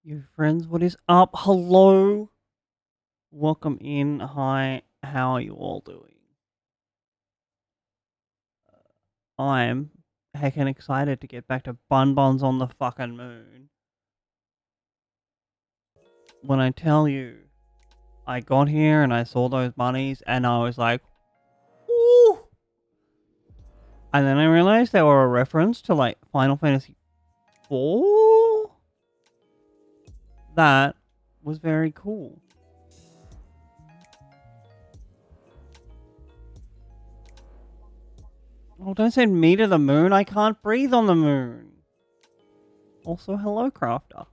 You friends, what is up? Hello. Welcome in. Hi. How are you all doing? I'm heckin' excited to get back to Bun Buns on the fucking moon. When I tell you, I got here and I saw those bunnies and I was like, ooh. And then I realized they were a reference to like Final Fantasy IV. That was very cool. Oh, don't send me to the moon. I can't breathe on the moon. Also, hello, Crafter.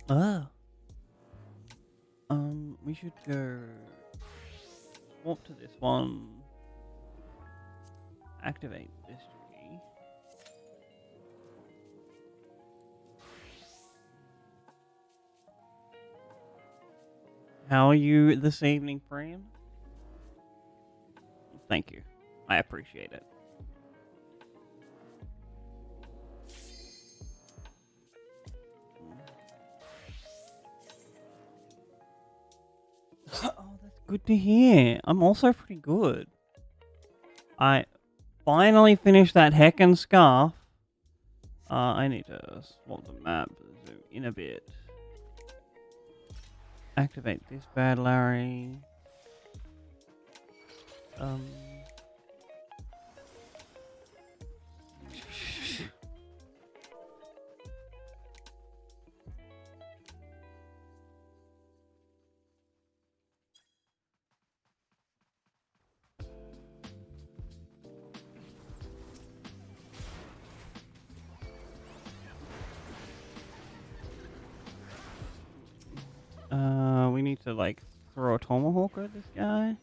Ah. We should go swap to this one. Activate this tree. How are you this evening, friend? Thank you. I appreciate it. Oh, that's good to hear. I'm also pretty good. I finally finished that heckin' scarf. I need to swap the map, zoom in a bit. Activate this bad Larry. Um... we need to like throw a tomahawk at this guy.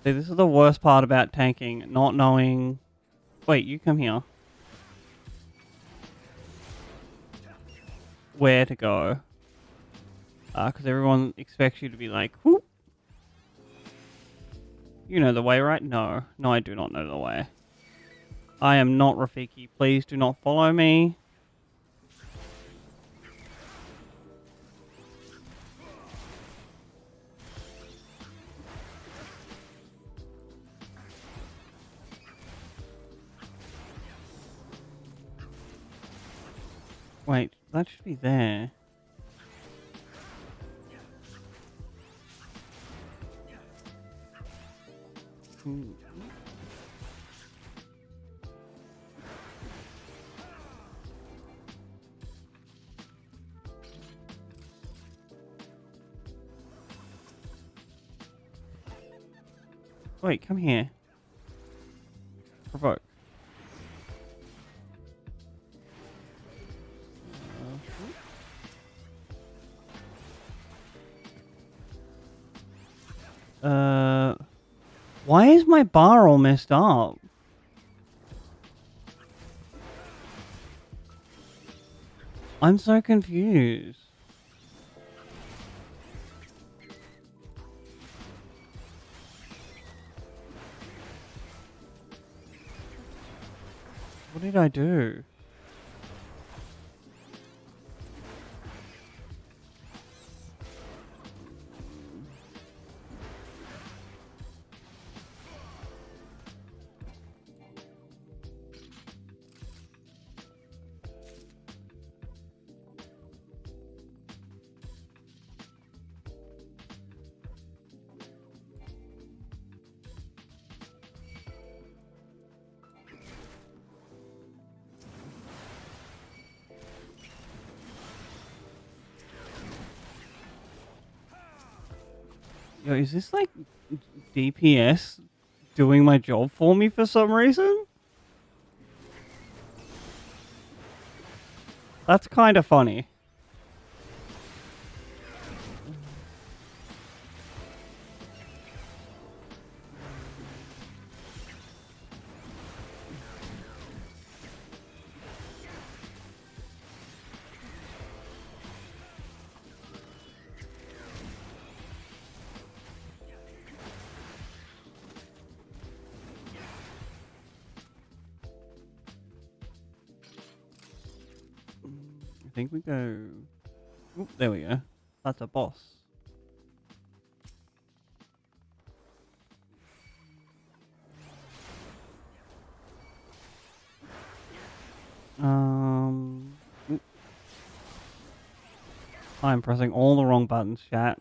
See, this is the worst part about tanking, not knowing... Wait, you come here. Where to go. Because everyone expects you to be like, whoop. You know the way, right? No. No, I do not know the way. I am not Rafiki. Please do not follow me. Wait, that should be there. Hmm. Wait, come here. Provoke. Why is my bar all messed up? I'm so confused. What did I do? Yo, is this like DPS doing my job for me for some reason? That's kind of funny. I think we go... Oop, there we go. That's a boss. Oop. I'm pressing all the wrong buttons, chat.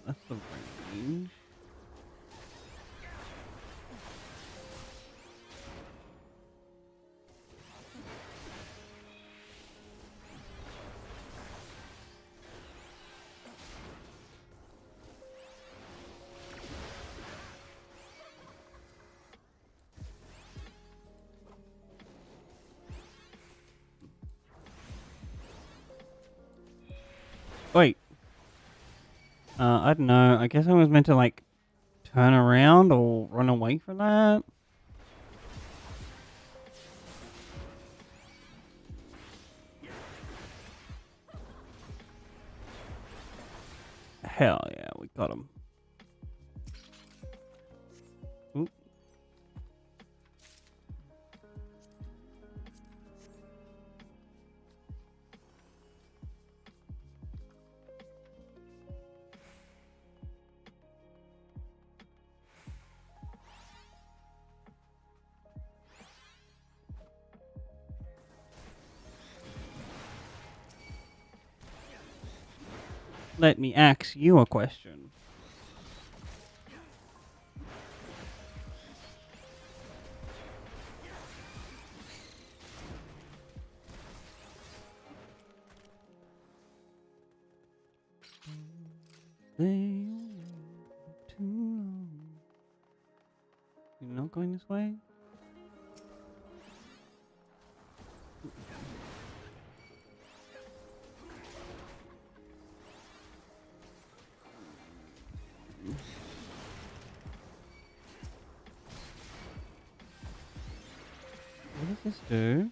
That's the range. Wait. I don't know. I guess I was meant to, like, turn around or run away from that. Hell yeah, we got him. Oop. Let me ask you a question. Stay too long. You're not going this way? What does this do?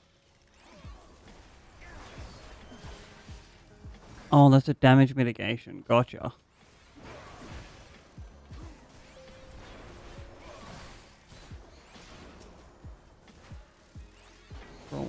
Oh, that's a damage mitigation. Gotcha. Oh.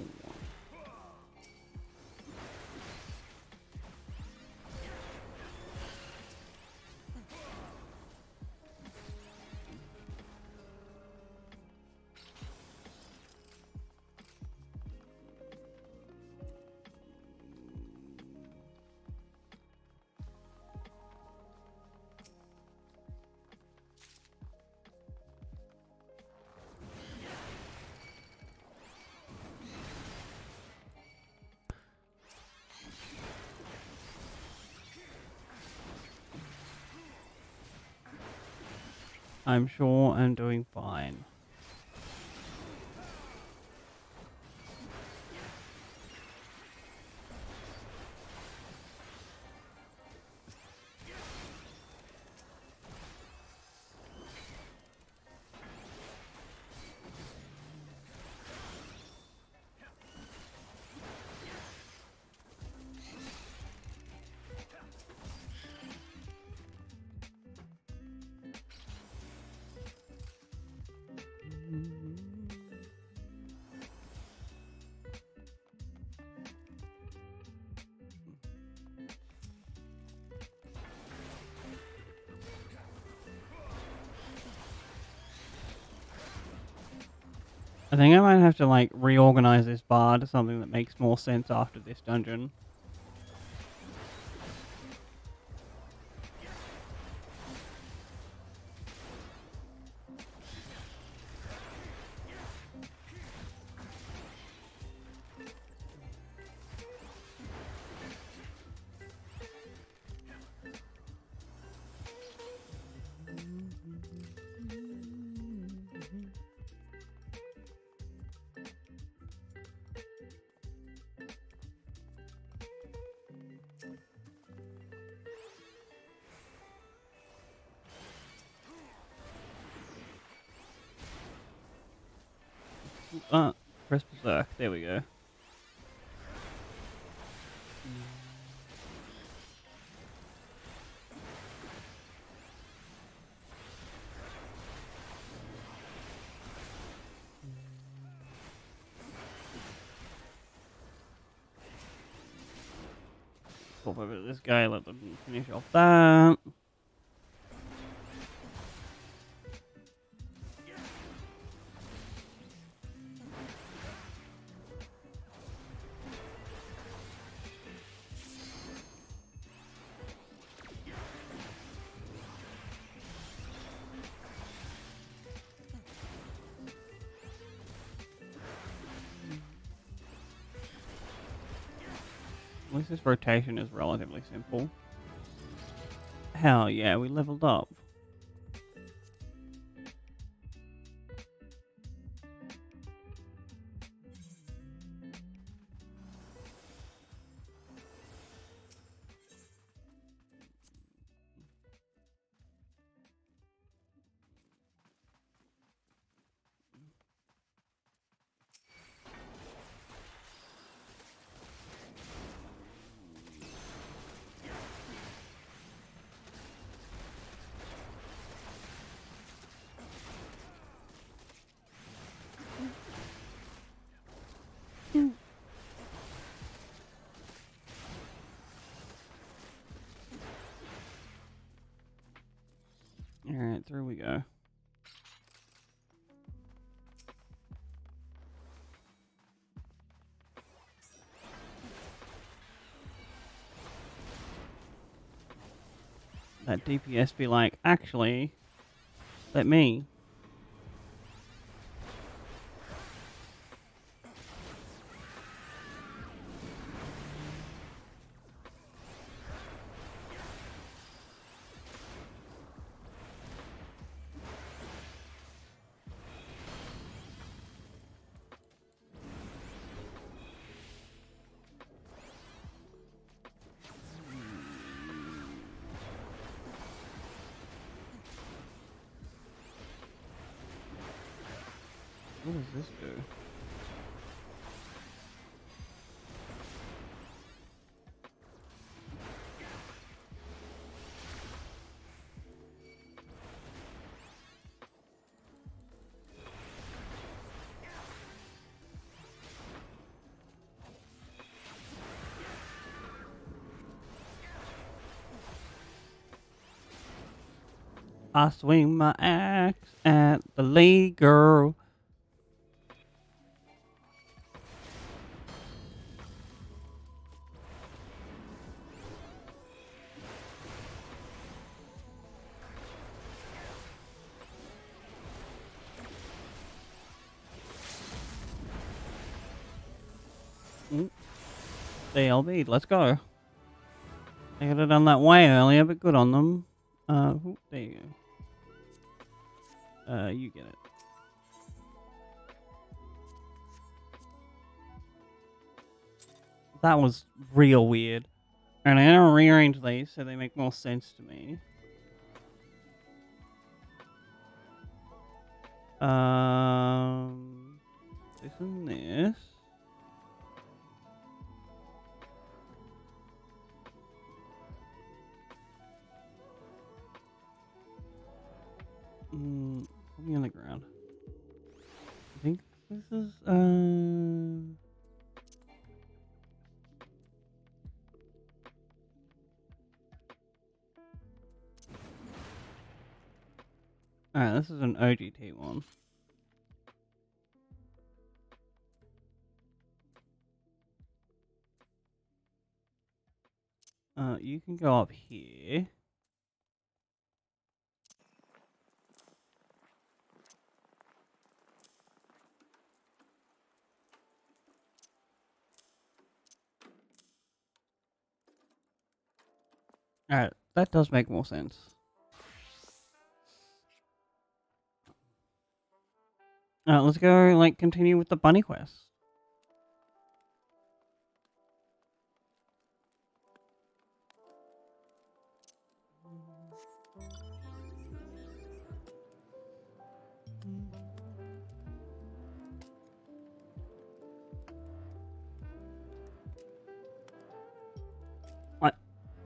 I'm sure I'm doing fine. I think I might have to, like, reorganize this bar to something that makes more sense after this dungeon. Press berserk. There we go. Swap over to this guy, let them finish off that. At least this rotation is relatively simple. Hell yeah, we leveled up. Alright, through we go. That DPS be like, actually, let me. What does this do? I swing my axe at the lady girl. DLB, let's go. I could have done that way earlier, but good on them. There you go. You get it. That was real weird. And I'm gonna rearrange these so they make more sense to me. This and this. Put me on the ground. I think this is Alright, this is an OGT one. You can go up here. Alright, that does make more sense. Let's go, like, continue with the bunny quest.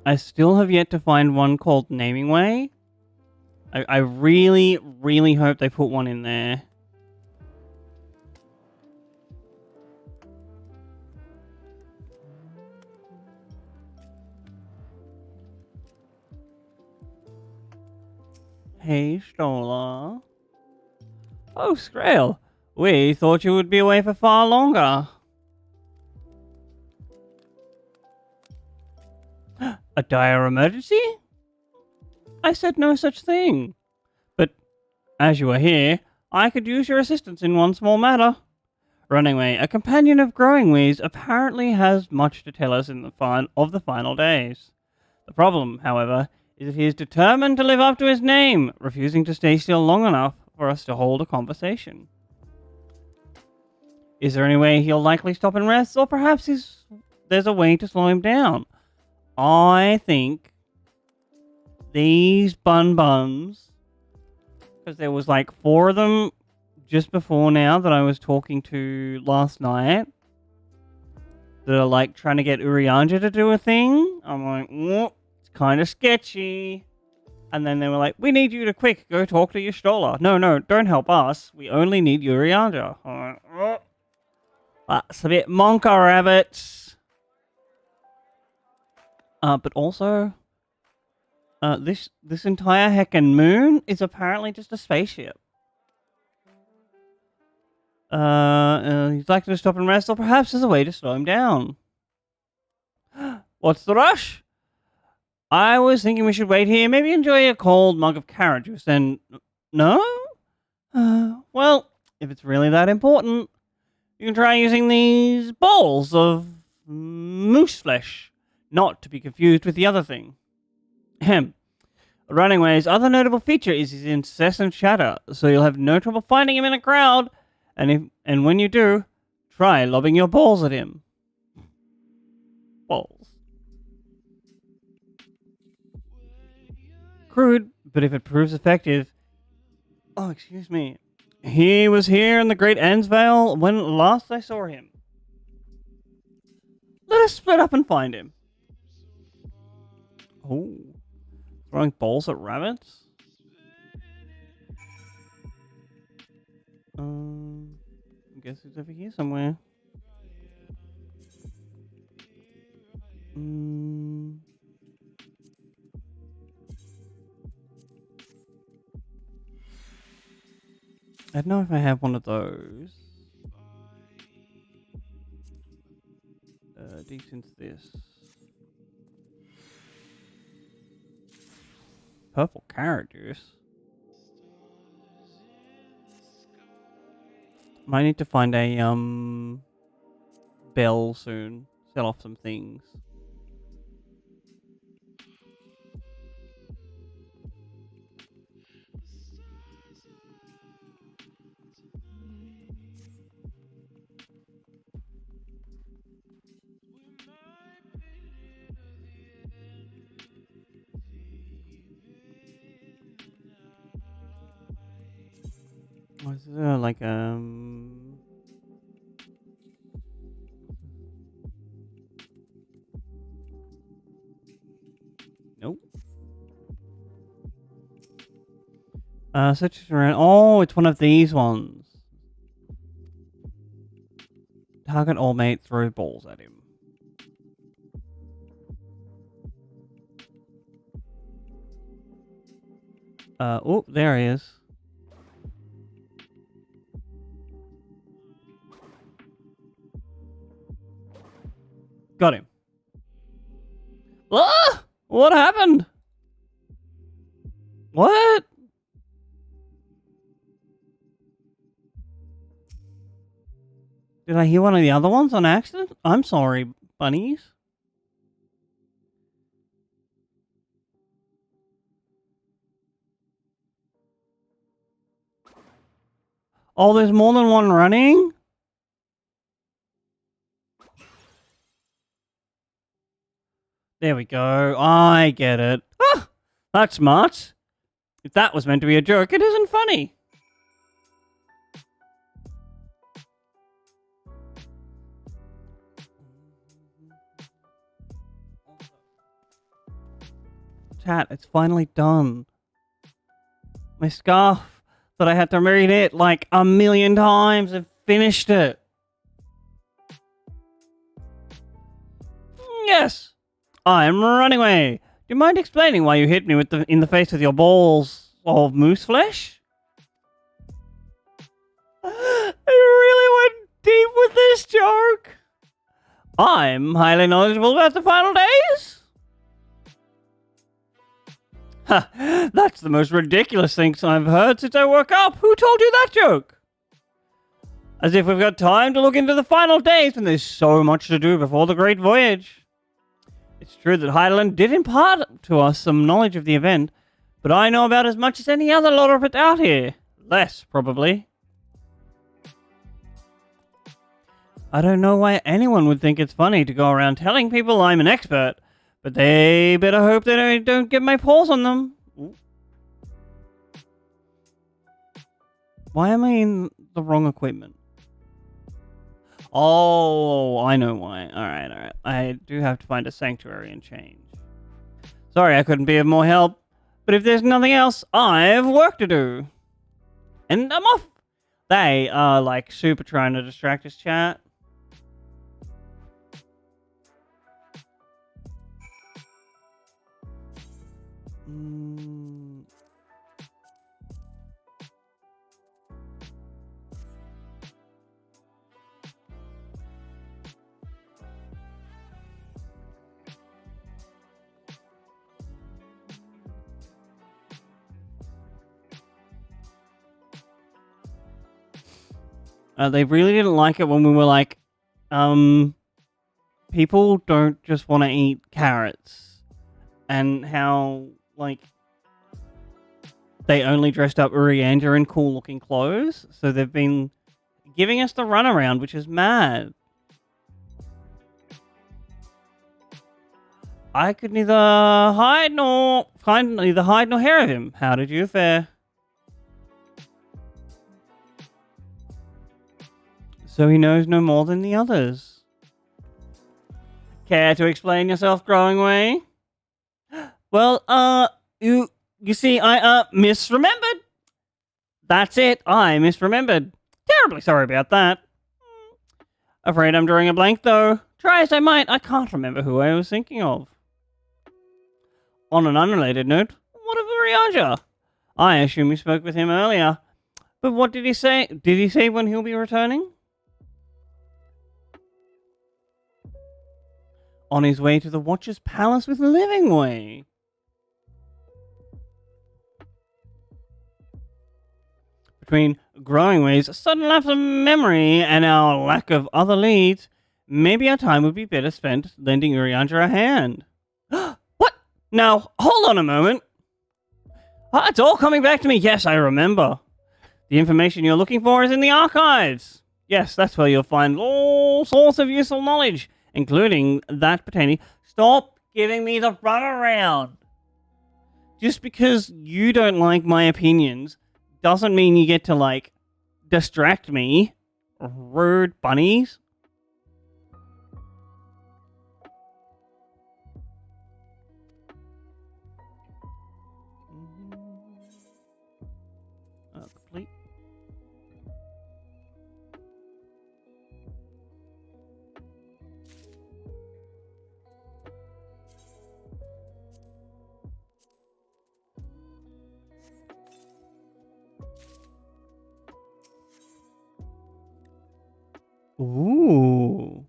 I still have yet to find one called Naming Way. I really, really hope they put one in there. Hey, Stola. Oh, Scrail. We thought you would be away for far longer. A dire emergency? I said no such thing. But as you are here, I could use your assistance in one small matter. Runningway, a companion of Growing Weeds, apparently has much to tell us in the final days. The problem, however, is that he is determined to live up to his name, refusing to stay still long enough for us to hold a conversation. Is there any way he'll likely stop and rest, or perhaps there's a way to slow him down? I think these buns, because there was like 4 of them just before now that I was talking to last night, that are like trying to get Urianja to do a thing. I'm like, it's kind of sketchy. And then they were like, we need you to quick go talk to your Stola. No, don't help us. We only need Urianja. I'm like, oh, that's a bit monka rabbits. But also, this entire heckin' moon is apparently just a spaceship. He'd like to stop and rest, or perhaps there's a way to slow him down. What's the rush? I was thinking we should wait here, maybe enjoy a cold mug of carrot juice, then... No? Well, if it's really that important, you can try using these balls of moose flesh, not to be confused with the other thing. Ahem. Runningway's other notable feature is his incessant chatter, so you'll have no trouble finding him in a crowd. And when you do, try lobbing your balls at him. Balls. Crude, but if it proves effective... Oh, excuse me. He was here in the Great Ansvale when last I saw him. Let us split up and find him. Oh. Throwing balls at rabbits? I guess it's over here somewhere. I don't know if I have one of those. Decent this. Purple carrot juice. Might need to find a bell soon. Sell off some things. Was there like nope. Search around. Oh, it's one of these ones. Target all mate, throw balls at him. Oh, there he is. Got him. Ah! What happened? What? Did I hear one of the other ones on accident? I'm sorry, bunnies. Oh, there's more than one running? There we go. I get it. Ah, that's smart. If that was meant to be a joke, it isn't funny. Chat, it's finally done. My scarf that I had to read it like 1,000,000 times and finished it. Yes, I'm running away. Do you mind explaining why you hit me in the face with your balls of moose flesh? I really went deep with this joke. I'm highly knowledgeable about the final days. Ha, that's the most ridiculous thing I've heard since I woke up. Who told you that joke? As if we've got time to look into the final days when there's so much to do before the great voyage. It's true that Heidelin did impart to us some knowledge of the event, but I know about as much as any other lot of it out here. Less, probably. I don't know why anyone would think it's funny to go around telling people I'm an expert, but they better hope they don't get my paws on them. Why am I in the wrong equipment? Oh, I know why. Alright. I do have to find a sanctuary and change. Sorry I couldn't be of more help, but if there's nothing else, I've work to do. And I'm off. They are like super trying to distract us, chat. They really didn't like it when we were like, people don't just want to eat carrots. And how, like, they only dressed up Urianger in cool looking clothes. So they've been giving us the runaround, which is mad. I could neither hide nor hair of him. How did you fare? So he knows no more than the others. Care to explain yourself, Growing Way? Well, you see, I misremembered. That's it, I misremembered. Terribly sorry about that. Afraid I'm drawing a blank, though. Try as I might, I can't remember who I was thinking of. On an unrelated note, what of Urianger? I assume you spoke with him earlier. But what did he say? Did he say when he'll be returning? On his way to the Watcher's Palace with Livingway. Between Growing Way's sudden lapse of memory and our lack of other leads, maybe our time would be better spent lending Urianger a hand. What? Now, hold on a moment. It's all coming back to me. Yes, I remember. The information you're looking for is in the archives. Yes, that's where you'll find all sorts of useful knowledge, including that pertaining... Stop giving me the runaround. Just because you don't like my opinions doesn't mean you get to, like, distract me. Rude bunnies. Complete. Ooh.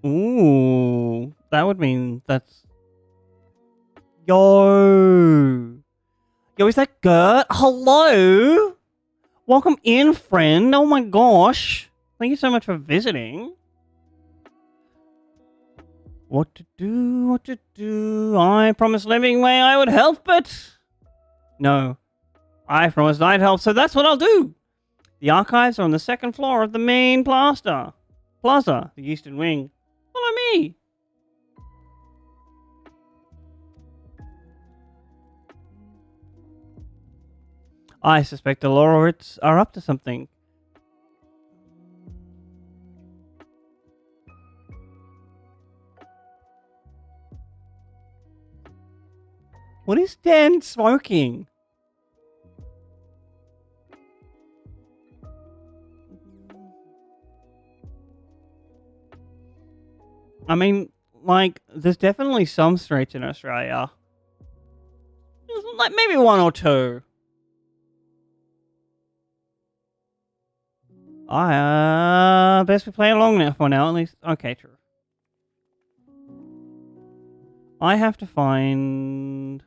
Ooh. That would mean that's... Yo, is that Gert? Hello? Welcome in, friend. Oh my gosh. Thank you so much for visiting. What to do? I promised Livingway I would help, but... No. I promised I'd help, so that's what I'll do. The archives are on the second floor of the main plaza, the eastern wing. Follow me. I suspect the Lorowitz are up to something. What is Dan smoking? I mean, like, there's definitely some streets in Australia. Like, maybe one or two. Best we play along now for now, at least. Okay, true. I have to find...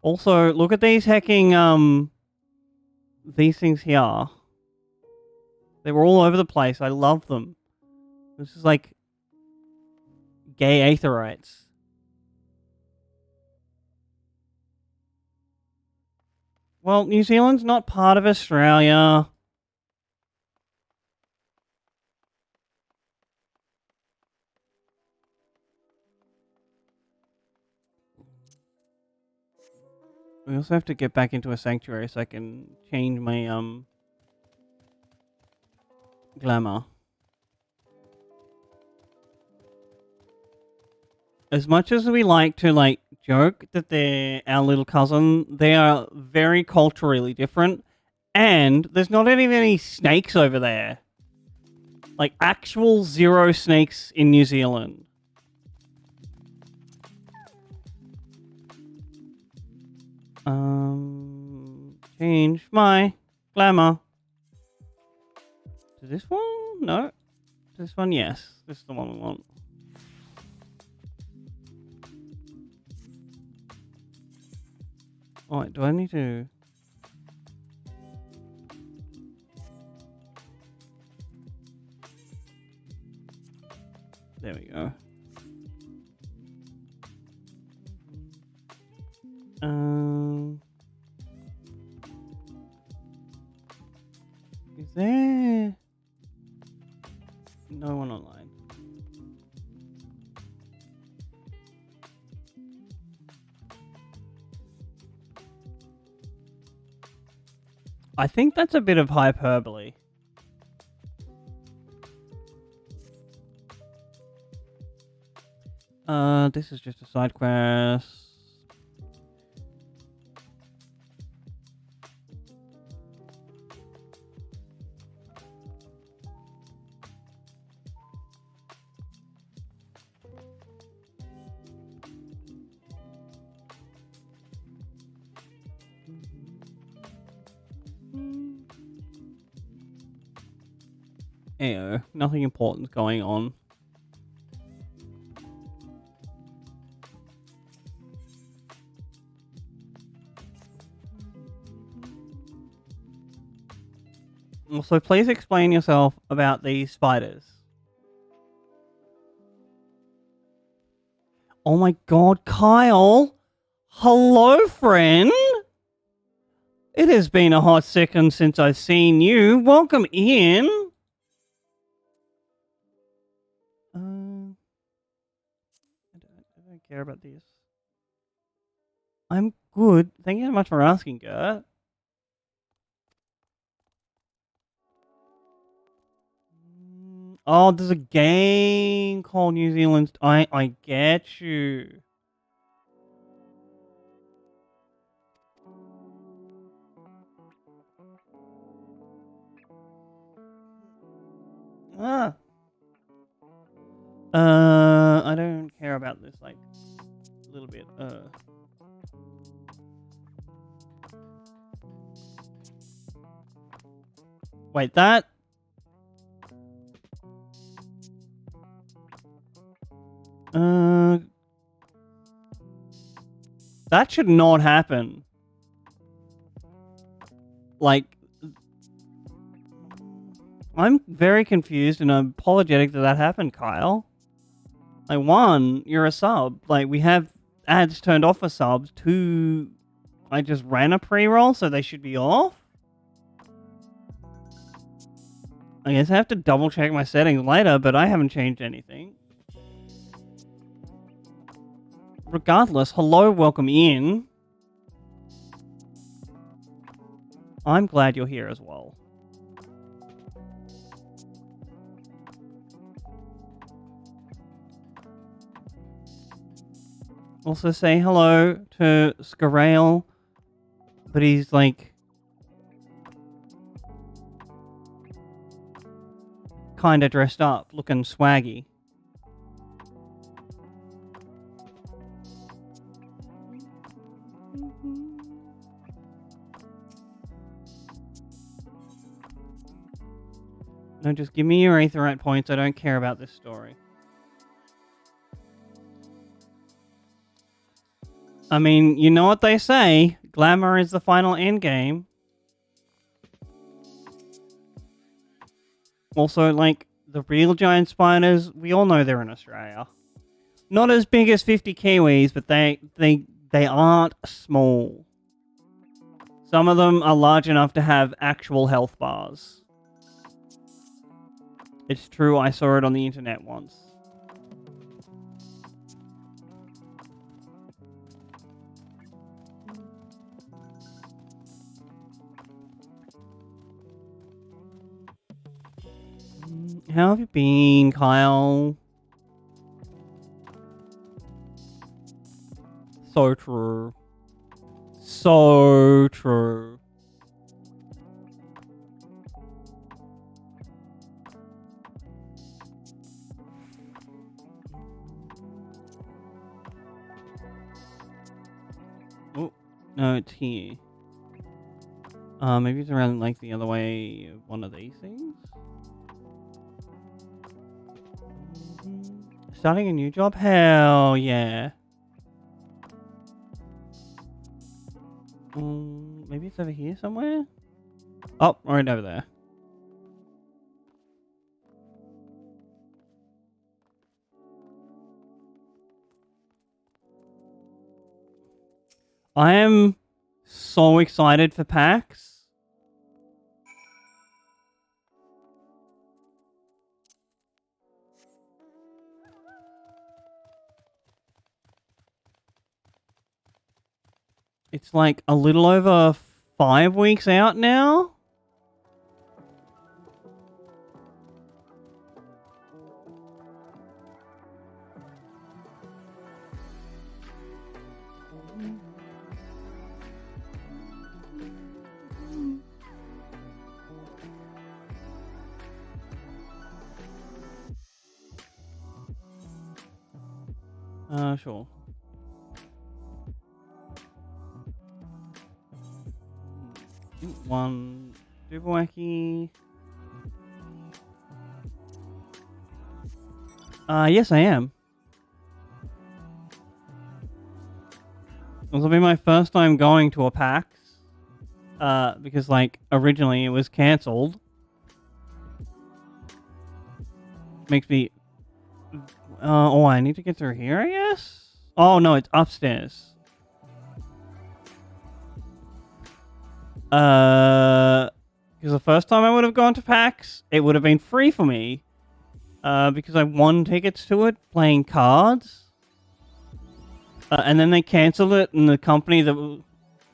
Also, look at these hacking, these things here. They were all over the place. I love them. This is like gay aetherites. Well, New Zealand's not part of Australia. We also have to get back into a sanctuary so I can change my glamour. As much as we like to like joke that they're our little cousin, they are very culturally different, and there's not even any snakes over there. Like actual zero snakes in New Zealand. Change my glamour. To this one? No. This one, yes. This is the one we want. Oh, wait, do I need to... There we go. Is there no one online? I think that's a bit of hyperbole. This is just a side quest. Ayo, nothing important going on. Also, please explain yourself about these spiders. Oh my god, Kyle! Hello, friend! It has been a hot second since I've seen you. Welcome in! I don't care about this. I'm good. Thank you so much for asking, Gert. Oh, there's a game called New Zealand. I get you. Ah. I don't care about this, like, a little bit. Wait, that... That should not happen. Like... I'm very confused and I'm apologetic that happened, Kyle. Like, one, you're a sub. Like, we have ads turned off for subs. Two, I just ran a pre-roll, so they should be off. I guess I have to double check my settings later, but I haven't changed anything. Regardless, hello, welcome in. I'm glad you're here as well. Also say hello to Scarrail, but he's like kind of dressed up, looking swaggy. No, just give me your Aetherite points. I don't care about this story. I mean, you know what they say. Glamour is the final endgame. Also, like, the real giant spiders, we all know they're in Australia. Not as big as 50 Kiwis, but they aren't small. Some of them are large enough to have actual health bars. It's true, I saw it on the internet once. How have you been, Kyle? So true. So true. Oh, no, it's here. Maybe it's around like the other way of one of these things. Starting a new job? Hell yeah. Maybe it's over here somewhere? Oh, right over there. I am so excited for PAX. It's like a little over 5 weeks out now. Sure. One Dubawaki. Yes, I am. This will be my first time going to a PAX. Because, like, originally it was cancelled. Makes me... oh, I need to get through here, I guess? Oh, no, it's upstairs. Because the first time I would have gone to PAX, it would have been free for me. Because I won tickets to it playing cards. And then they cancelled it, and the company that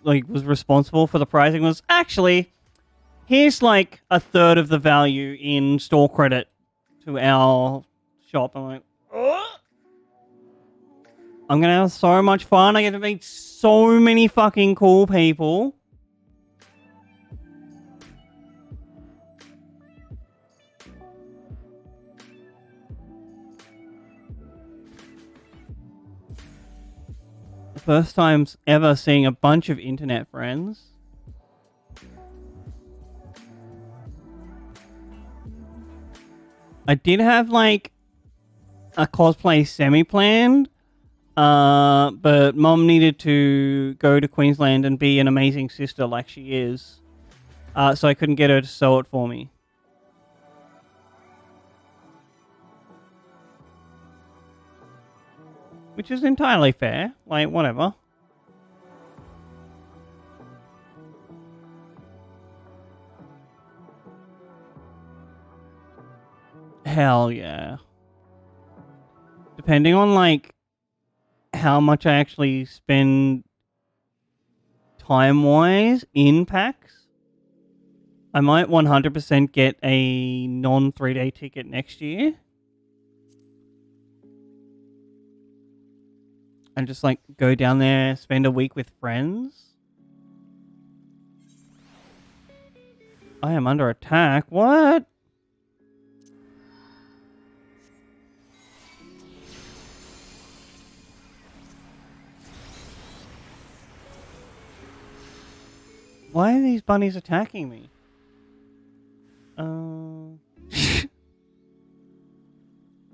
was responsible for the pricing was, actually, here's like a third of the value in store credit to our shop. I'm like, ugh. I'm gonna have so much fun. I get to meet so many fucking cool people. First times ever seeing a bunch of internet friends. I did have like a cosplay semi-planned, but Mom needed to go to Queensland and be an amazing sister like she is, so I couldn't get her to sew it for me. Which is entirely fair. Like, whatever. Hell yeah. Depending on, like, how much I actually spend time-wise in PAX, I might 100% get a non-3-day ticket next year. And just, like, go down there, spend a week with friends. I am under attack. What? Why are these bunnies attacking me?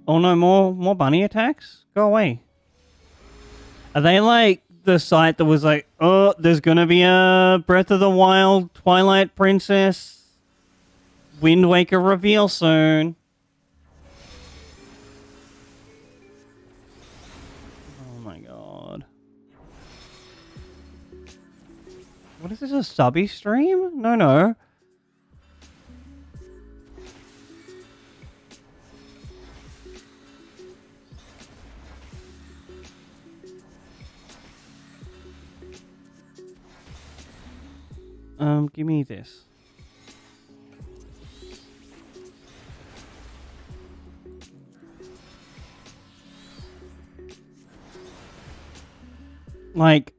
Oh no, more bunny attacks? Go away. Are they like the site that was like, oh, there's gonna be a Breath of the Wild Twilight Princess Wind Waker reveal soon? Oh my god. What is this, a subby stream? No. Give me this. Like,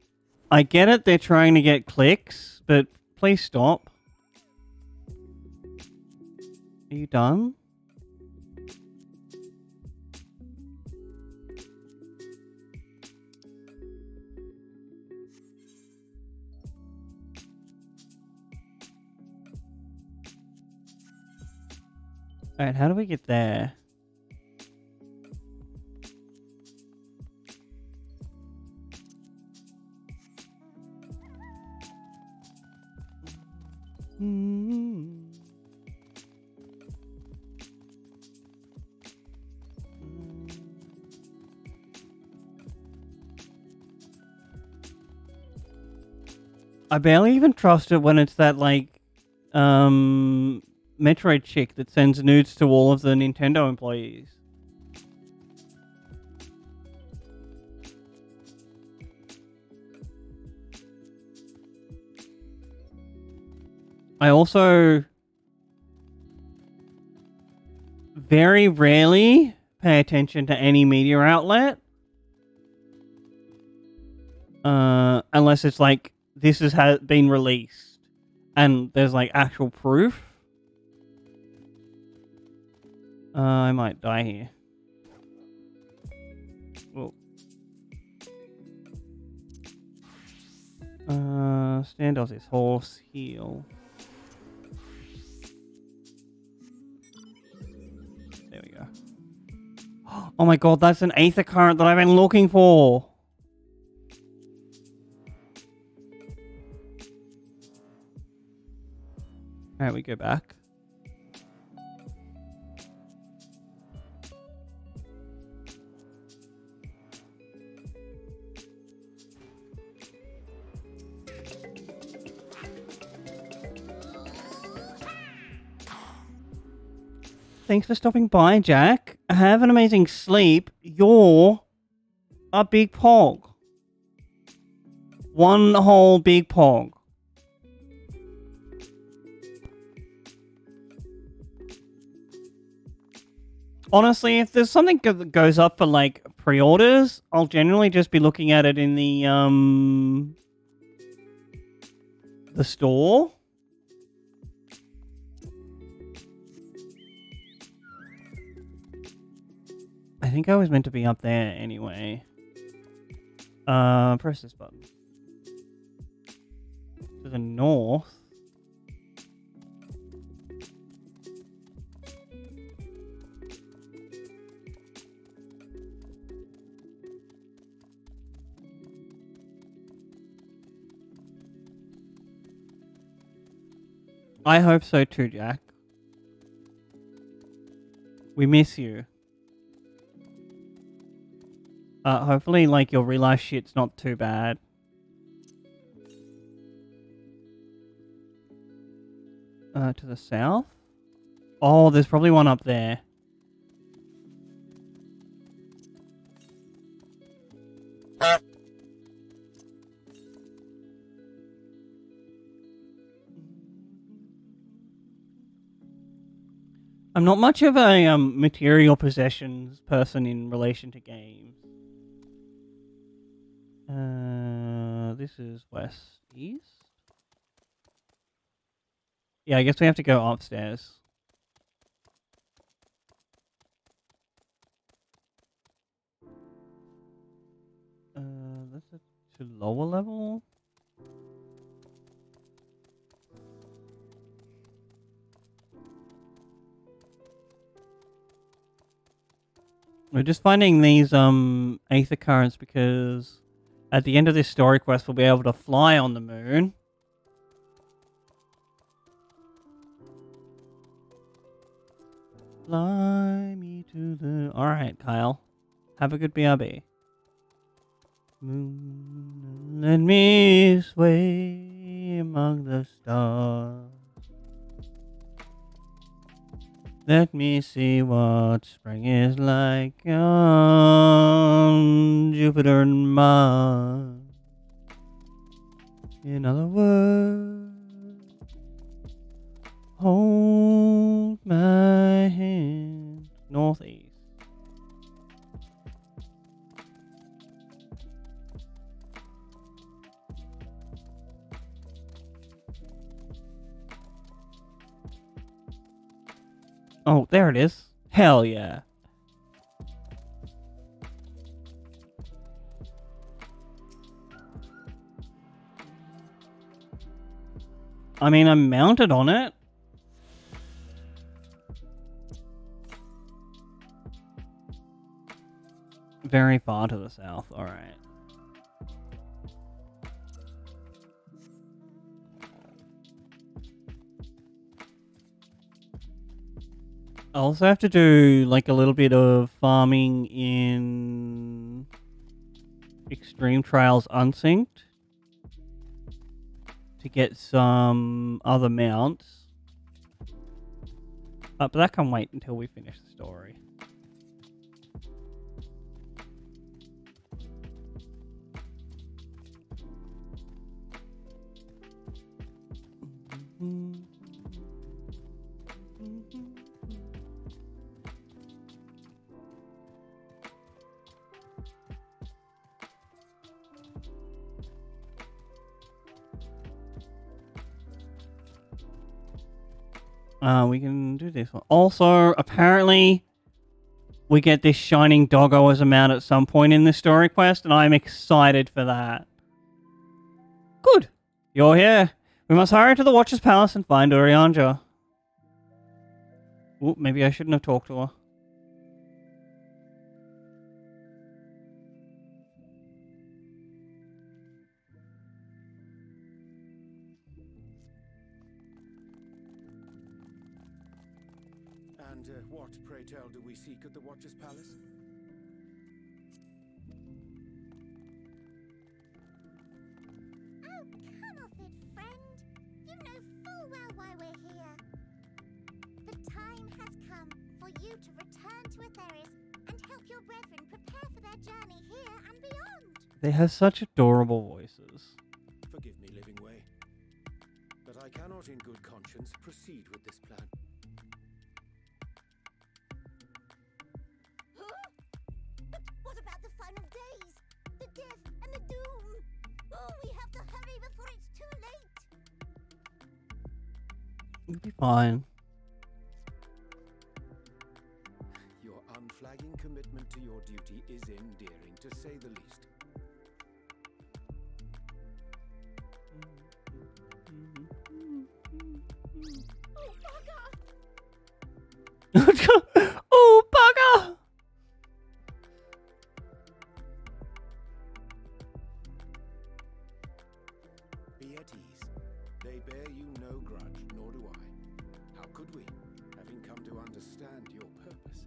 I get it, they're trying to get clicks, but please stop. Are you done? Alright, how do we get there? I barely even trust it when it's that, like, Metroid chick that sends nudes to all of the Nintendo employees. I also very rarely pay attention to any media outlet. Unless it's like, this has been released and there's like actual proof. I might die here. Whoa. Standoff this horse heal. There we go. Oh my god, that's an Aether Current that I've been looking for. Alright, we go back. Thanks for stopping by, Jack. Have an amazing sleep. You're a big pog. One whole big pog. Honestly, if there's something that goes up for like pre-orders, I'll generally just be looking at it in the store. I think I was meant to be up there anyway. Press this button. To the north. I hope so too, Jack. We miss you. Hopefully, like, your real life shit's not too bad. To the south? Oh, there's probably one up there. I'm not much of a material possessions person in relation to games. This is west, east? Yeah, I guess we have to go upstairs. That's to lower level? We're just finding these aether currents because at the end of this story quest we'll be able to fly on the moon. Fly me to the... Alright, Kyle. Have a good BRB. Moon, let me sway among the stars. Let me see what spring is like on Jupiter and Mars. In other words, hold my hand. Northeast. Oh, there it is. Hell yeah. I mean, I'm mounted on it. Very far to the south. Alright. I also have to do like a little bit of farming in Extreme Trails Unsynced to get some other mounts. But that can wait until we finish the story. We can do this one. Also, apparently, we get this shining doggo as a mount at some point in the story quest, and I'm excited for that. Good. You're here. We must hurry to the Watcher's Palace and find Urianja. Ooh, maybe I shouldn't have talked to her. And what, pray tell, do we seek at the Watcher's Palace? Oh, come off it, friend. You know full well why we're here. The time has come for you to return to Atheris and help your brethren prepare for their journey here and beyond. They have such adorable voices. Forgive me, Living Way, but I cannot in good conscience proceed with this plan. But what about the final days? The death and the doom? Oh, we have to hurry before it's too late. It'll be fine. Your unflagging commitment to your duty is endearing, to say the least. Oh, bugger! Oh, bugger! Be at ease. They bear you no grudge, nor do I. How could we, having come to understand your purpose?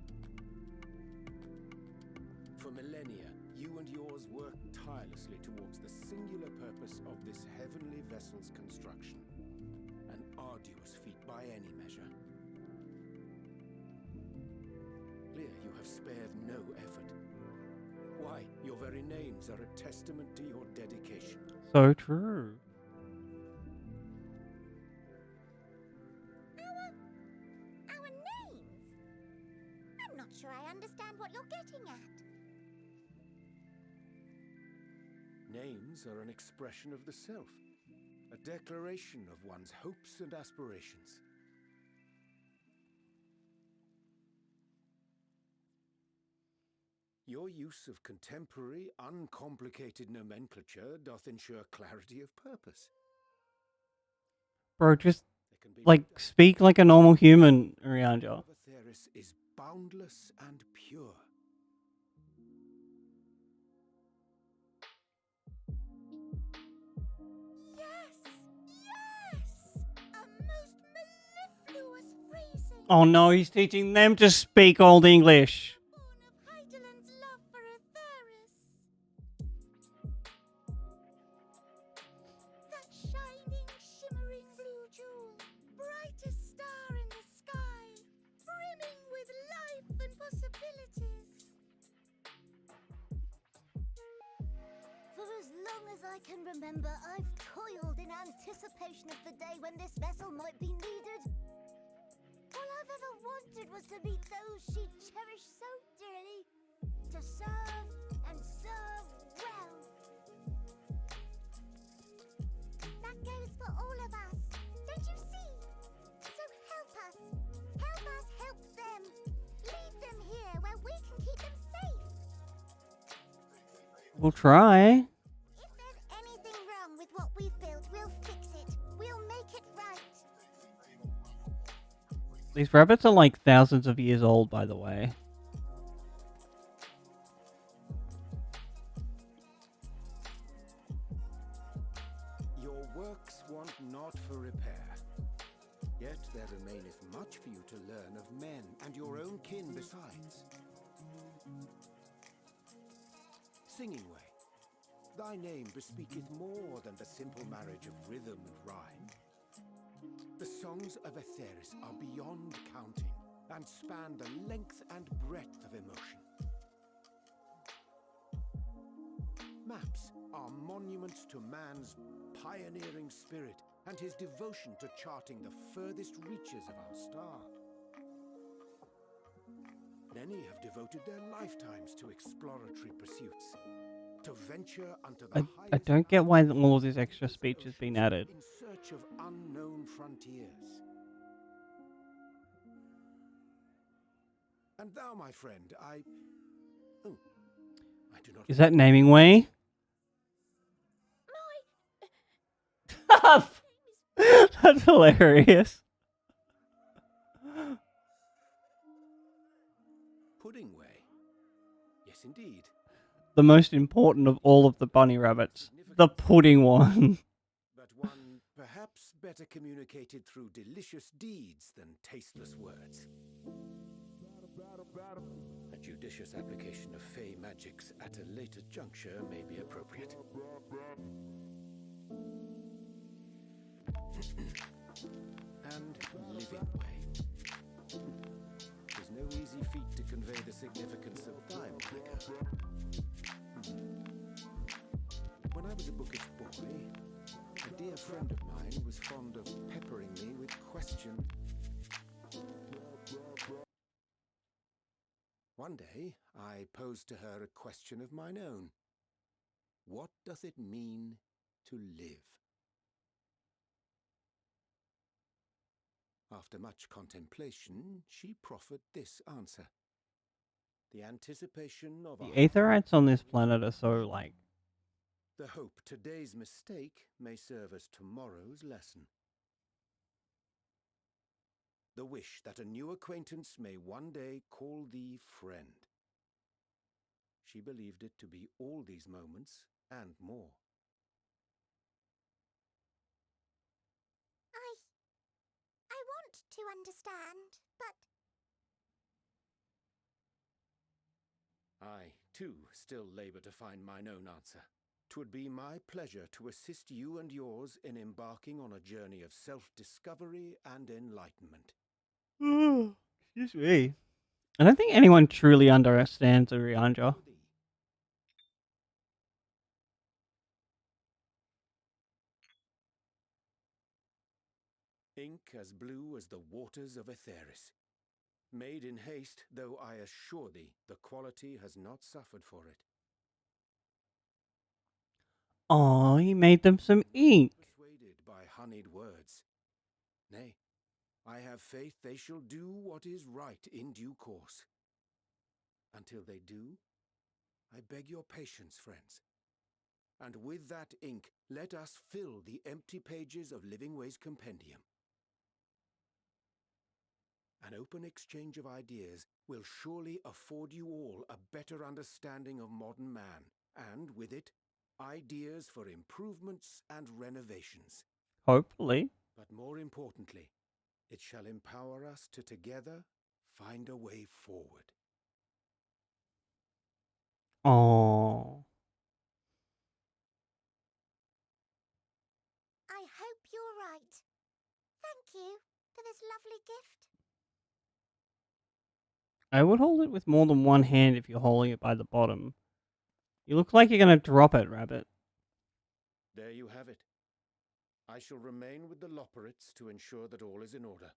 For millennia, you and yours worked tirelessly towards the singular purpose of this heavenly vessel's construction. An arduous feat by any measure. Clear you have spared no effort. Why, your very names are a testament to your dedication. So true. Our names? I'm not sure I understand what you're getting at. Names are an expression of the self, a declaration of one's hopes and aspirations. Your use of contemporary, uncomplicated nomenclature doth ensure clarity of purpose. Bro, just There can be like speak like a normal human around you. Atheris is boundless and pure. was freezing. Oh no, he's teaching them to speak Old English. Born of Heideland's love for Atheris. That shining, shimmering blue jewel, brightest star in the sky, brimming with life and possibilities. For as long as I can remember, I've toiled in anticipation of the day when this vessel might be needed. All I've ever wanted was to meet those she cherished so dearly, to serve and serve well. That goes for all of us, don't you see? So help us help them. Lead them here where we can keep them safe. We'll try. If there's anything wrong with what we've built, we'll fix it. We'll make it right. These rabbits are like thousands of years old, by the way. Your works want not for repair. Yet there remaineth much for you to learn of men and your own kin besides. Singing way, thy name bespeaketh more than the simple marriage of rhythm and rhyme. The songs of Atheris are beyond counting and span the length and breadth of emotion. Maps are monuments to man's pioneering spirit and his devotion to charting the furthest reaches of our star. Many have devoted their lifetimes to exploratory pursuits, to venture unto the I don't get why all of this extra speech has been added. in search of unknown frontiers. And thou, my friend, I do not. Is that naming way? That's hilarious. Pudding way? Yes, indeed. The most important of all of the bunny rabbits. The pudding one. But one perhaps better communicated through delicious deeds than tasteless words. A judicious application of fey magics at a later juncture may be appropriate. And living way. 'Tis no easy feat to convey the significance of diamond liquor. When I was a bookish boy, a dear friend of mine was fond of peppering me with questions. One day, I posed to her a question of mine own. What doth it mean to live? After much contemplation, she proffered this answer. The anticipation of The a Aetherites on this planet are so like... The hope today's mistake may serve as tomorrow's lesson. The wish that a new acquaintance may one day call thee friend. She believed it to be all these moments and more. I want to understand, but I, too, still labour to find mine own answer. 'Twould be my pleasure to assist you and yours in embarking on a journey of self-discovery and enlightenment. Excuse me. I don't think anyone truly understands Urianja. Ink as blue as the waters of Atheris. Made in haste, though I assure thee the quality has not suffered for it. Oh, he made them some ink. Persuaded by honeyed words. Nay, I have faith they shall do what is right in due course. Until they do, I beg your patience, friends. And with that ink, let us fill the empty pages of Living Way's compendium. An open exchange of ideas will surely afford you all a better understanding of modern man, and with it, ideas for improvements and renovations. Hopefully. But more importantly, It shall empower us to together find a way forward. Oh. I hope you're right. Thank you for this lovely gift. I would hold it with more than one hand if you're holding it by the bottom. You look like you're going to drop it, Rabbit. There you have it. I shall remain with the Loporrits to ensure that all is in order.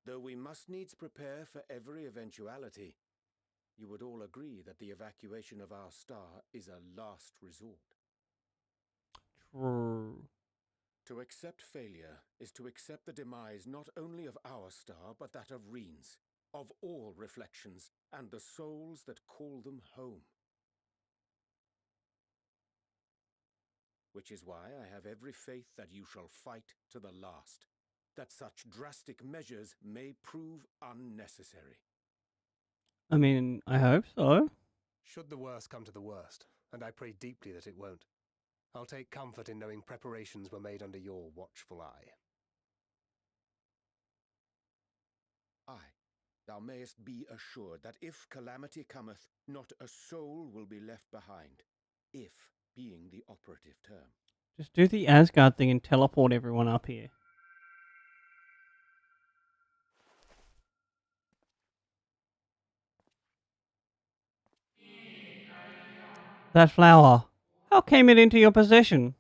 Though we must needs prepare for every eventuality, you would all agree that the evacuation of our star is a last resort. True. To accept failure is to accept the demise not only of our star, but that of Reen's, of all reflections, and the souls that call them home. Which is why I have every faith that you shall fight to the last, that such drastic measures may prove unnecessary. I mean, I hope so. Should the worst come to the worst, and I pray deeply that it won't, I'll take comfort in knowing preparations were made under your watchful eye. Aye, thou mayest be assured that if calamity cometh, not a soul will be left behind, if being the operative term. Just do the Asgard thing and teleport everyone up here. That flower. How came it into your possession?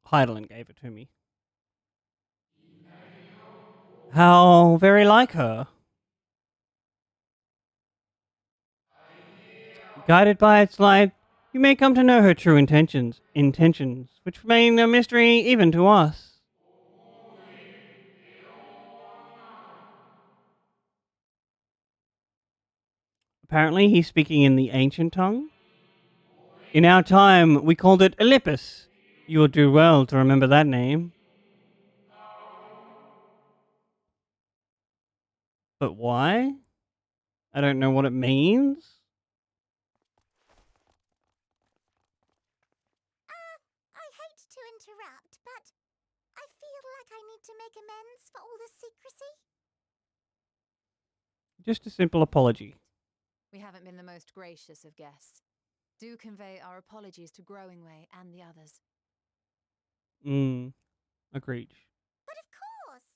Heidelin gave it to me. How very like her. Guided by its light, you may come to know her true intentions, which remain a mystery even to us. Apparently, he's speaking in the ancient tongue. In our time, we called it Olympus. You will do well to remember that name. But why? I don't know what it means. I hate to interrupt, but I feel like I need to make amends for all the secrecy. Just a simple apology. We haven't been the most gracious of guests. Do convey our apologies to Growingway and the others. Agreed. But of course!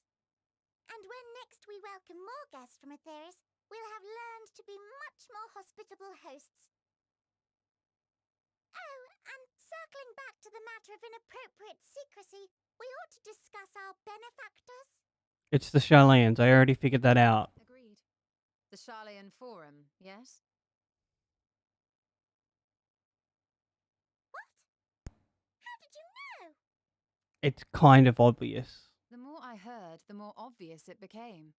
And when next we welcome more guests from Atheris, we'll have learned to be much more hospitable hosts. Oh, and circling back to the matter of inappropriate secrecy, we ought to discuss our benefactors. It's the Charlayans. I already figured that out. Agreed. The Charlayan Forum, yes? What? How did you know? It's kind of obvious. The more I heard, the more obvious it became.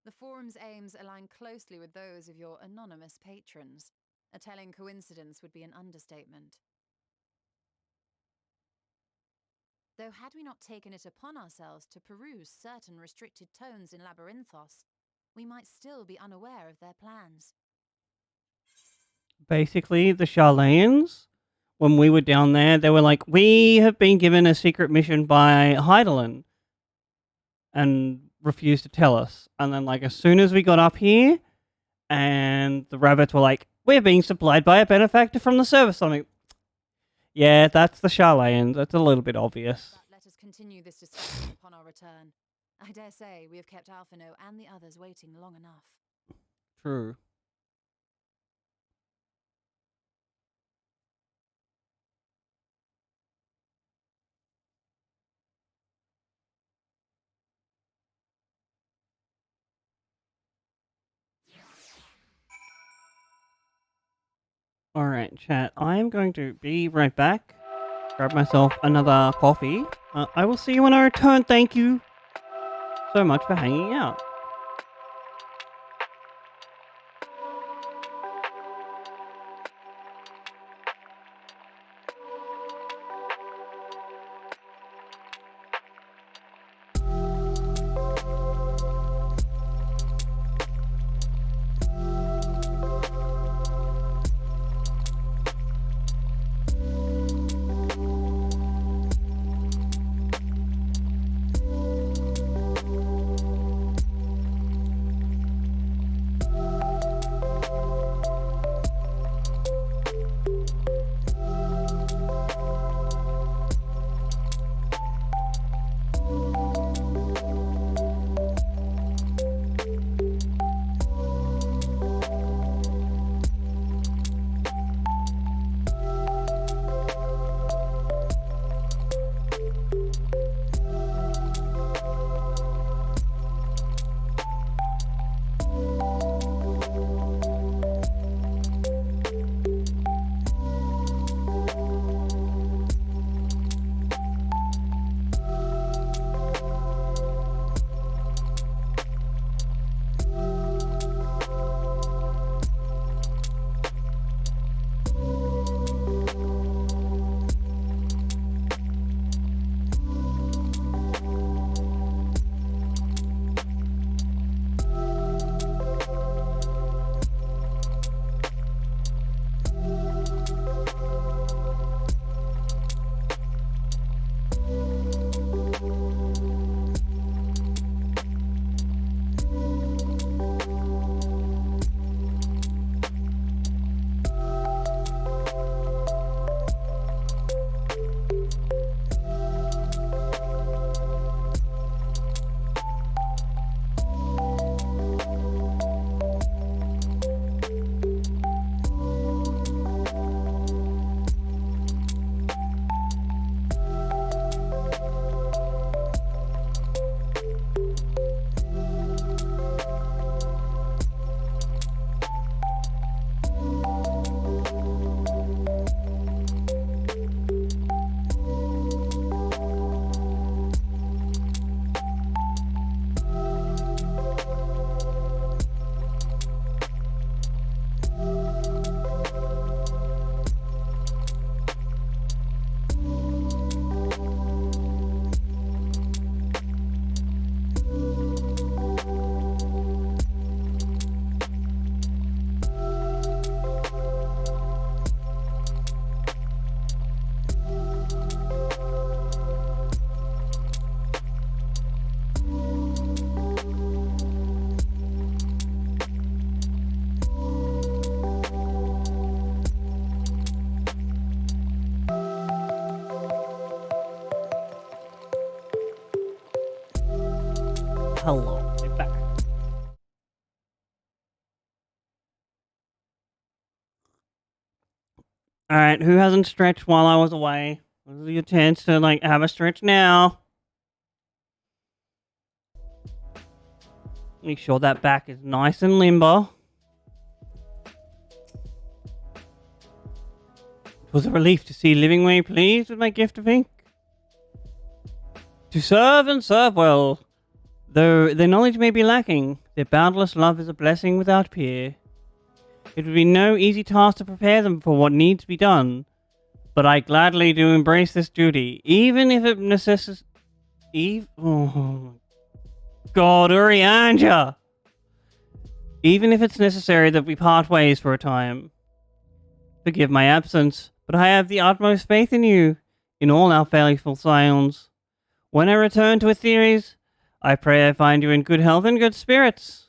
The Forum's aims align closely with those of your anonymous patrons. A telling coincidence would be an understatement. Though had we not taken it upon ourselves to peruse certain restricted tones in Labyrinthos, we might still be unaware of their plans. Basically, the Charlayans, when we were down there, they were like, we have been given a secret mission by Heidelin, and refused to tell us. And then, like, as soon as we got up here, and the rabbits were like, we're being supplied by a benefactor from the service. I'm like, yeah, that's the Charlayans. That's a little bit obvious. But let us continue this discussion upon our return. I dare say we have kept Alphino and the others waiting long enough. True. Alright, chat. I am going to be right back. Grab myself another coffee. I will see you when I return. Thank you so much for hanging out. Hello, we're back. Alright, who hasn't stretched while I was away? This is your chance to, like, have a stretch now. Make sure that back is nice and limber. It was a relief to see Livingway pleased with my gift of ink. To serve and serve well. Though their knowledge may be lacking, their boundless love is a blessing without peer. It would be no easy task to prepare them for what needs to be done, but I gladly do embrace this duty, even if it necessitates... Oh, God, Urianja! Even if it's necessary that we part ways for a time. Forgive my absence, but I have the utmost faith in you, in all our faithful scions. When I return to Etheres, I pray I find you in good health and good spirits.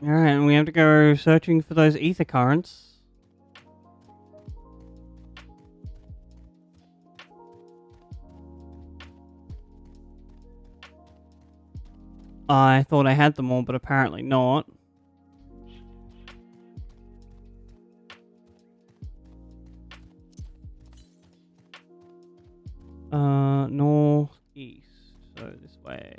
Alright, and we have to go searching for those ether currents. I thought I had them all, but apparently not. Northeast. So this way.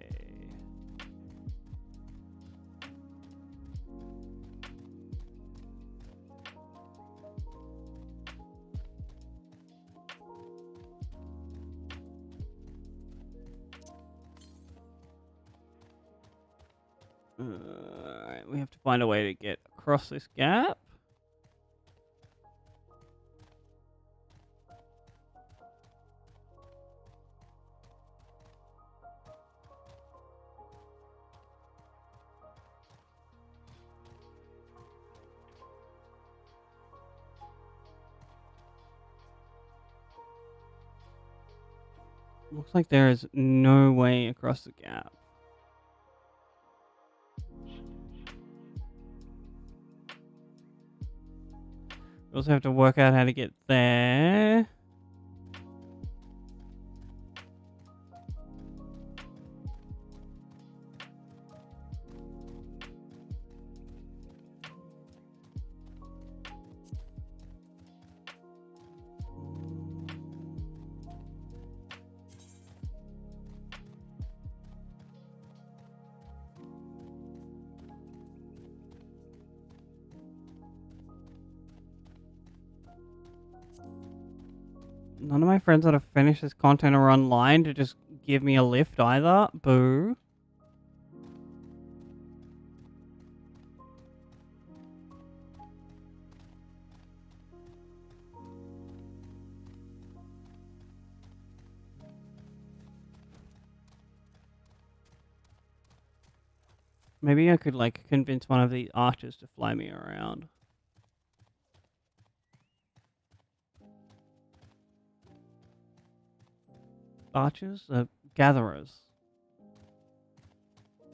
Alright, we have to find a way to get across this gap. Looks like there is no way across the gap. We also have to work out how to get there. None of my friends that have finished this content are online to just give me a lift either. Boo. Maybe I could, like, convince one of the archers to fly me around. Archers? Gatherers.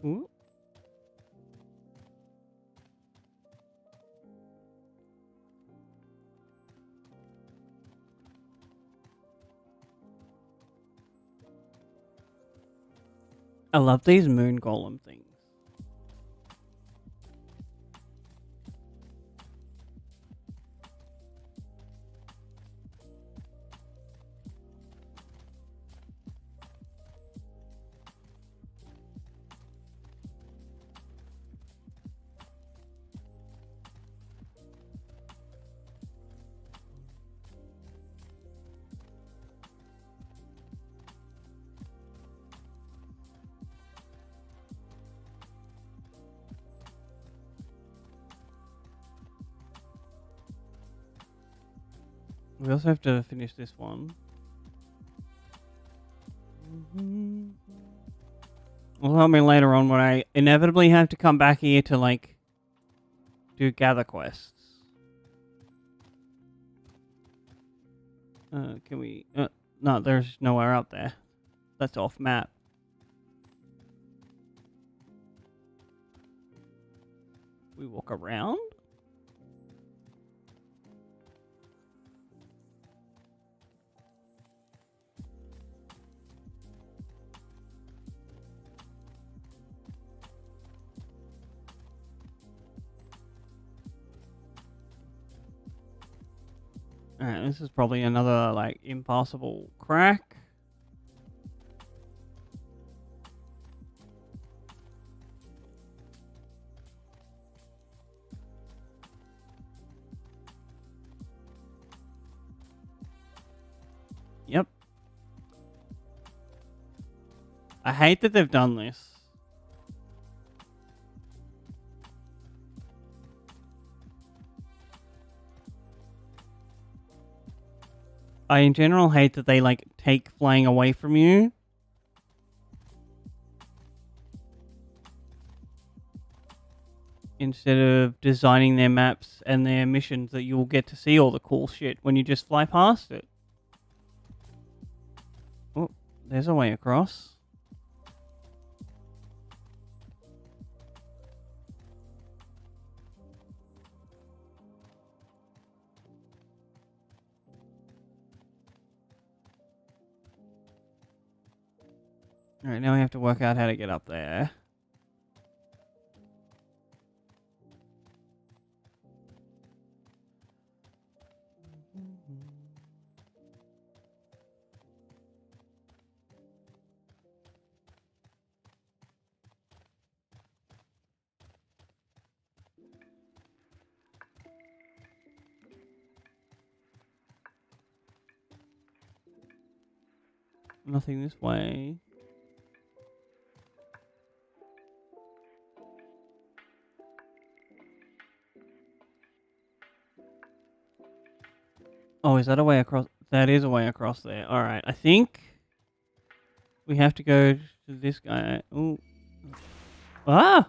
Ooh. I love these moon golem things. We also have to finish this one. Will help me later on when I inevitably have to come back here to, like, do gather quests. Can we... no, there's nowhere up there. That's off map. We walk around? Alright, this is probably another, like, impossible crack. Yep. I hate that they've done this. I in general hate that they like take flying away from you. Instead of designing their maps and their missions that you will get to see all the cool shit when you just fly past it. Oh, there's a way across. Alright, now we have to work out how to get up there. Nothing this way. Oh, is that a way across? That is a way across there. Alright, I think we have to go to this guy. Ooh. Ah!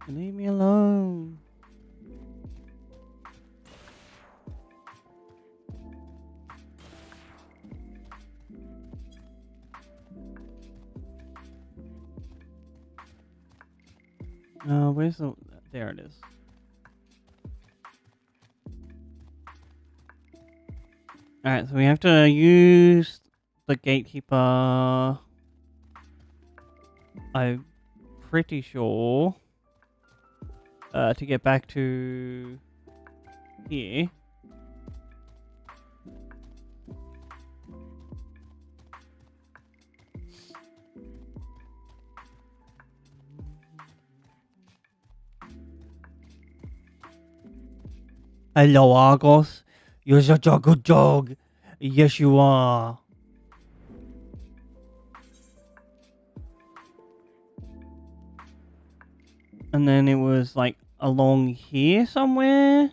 Leave me alone. Where's the... There it is. Alright, so we have to use the gatekeeper. I'm pretty sure. To get back to here. Hello, Argos. You're such a good dog. Yes, you are. And then it was like along here somewhere.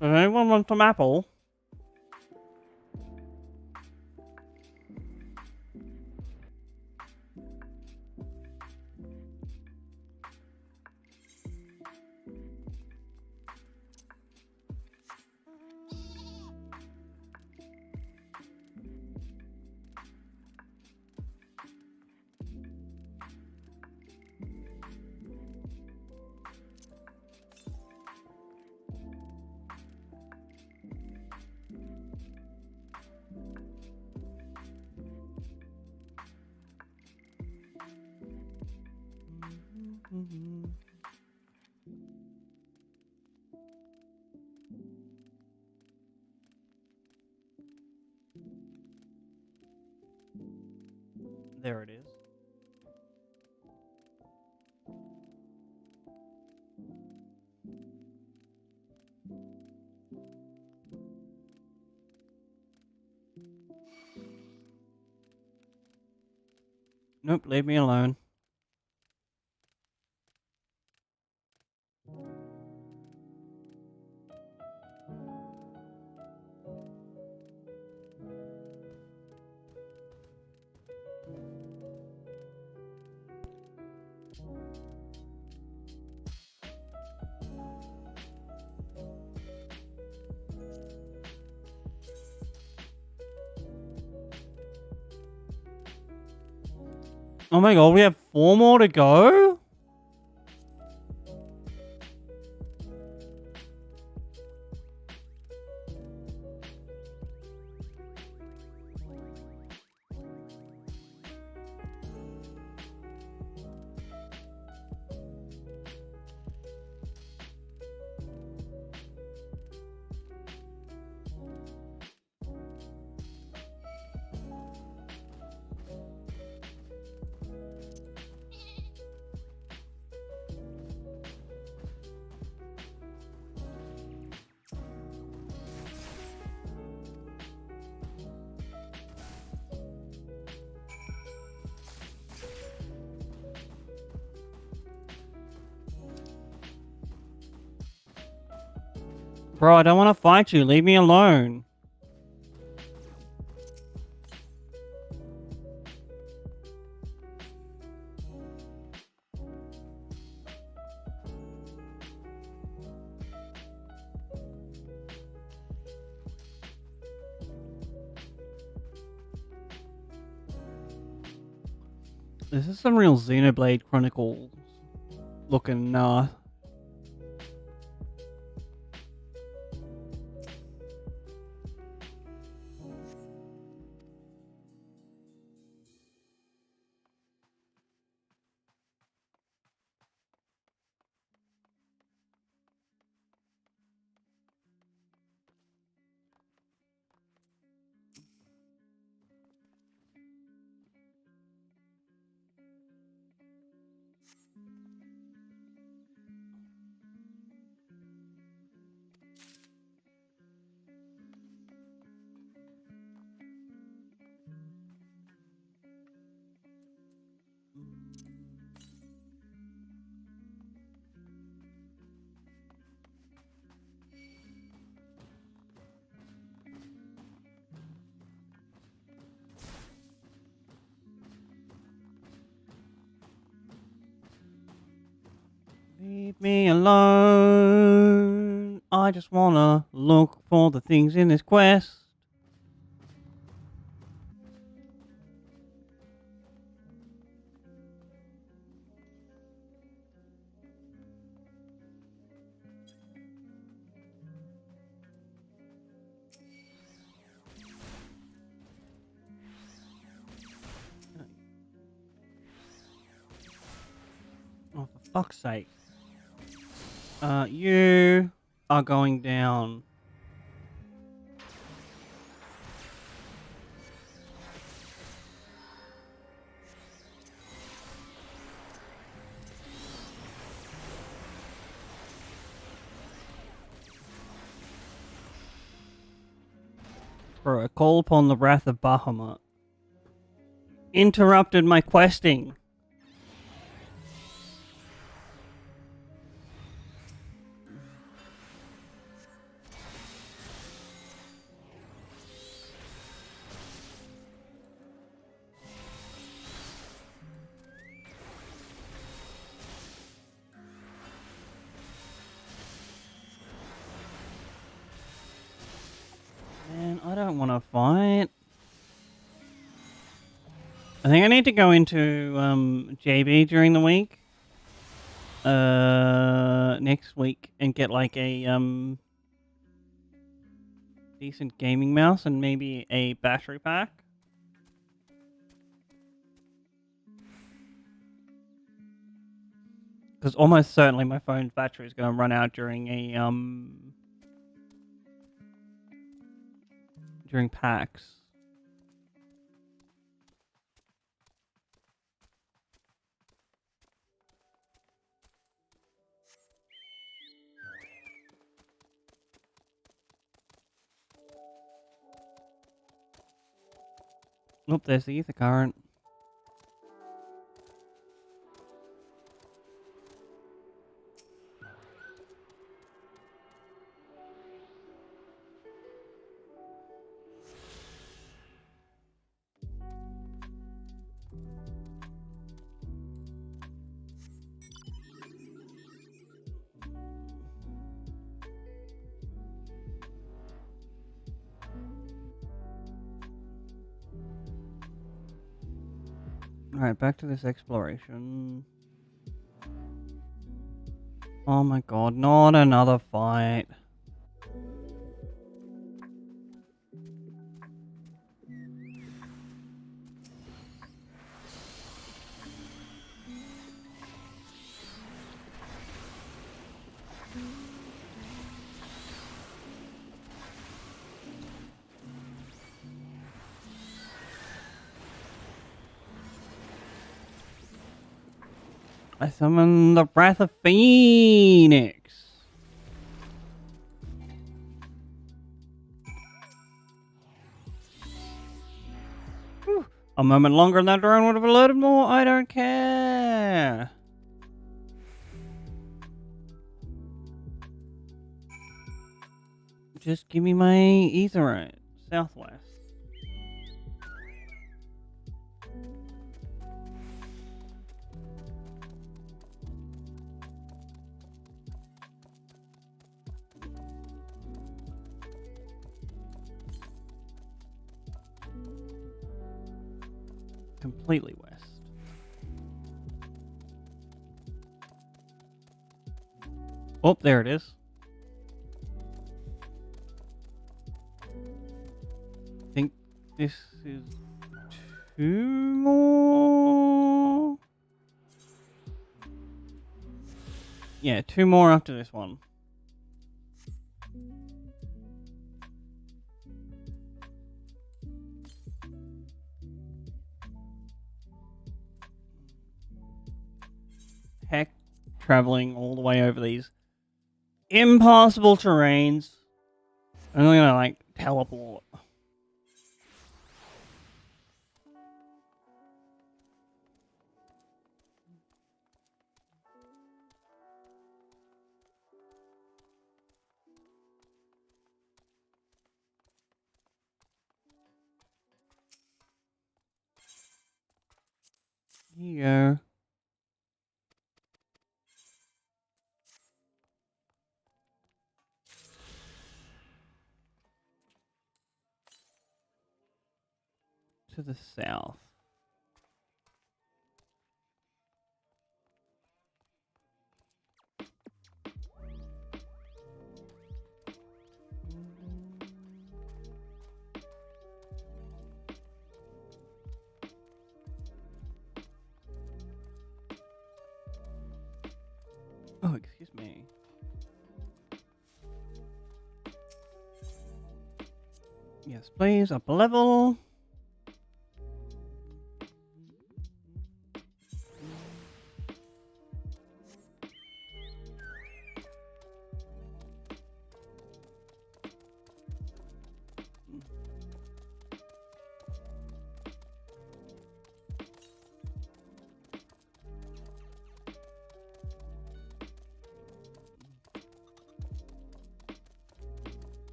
Does anyone want some apple? Nope, leave me alone. Oh my god, we have 4 more to go? Bro, I don't want to fight you. Leave me alone. This is some real Xenoblade Chronicles looking, Leave me alone. I just wanna look for the things in this quest. Oh, for fuck's sake. You are going down. Bro, a call upon the wrath of Bahamut. Interrupted my questing. Man, I don't want to fight. I think I need to go into JB during the week. Next week and get like a decent gaming mouse and maybe a battery pack. Because almost certainly my phone's battery is going to run out during a during PAX. Oh, there's the ether current. Alright, back to this exploration. Oh my god, not another fight. I summon the Breath of Phoenix. Whew. A moment longer and that drone would have alerted more. I don't care. Just give me my etherite. Southwest. Completely west. Oh, there it is. I think this is 2 more. Yeah, 2 more after this one. Heck, traveling all the way over these impossible terrains. I'm gonna like teleport. Here you go. To the south. Oh, excuse me. Yes, please, up a level.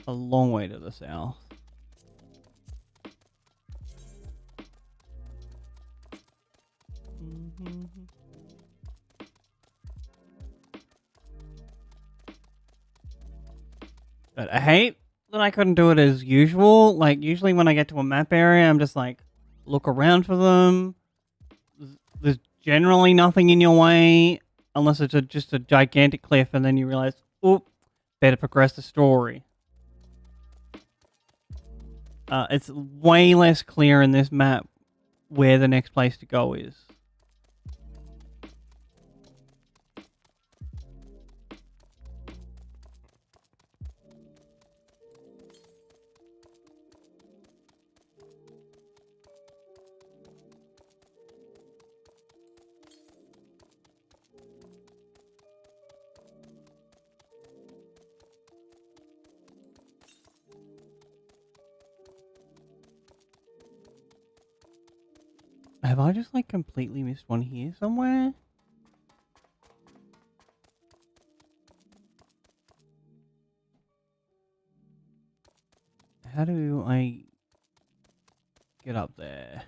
A long way to the south. But I hate that I couldn't do it as usual. Like, usually when I get to a map area, I'm just like, look around for them. There's generally nothing in your way, unless it's just a gigantic cliff, and then you realize, oh, better progress the story. It's way less clear in this map where the next place to go is. Have I just like completely missed one here somewhere? How do I get up there?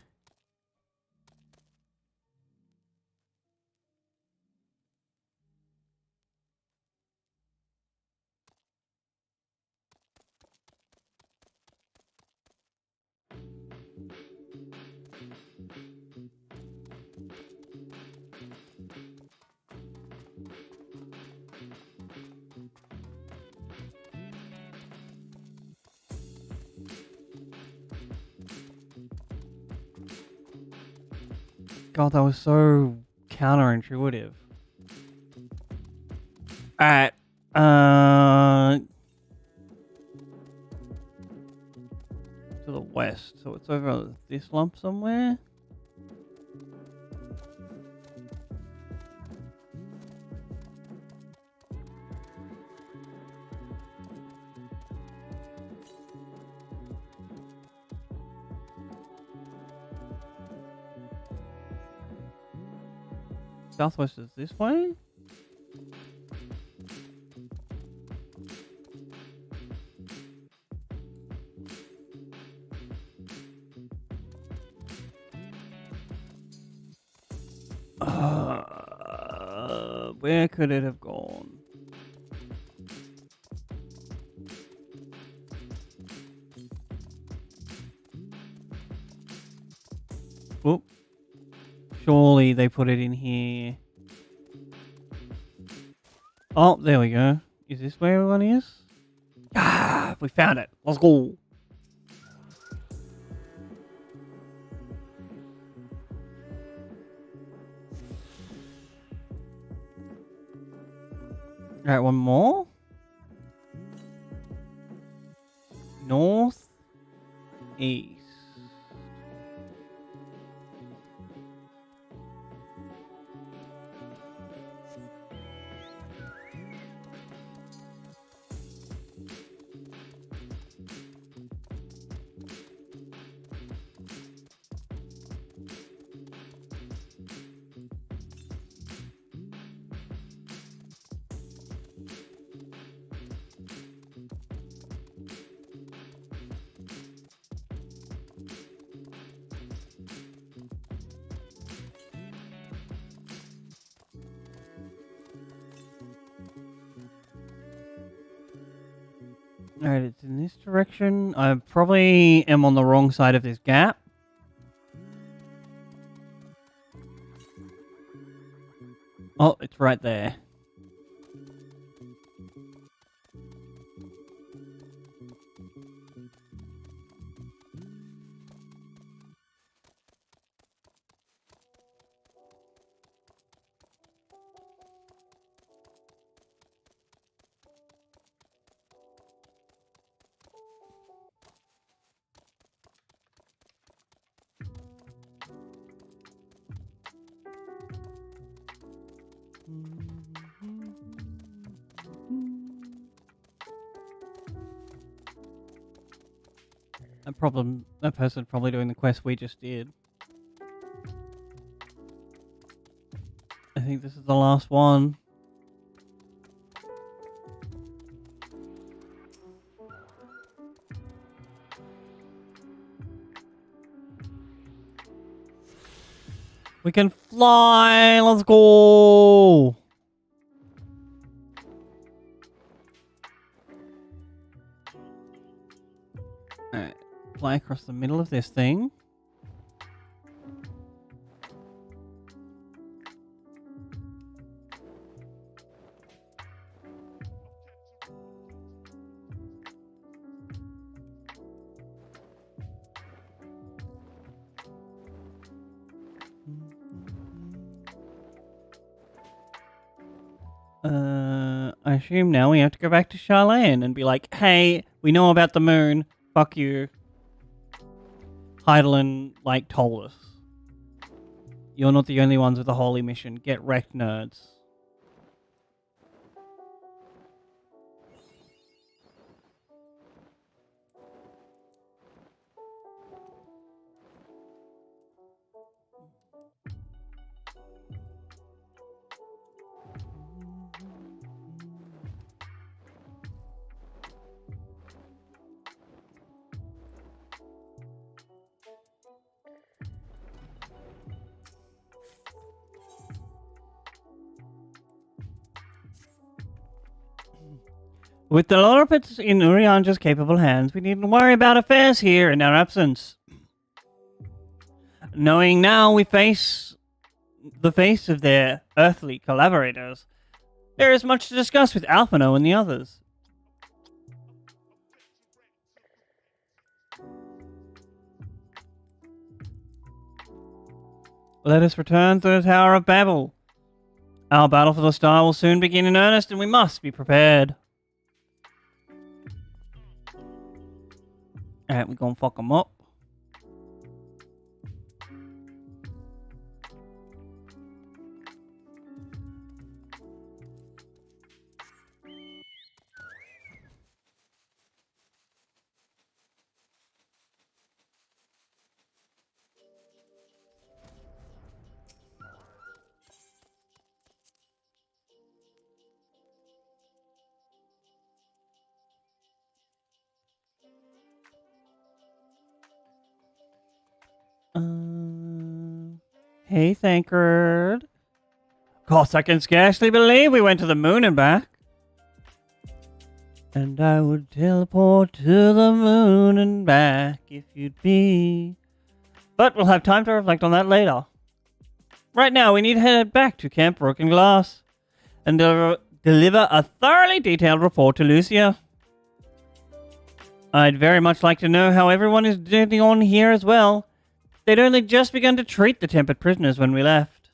God, that was so counterintuitive. Alright. To the west. So it's over this lump somewhere. Southwest is this way? Where could it have gone? Whoop. Surely they put it in here. Oh, there we go. Is this where everyone is? Ah, we found it. Let's go. Alright, one more. North, east. Alright, it's in this direction. I probably am on the wrong side of this gap. Oh, it's right there. That person probably doing the quest we just did. I think this is the last one. We can fly! Let's go! Alright, fly across the middle of this thing. I assume now we have to go back to Charlene and be like, hey, we know about the moon. Fuck you. Heidelin, told us. You're not the only ones with a holy mission. Get wrecked, nerds. With the Lorpets in Urianja's capable hands, we needn't worry about affairs here in our absence. Knowing now we face the face of their earthly collaborators, there is much to discuss with Alphino and the others. Let us return to the Tower of Babel. Our battle for the star will soon begin in earnest, and we must be prepared. Alright, we're gonna fuck them up. Hey, Thankard. Of course, I can scarcely believe we went to the moon and back. And I would teleport to the moon and back if you'd be. But we'll have time to reflect on that later. Right now, we need to head back to Camp Broken Glass and deliver a thoroughly detailed report to Lucia. I'd very much like to know how everyone is getting on here as well. They'd only just begun to treat the tempered prisoners when we left.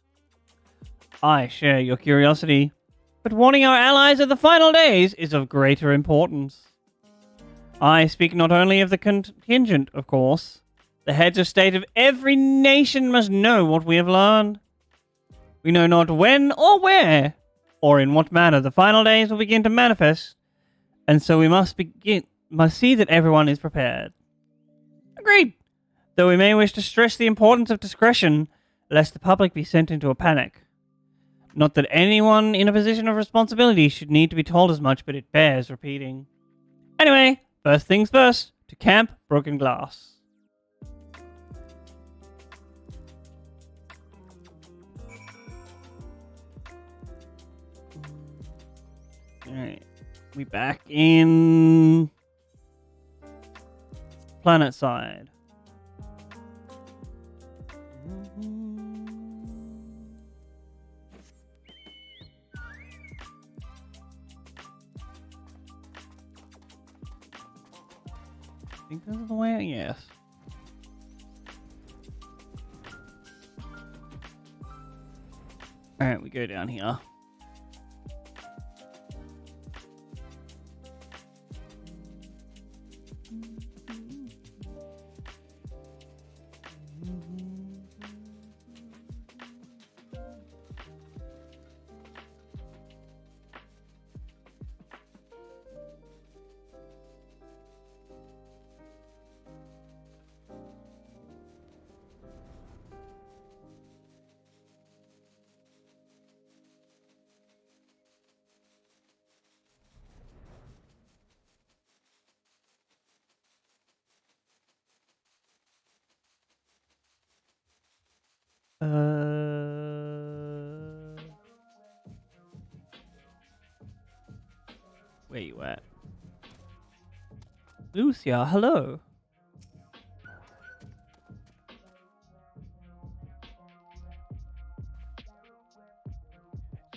I share your curiosity, but warning our allies of the final days is of greater importance. I speak not only of the contingent, of course. The heads of state of every nation must know what we have learned. We know not when or where, or in what manner the final days will begin to manifest, and so we must see that everyone is prepared. Agreed. Though we may wish to stress the importance of discretion, lest the public be sent into a panic. Not that anyone in a position of responsibility should need to be told as much, but it bears repeating. Anyway, first things first, to Camp Broken Glass. Alright, we back in planet side. I think this is the way. Yes. Alright, we go down here. Where you at? Lucia, hello.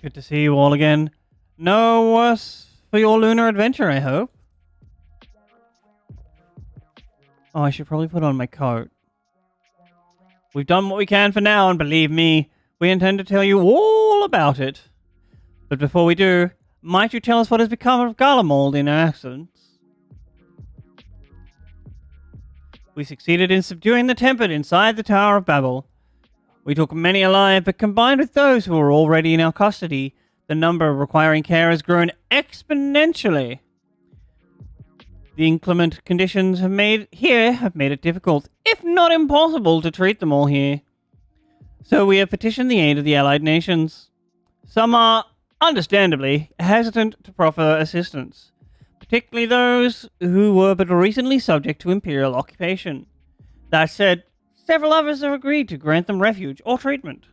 Good to see you all again. No worse for your lunar adventure, I hope. Oh, I should probably put on my coat. We've done what we can for now, and believe me, we intend to tell you all about it. But before we do, might you tell us what has become of Garlemald in our absence? We succeeded in subduing the Tempered inside the Tower of Babel. We took many alive, but combined with those who were already in our custody, the number requiring care has grown exponentially. The inclement conditions have made it difficult, if not impossible, to treat them all here. So we have petitioned the aid of the allied nations. Some are, understandably, hesitant to proffer assistance, particularly those who were but recently subject to imperial occupation. That said, several others have agreed to grant them refuge or treatment.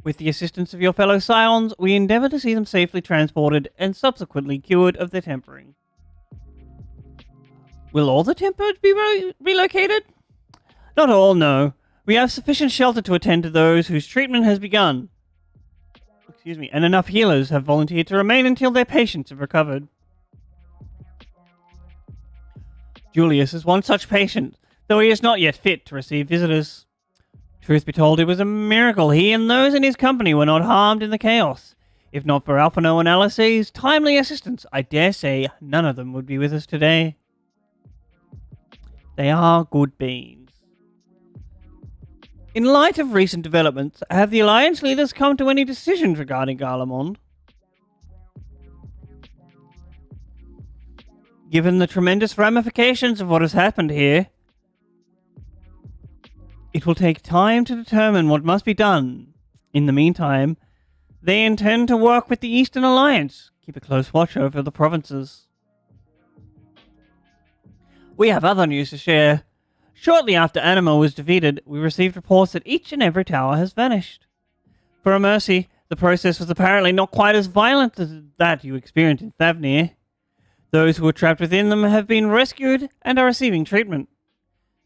With the assistance of your fellow scions, we endeavour to see them safely transported and subsequently cured of their tempering. Will all the tempered be relocated? Not all, no. We have sufficient shelter to attend to those whose treatment has begun. Excuse me, and enough healers have volunteered to remain until their patients have recovered. Julius is one such patient, though he is not yet fit to receive visitors. Truth be told, it was a miracle he and those in his company were not harmed in the chaos. If not for Alphino and Alice's timely assistance, I dare say none of them would be with us today. They are good beans. In light of recent developments, have the Alliance leaders come to any decisions regarding Garlemald? Given the tremendous ramifications of what has happened here, it will take time to determine what must be done. In the meantime, they intend to work with the Eastern Alliance, keep a close watch over the provinces. We have other news to share. Shortly after Anima was defeated, we received reports that each and every tower has vanished. For a mercy, the process was apparently not quite as violent as that you experienced in Thavnir. Those who were trapped within them have been rescued and are receiving treatment.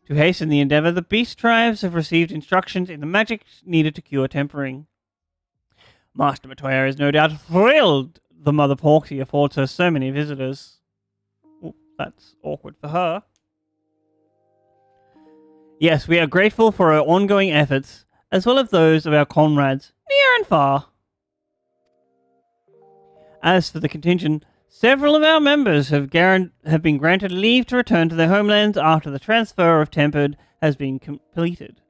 To hasten the endeavor, the beast tribes have received instructions in the magic needed to cure tempering. Master Matoya is no doubt thrilled the Mother Porksy affords her so many visitors. Ooh, that's awkward for her. Yes, we are grateful for her ongoing efforts, as well as those of our comrades, near and far. As for the contingent, several of our members have been granted leave to return to their homelands after the transfer of Tempered has been completed.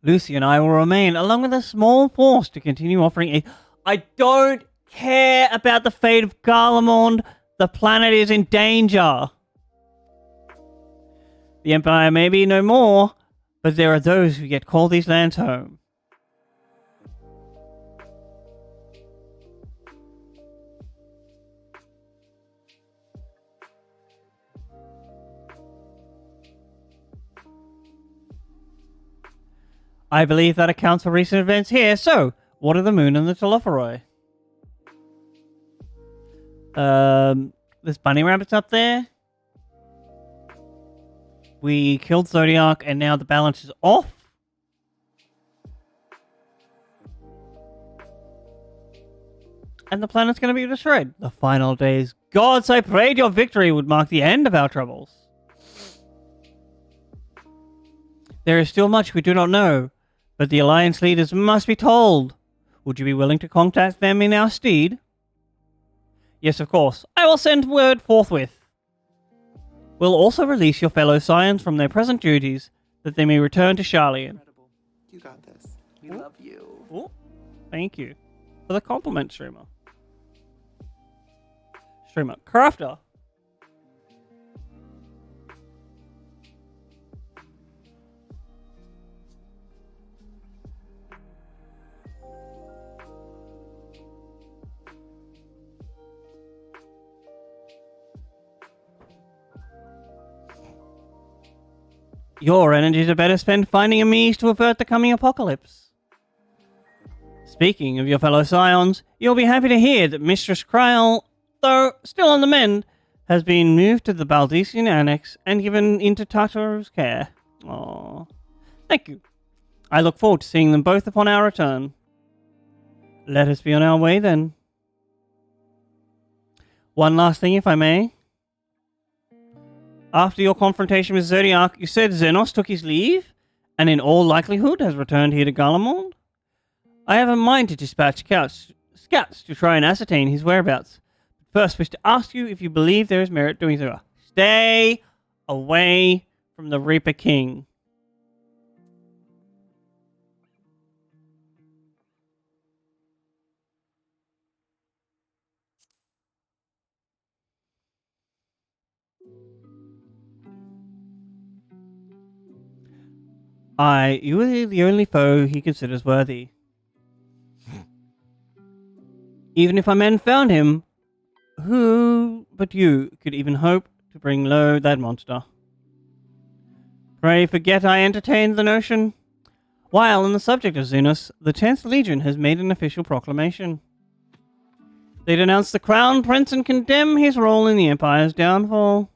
Lucy and I will remain, along with a small force, to continue offering aid. I don't care about the fate of Garlemald. The planet is in danger. The Empire may be no more, but there are those who yet call these lands home. I believe that accounts for recent events here, so what are the Moon and the Telophoroi? There's bunny rabbits up there. We killed Zodiac and now the balance is off. And the planet's going to be destroyed. The final days. Gods, I prayed your victory would mark the end of our troubles. There is still much we do not know, but the Alliance leaders must be told. Would you be willing to contact them in our stead? Yes, of course. I will send word forthwith. We'll also release your fellow Scions from their present duties, that they may return to Sharlayan. You got this. We love you. Ooh, thank you for the compliment, streamer. Streamer Crafter. Your energies are better spent finding a means to avert the coming apocalypse. Speaking of your fellow Scions, you'll be happy to hear that Mistress Kryl, though still on the mend, has been moved to the Baldesian Annex and given into Tartaru's care. Aww. Thank you. I look forward to seeing them both upon our return. Let us be on our way then. One last thing, if I may. After your confrontation with Zodiac, you said Xenos took his leave, and in all likelihood has returned here to Garlemald. I have a mind to dispatch scouts to try and ascertain his whereabouts. First, wish to ask you if you believe there is merit doing so. Stay away from the Reaper King. You are the only foe he considers worthy. Even if our men found him, who but you could even hope to bring low that monster? Pray forget I entertained the notion. While on the subject of Xenos, the 10th Legion has made an official proclamation. They denounce the Crown Prince and condemn his role in the Empire's downfall.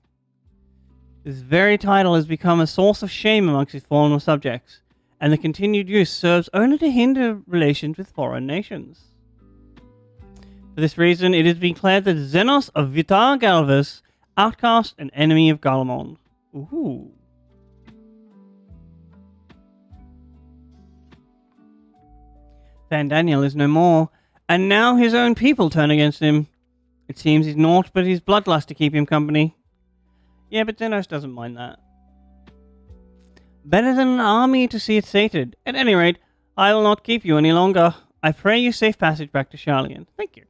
This very title has become a source of shame amongst his former subjects, and the continued use serves only to hinder relations with foreign nations. For this reason, it has been declared that Xenos of Vitar Galvus, outcast and enemy of Garlemald. Ooh. Van Daniel is no more, and now his own people turn against him. It seems he's naught but his bloodlust to keep him company. Yeah, but Zenos doesn't mind that. Better than an army to see it sated. At any rate, I will not keep you any longer. I pray you safe passage back to Charlian. Thank you.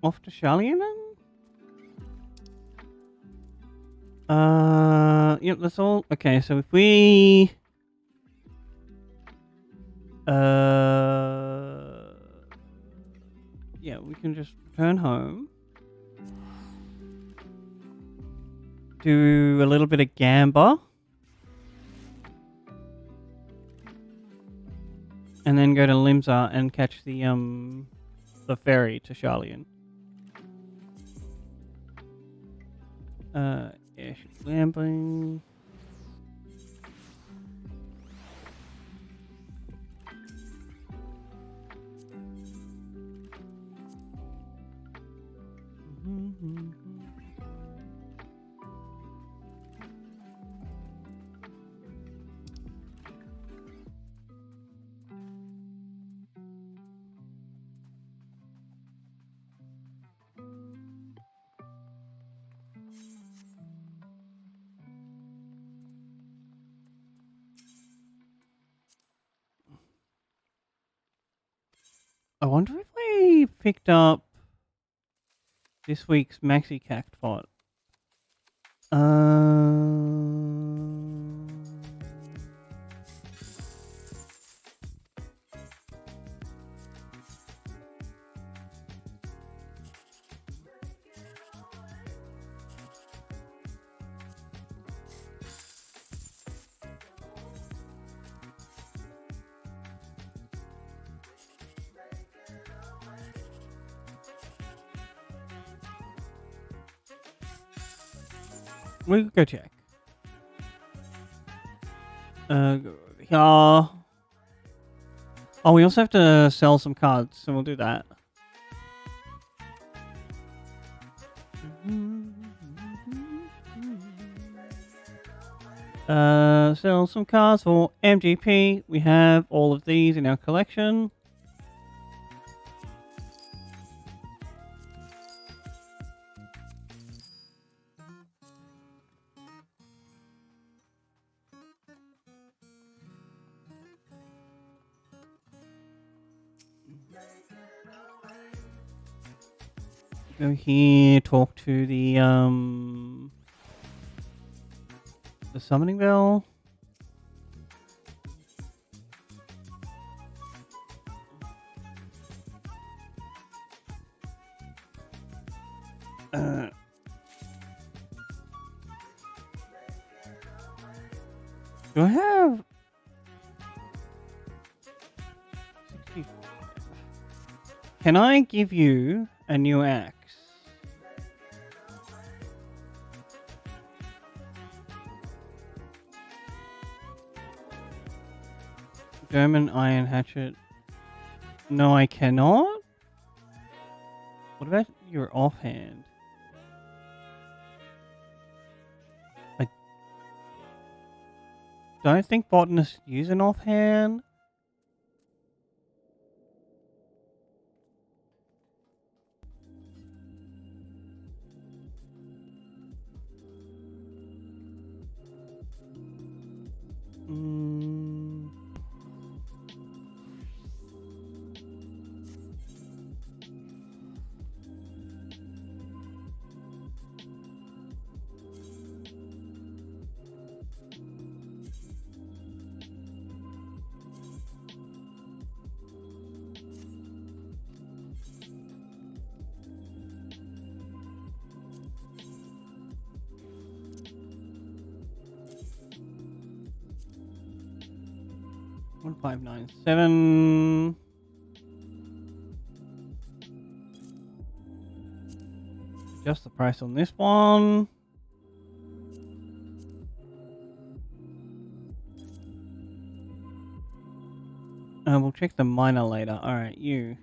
Off to Charlian then? Yep, that's all. Okay, so if we... Yeah, we can just return home. Do a little bit of gamba. And then go to Limsa and catch the ferry to Charlian. Airship gambling. I wonder if we picked up this week's Maxi Cactbot. We could go check. Yeah. Oh, we also have to sell some cards, so we'll do that. Sell some cards for MGP. We have all of these in our collection. Go here, talk to the summoning bell. Do I have 60? Can I give you a new axe? German iron hatchet. No, I cannot. What about your offhand? I don't think botanists use an offhand. 1597. Adjust the price on this one. We'll check the miner later. Alright, you.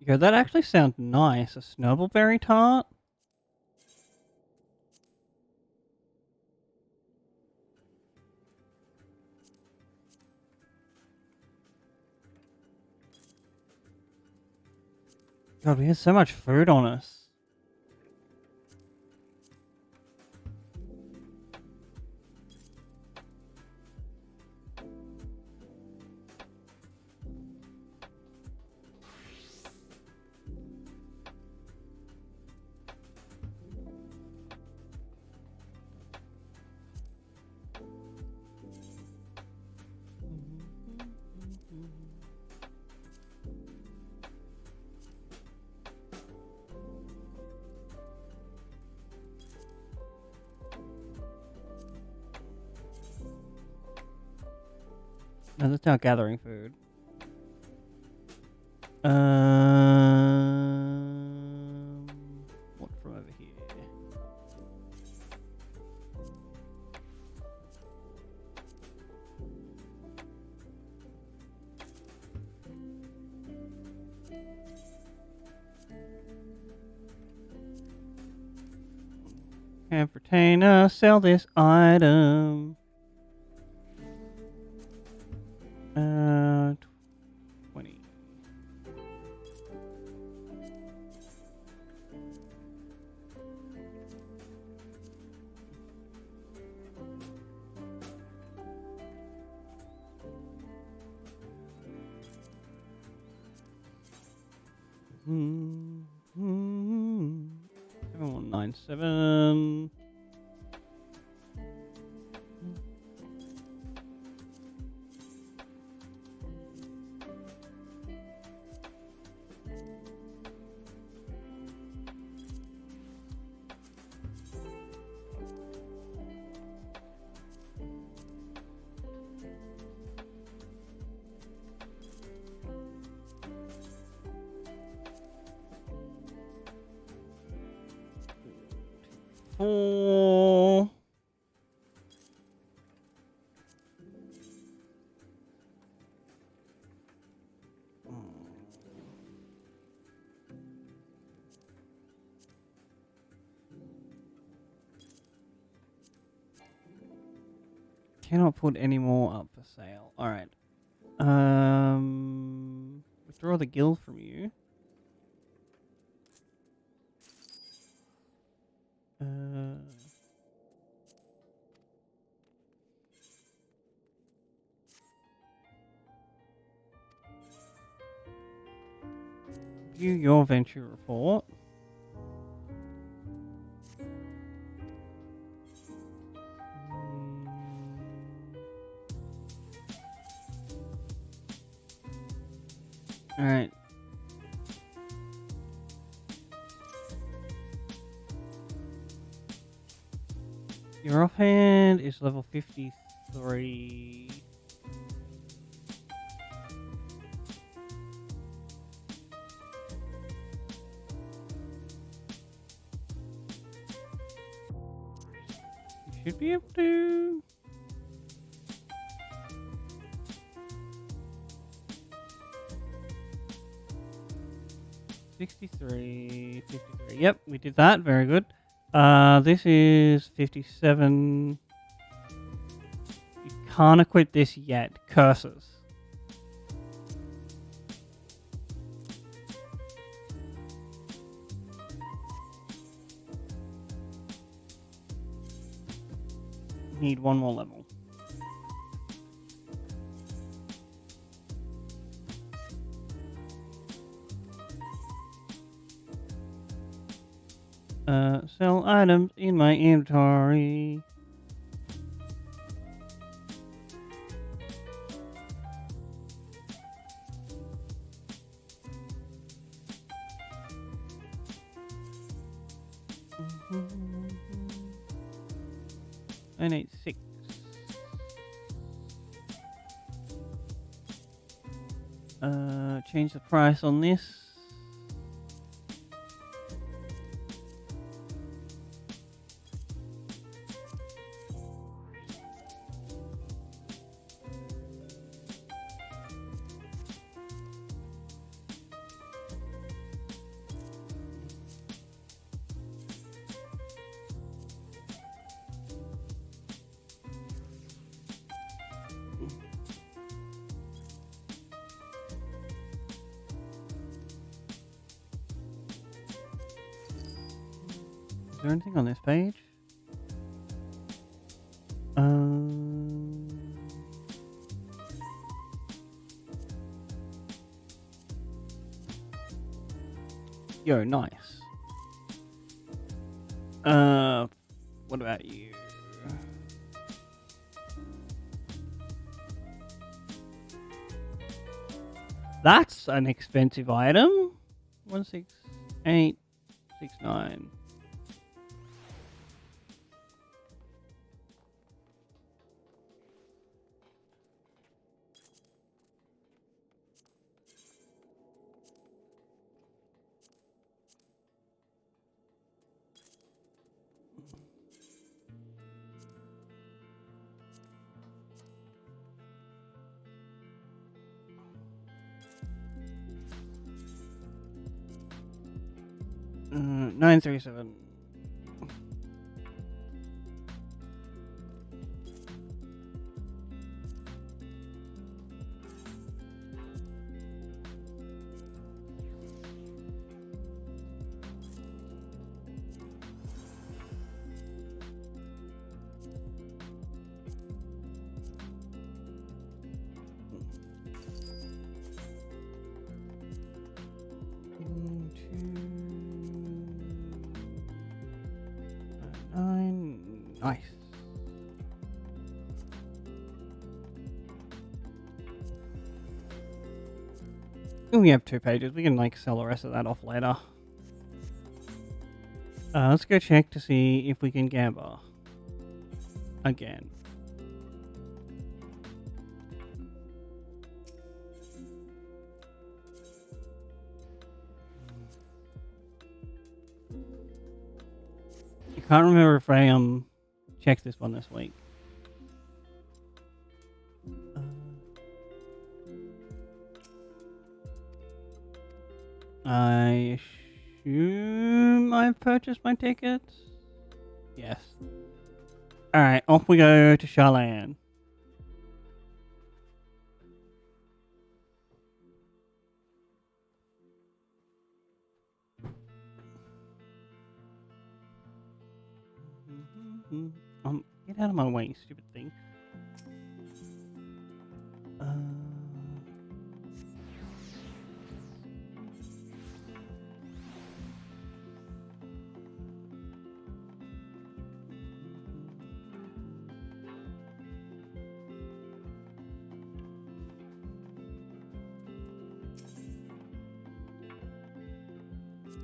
Yo, that actually sounds nice. A snowballberry tart? God, we have so much food on us. No, that's not gathering food. What from over here? Can't pertain, sell this item. 20. Mm-hmm. 7197.4. Cannot put any more up for sale. All right. Withdraw the guild from you. View your venture report. All right. Your offhand is level 53. You should be able to. 63, 53. Yep, we did that. Very good. This is 57. You can't equip this yet. Curses. Need one more level. Sell items in my inventory. I need 6. Change the price on this. Is there anything on this page? Yo, nice. What about you? That's an expensive item. 16869. Uh, 937. Nice. We have 2 pages. We can like sell the rest of that off later. Let's go check to see if we can gamble again. I can't remember if I checked this one this week. I assume I've purchased my tickets. Yes. Alright, off we go to Charlan. Get out of my way, stupid thing.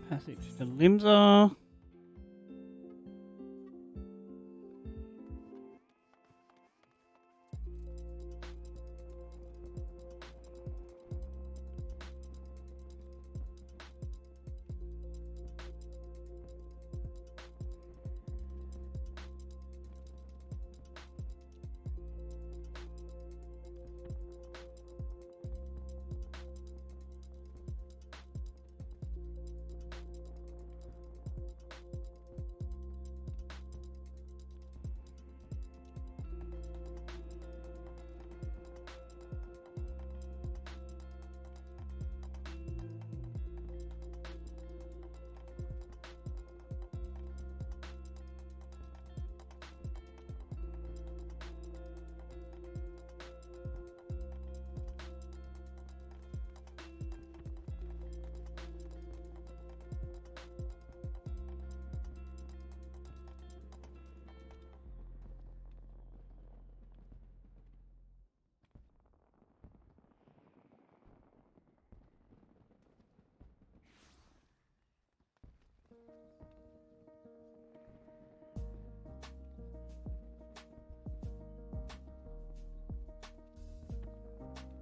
Passage to Limsa.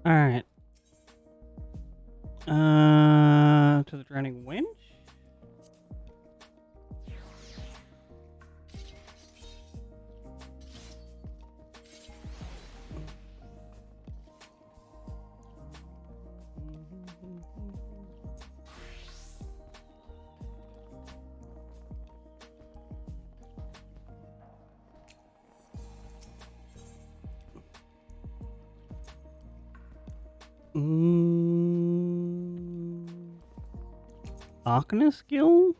Alright. To the drowning winch? Arcana skill?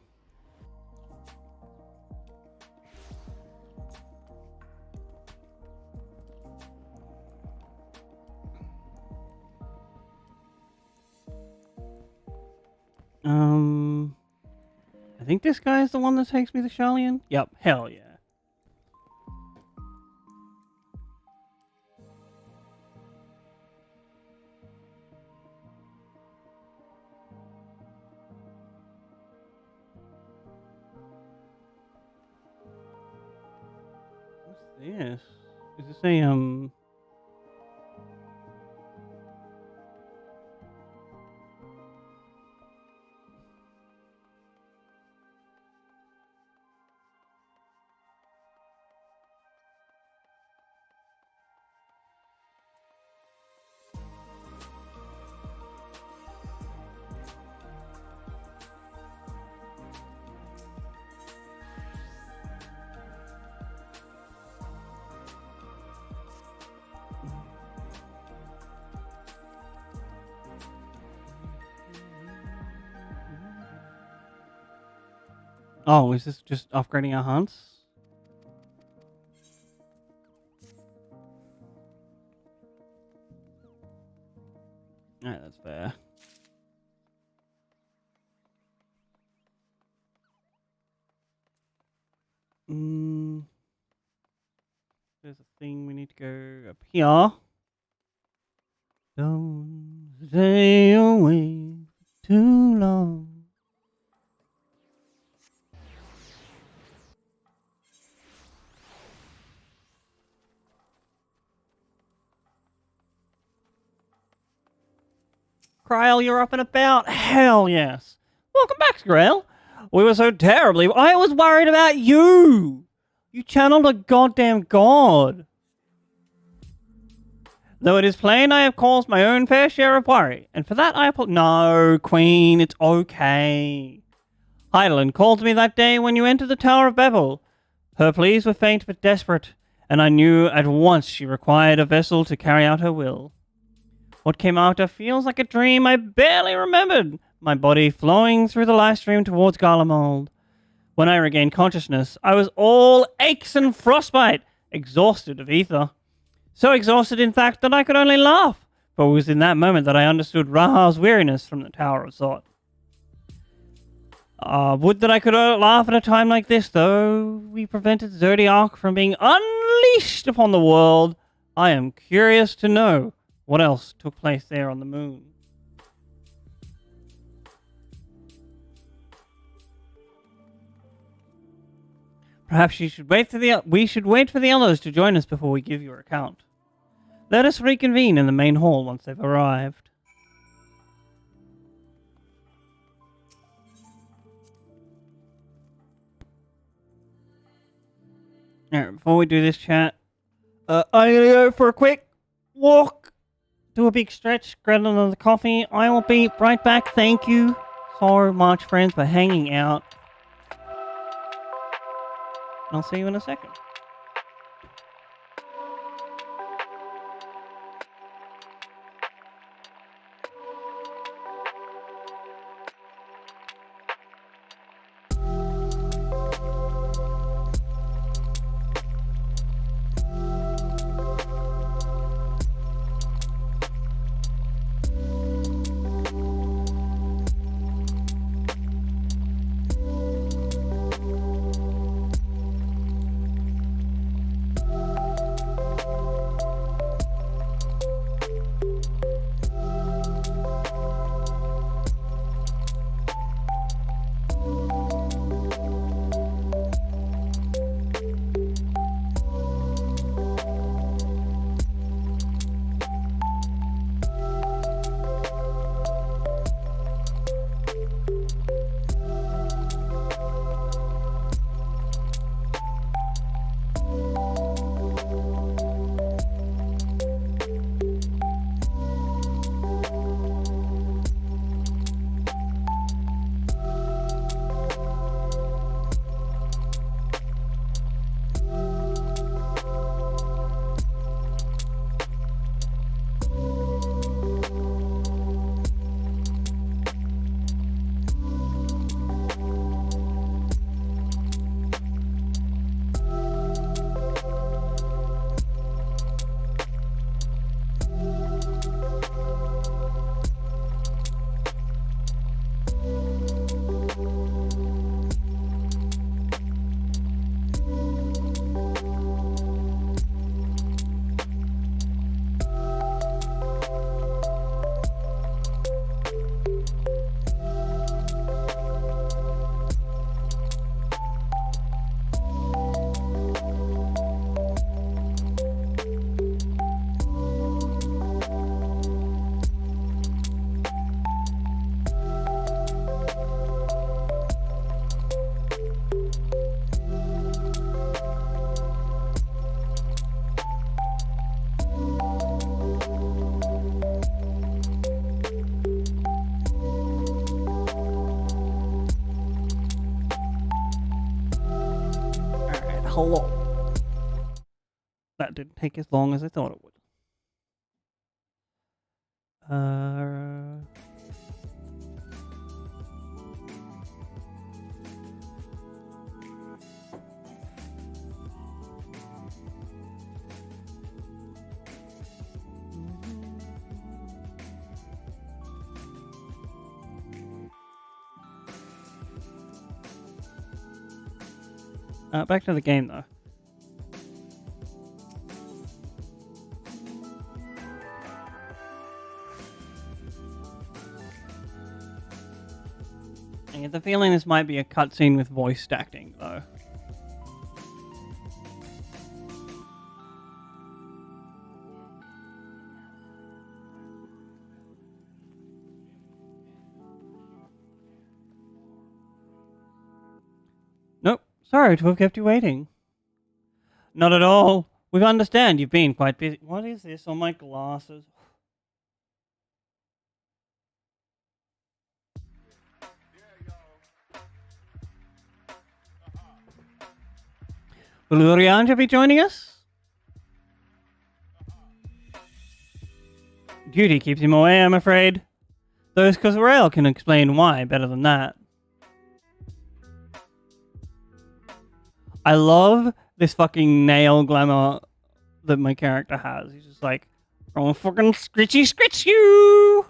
I think this guy is the one that takes me to Sharlayan. Yep, hell yeah. What's this? Is this a Oh, is this just upgrading our hunts? Alright, that's fair. There's a thing we need to go up here. Don't stay away too long. Grail, you're up and about. Hell yes. Welcome back, Grail. We were so terribly... I was worried about you. You channeled a goddamn god. Though it is plain I have caused my own fair share of worry, and for that I apologize. No, Queen, it's okay. Heidelin called to me that day when you entered the Tower of Babel. Her pleas were faint but desperate, and I knew at once she required a vessel to carry out her will. What came after feels like a dream I barely remembered, my body flowing through the live stream towards Garlemald. When I regained consciousness, I was all aches and frostbite, exhausted of ether. So exhausted, in fact, that I could only laugh, for it was in that moment that I understood Rahar's weariness from the Tower of Zot. Would that I could laugh at a time like this, though we prevented Zodiac from being unleashed upon the world. I am curious to know what else took place there on the moon. Perhaps we should wait for the others to join us before we give your account. Let us reconvene in the main hall once they've arrived. Alright, before we do this chat, I'm gonna go for a quick walk, do a big stretch, grab another coffee. I will be right back. Thank you so much, friends, for hanging out. And I'll see you in a second. hello. That didn't take as long as I thought it would. Back to the game, though. I get the feeling this might be a cutscene with voice acting, though. Nope. Sorry to have kept you waiting. Not at all. We understand you've been quite busy. What is this on my glasses? Will Urianja be joining us? Duty keeps him away, I'm afraid. Those Cosrael can explain why better than that. I love this fucking nail glamour that my character has. He's just like, oh, fucking scritch you!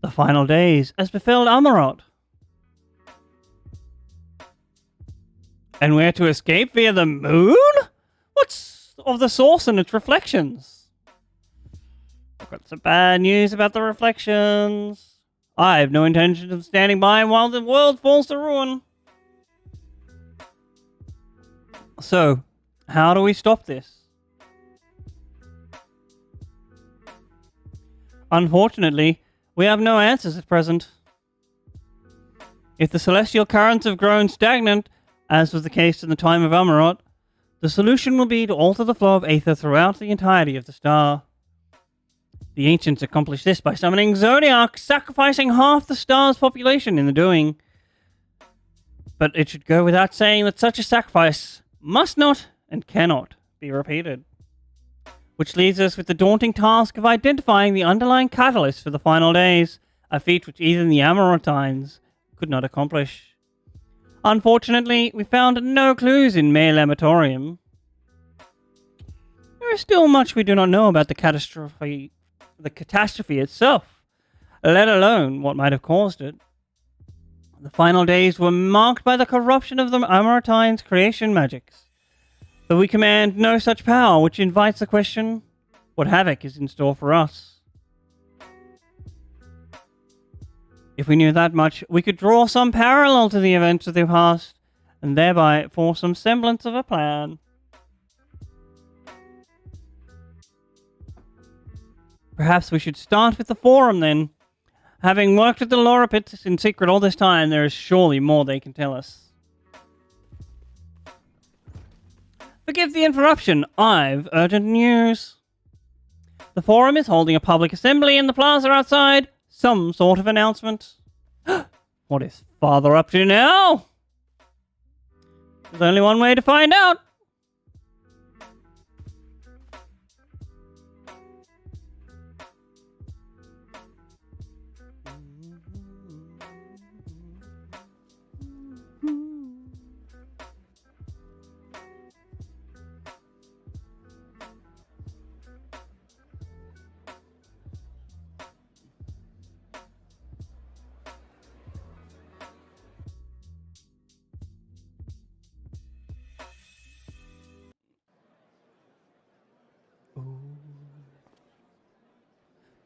The final days, as befell Amarot. And we're to escape via the moon? What's of the source and its reflections? I've got some bad news about the reflections. I have no intention of standing by while the world falls to ruin. So, how do we stop this? Unfortunately, we have no answers at present. If the celestial currents have grown stagnant, as was the case in the time of Amarot, the solution will be to alter the flow of aether throughout the entirety of the star. The ancients accomplished this by summoning Zodiac, sacrificing half the star's population in the doing. But it should go without saying that such a sacrifice must not and cannot be repeated. Which leaves us with the daunting task of identifying the underlying catalyst for the final days, a feat which even the Amarotines could not accomplish. Unfortunately, we found no clues in Mare Lamatorium. There is still much we do not know about the catastrophe itself, let alone what might have caused it. The final days were marked by the corruption of the Amarotines' creation magics. But we command no such power, which invites the question, what havoc is in store for us? If we knew that much, we could draw some parallel to the events of the past, and thereby form some semblance of a plan. Perhaps we should start with the Forum then. Having worked with the Lorapits in secret all this time, there is surely more they can tell us. Forgive the interruption, I've urgent news. The Forum is holding a public assembly in the plaza outside. Some sort of announcement. What is Father up to now? There's only one way to find out.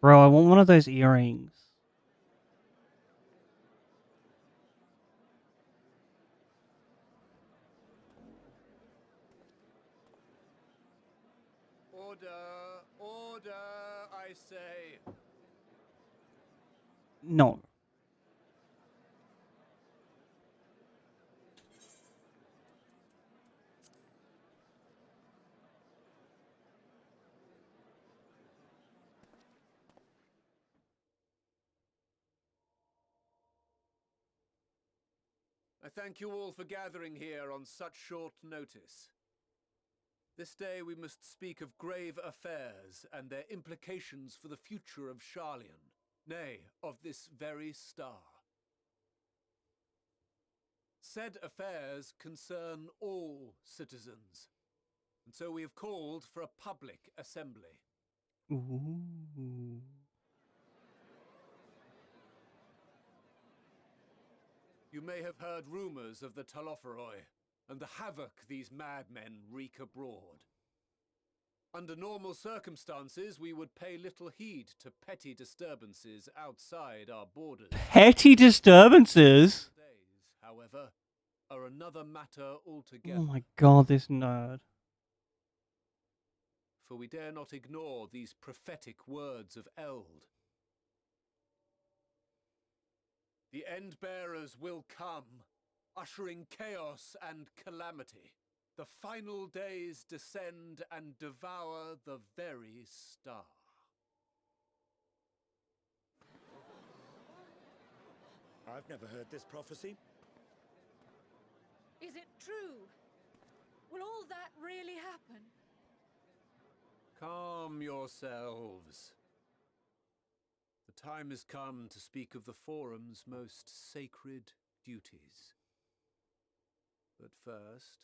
Bro, I want one of those earrings. Order, order, I say. No. I thank you all for gathering here on such short notice. This day we must speak of grave affairs and their implications for the future of Sharlayan, nay, of this very star. Said affairs concern all citizens, and so we have called for a public assembly. Ooh. You may have heard rumors of the Talopheroi and the havoc these madmen wreak abroad. Under normal circumstances, we would pay little heed to petty disturbances outside our borders. Petty disturbances? Days, however, are another matter altogether. Oh my god, this nerd. For we dare not ignore these prophetic words of Eld. The End-Bearers will come, ushering chaos and calamity. The final days descend and devour the very star. I've never heard this prophecy. Is it true? Will all that really happen? Calm yourselves. The time has come to speak of the Forum's most sacred duties. But first...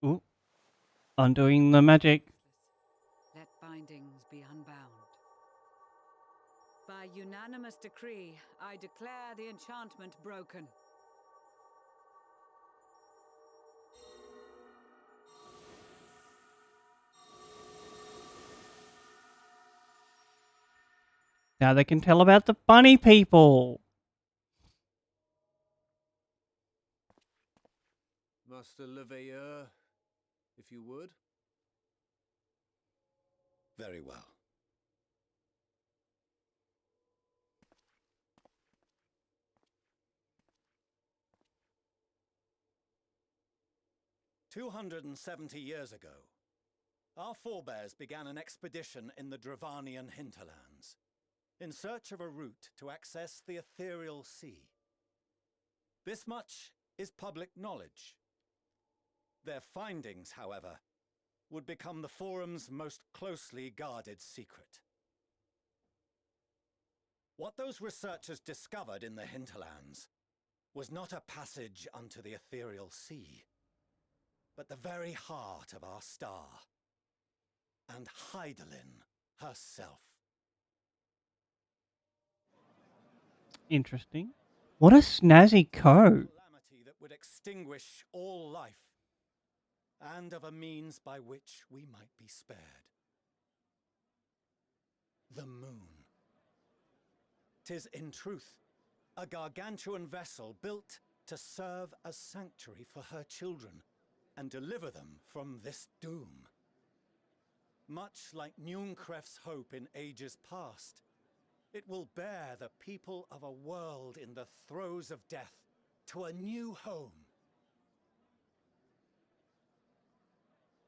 Ooh. Undoing the magic. Let bindings be unbound. By unanimous decree, I declare the enchantment broken. Now they can tell about the bunny people. Master Leveilleur, if you would. Very well. "270 years ago, our forebears began an expedition in the Dravanian hinterlands, in search of a route to access the ethereal sea. This much is public knowledge. Their findings, however, would become the Forum's most closely guarded secret. What those researchers discovered in the hinterlands was not a passage unto the ethereal sea, but the very heart of our star, and Hydaelyn herself." Interesting. What a snazzy coat. Calamity that would extinguish all life, and of a means by which we might be spared. The moon. 'Tis in truth a gargantuan vessel built to serve as sanctuary for her children and deliver them from this doom. Much like Nunkref's hope in ages past, it will bear the people of a world in the throes of death to a new home.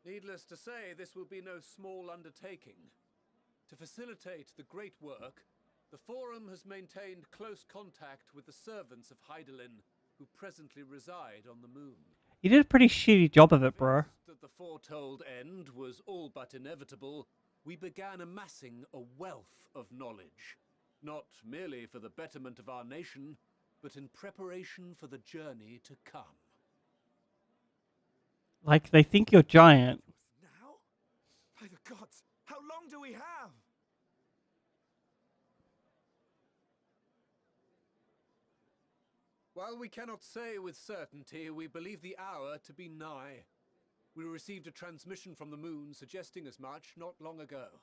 Needless to say, this will be no small undertaking. To facilitate the great work, the Forum has maintained close contact with the servants of Hydaelyn, who presently reside on the moon. You did a pretty shitty job of it, bro. Convinced that the foretold end was all but inevitable, we began amassing a wealth of knowledge, not merely for the betterment of our nation, but in preparation for the journey to come. Like, they think you're giant. Now? By the gods, how long do we have? While we cannot say with certainty, we believe the hour to be nigh. We received a transmission from the moon suggesting as much not long ago.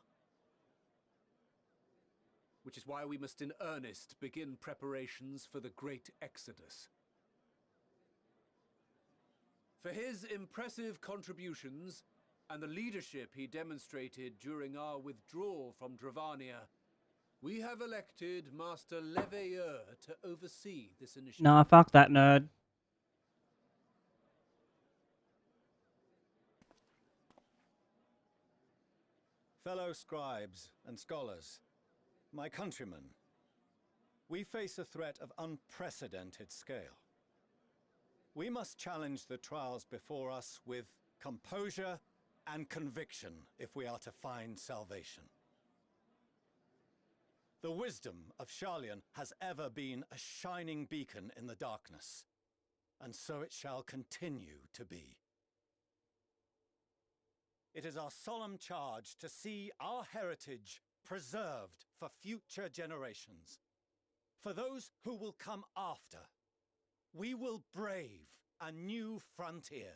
Which is why we must in earnest begin preparations for the great exodus. For his impressive contributions and the leadership he demonstrated during our withdrawal from Dravania, we have elected Master Leveilleur to oversee this initiative. Nah, fuck that nerd. Fellow scribes and scholars, my countrymen, we face a threat of unprecedented scale. We must challenge the trials before us with composure and conviction if we are to find salvation. The wisdom of Sharlayan has ever been a shining beacon in the darkness, and so it shall continue to be. It is our solemn charge to see our heritage preserved for future generations. For those who will come after, we will brave a new frontier.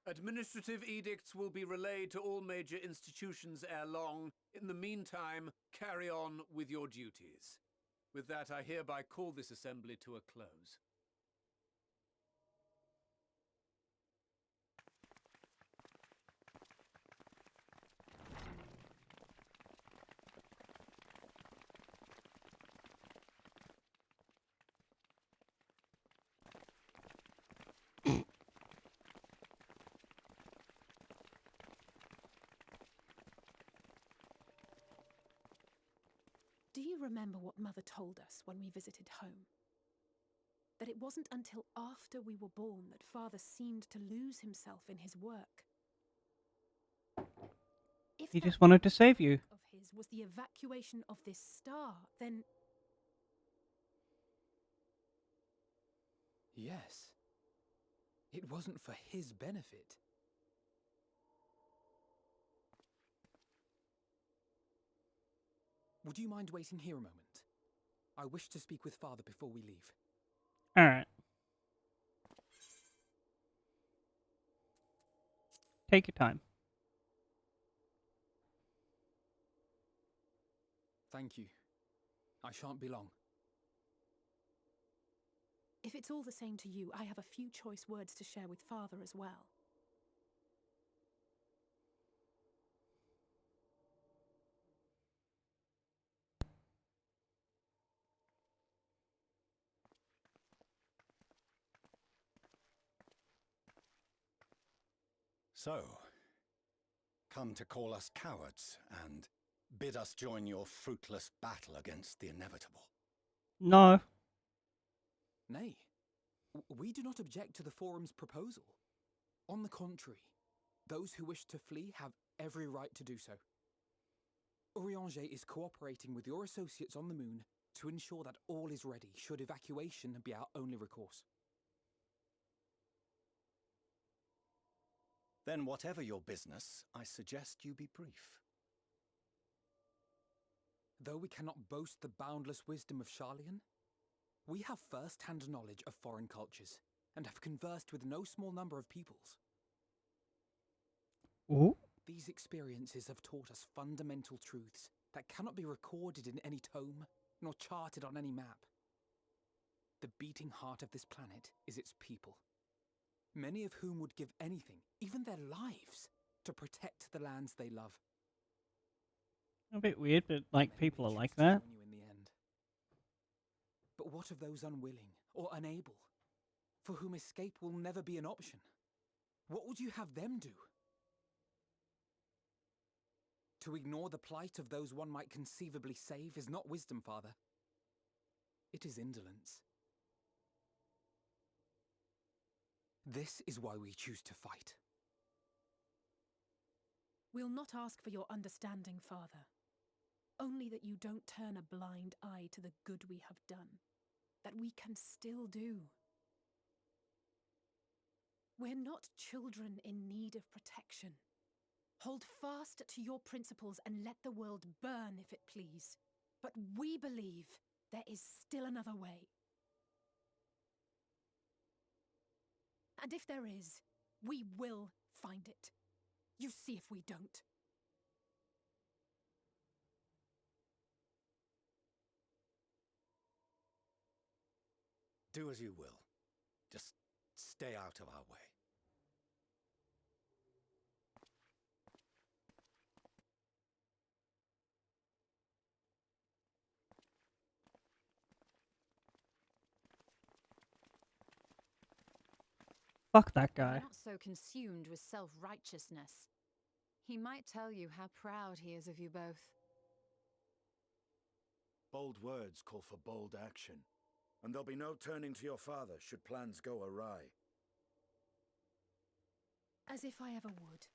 Administrative edicts will be relayed to all major institutions ere long. In the meantime, carry on with your duties. With that, I hereby call this assembly to a close. Do you remember what Mother told us when we visited home? That it wasn't until after we were born that Father seemed to lose himself in his work. If He that just wanted to save you. of his was the evacuation of this star, then Yes. It wasn't for his benefit. Would you mind waiting here a moment? I wish to speak with Father before we leave. Alright. Take your time. Thank you. I shan't be long. if it's all the same to you, I have a few choice words to share with Father as well. So, come to call us cowards and bid us join your fruitless battle against the inevitable? No. Nay, we do not object to the Forum's proposal. On the contrary, those who wish to flee have every right to do so. Urianger is cooperating with your associates on the moon to ensure that all is ready should evacuation be our only recourse. Then whatever your business, I suggest you be brief. Though we cannot boast the boundless wisdom of Sharlayan, we have first-hand knowledge of foreign cultures, and have conversed with no small number of peoples. Ooh. These experiences have taught us fundamental truths that cannot be recorded in any tome, nor charted on any map. The beating heart of this planet is its people, many of whom would give anything, even their lives, to protect the lands they love. A bit weird, but like Many people may are choose like to that. join you in the end. But what of those unwilling or unable, for whom escape will never be an option? What would you have them do? To ignore the plight of those one might conceivably save is not wisdom, Father. It is indolence. This is why we choose to fight. We'll not ask for your understanding, Father. Only that you don't turn a blind eye to the good we have done, that we can still do. We're not children in need of protection. Hold fast to your principles and let the world burn if it please. But we believe there is still another way. And if there is, we will find it. You see if we don't. Do as you will. Just stay out of our way. Fuck that If you're guy. not so consumed with self-righteousness, he might tell you how proud he is of you both. Bold words call for bold action, and there'll be no turning to your father should plans go awry. As if I ever would.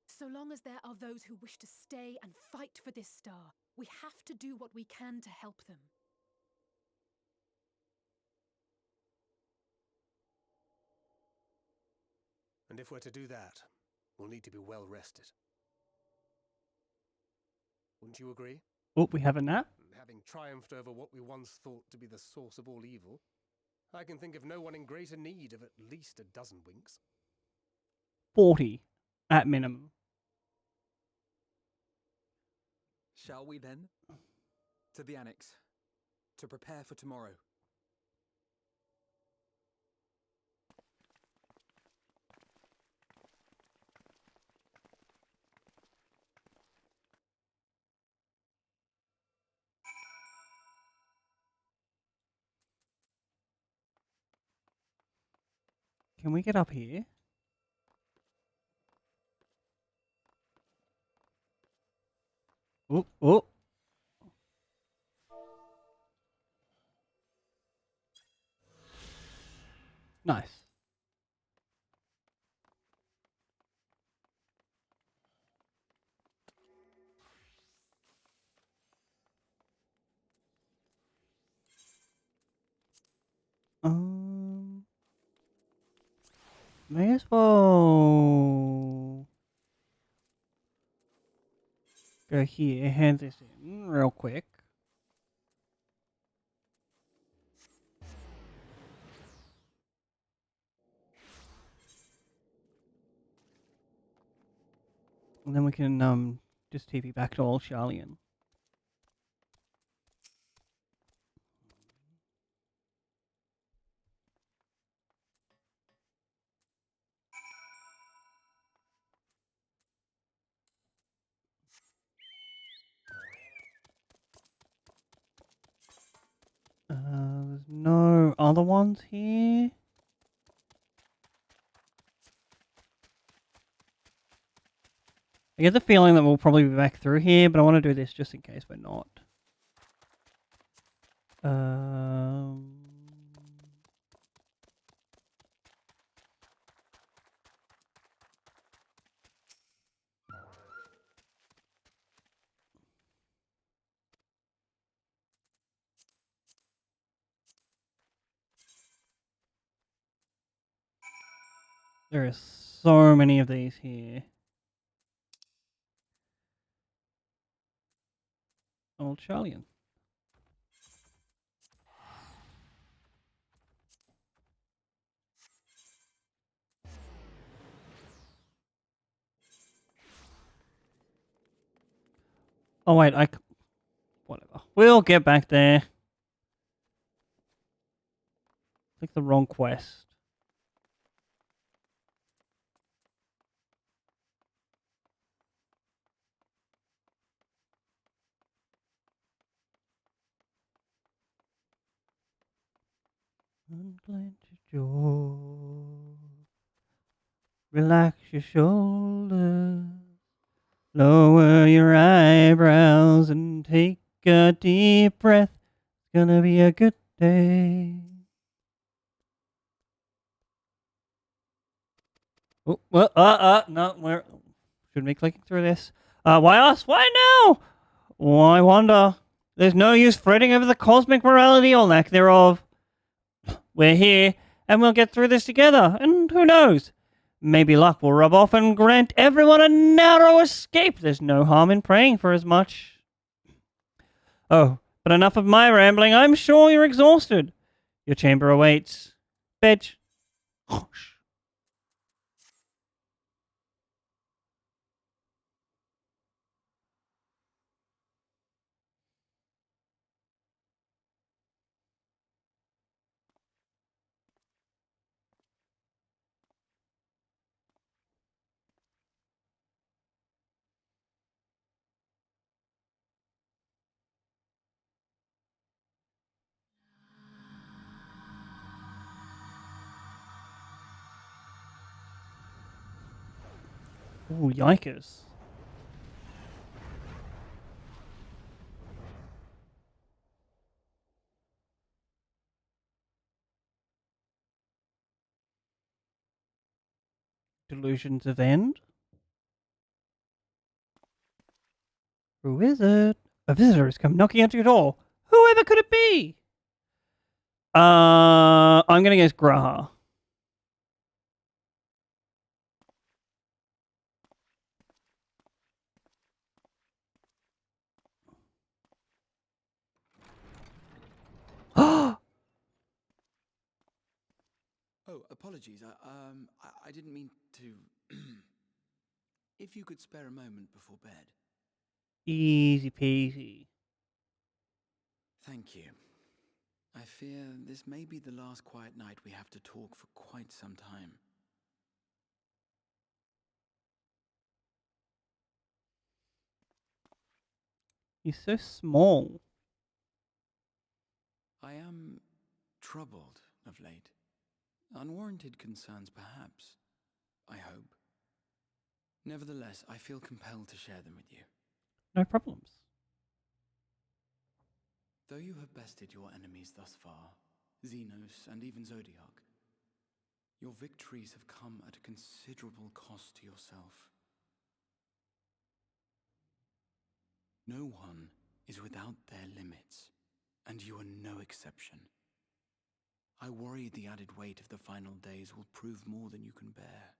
So long as there are those who wish to stay and fight for this star, we have to do what we can to help them. And if we're to do that, we'll need to be well rested. Wouldn't you agree? Oh, we have a nap. Having triumphed over what we once thought to be the source of all evil, I can think of no one in greater need of at least a dozen winks. 40 at minimum. Shall we then? To the annex. To prepare for tomorrow. Can we get up here? Oh, oh. Nice. May as well go here, hand this in real quick. And then we can just TP back to old Charlian. There's no other ones here. I get the feeling that we'll probably be back through here, but I want to do this just in case we're not. There are so many of these here. Old Charlian. Oh wait, whatever. We'll get back there. Click the wrong quest. Unclench your jaw. Relax your shoulders. Lower your eyebrows and take a deep breath. It's gonna be a good day. Oh, well, no, we're should be clicking through this. Why us? Why now? Why wonder? There's no use fretting over the cosmic morality or lack thereof. We're here, and we'll get through this together, and who knows? Maybe luck will rub off and grant everyone a narrow escape. There's no harm in praying for as much. Oh, but enough of my rambling. I'm sure you're exhausted. Your chamber awaits. Bed. Ooh, yikers. Delusions of End? Who is it? A visitor has come knocking at your door. Whoever could it be? I'm gonna guess Graha. Oh, apologies. I didn't mean to. If you could spare a moment before bed. Easy peasy. Thank you. I fear this may be the last quiet night we have to talk for quite some time. He's so small. I am troubled of late. Unwarranted concerns, perhaps. I hope. Nevertheless, I feel compelled to share them with you. No problems. Though you have bested your enemies thus far, Xenos and even Zodiac, your victories have come at a considerable cost to yourself. No one is without their limits, and you are no exception. I worry the added weight of the final days will prove more than you can bear.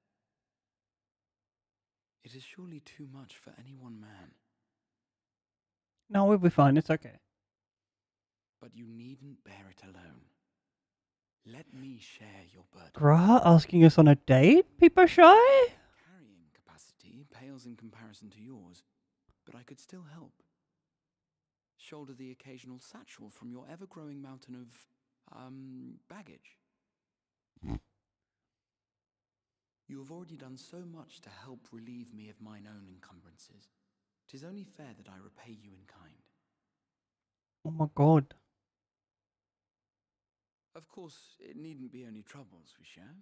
It is surely too much for any one man. No, we'll be fine. It's okay. But you needn't bear it alone. Let me share your burden. Graha asking us on a date, Peeper Shy? Carrying capacity pales in comparison to yours, but I could still help. Shoulder the occasional satchel from your ever-growing mountain of, baggage. You have already done so much to help relieve me of mine own encumbrances. 'Tis only fair that I repay you in kind. Oh my god. Of course, it needn't be only troubles we share.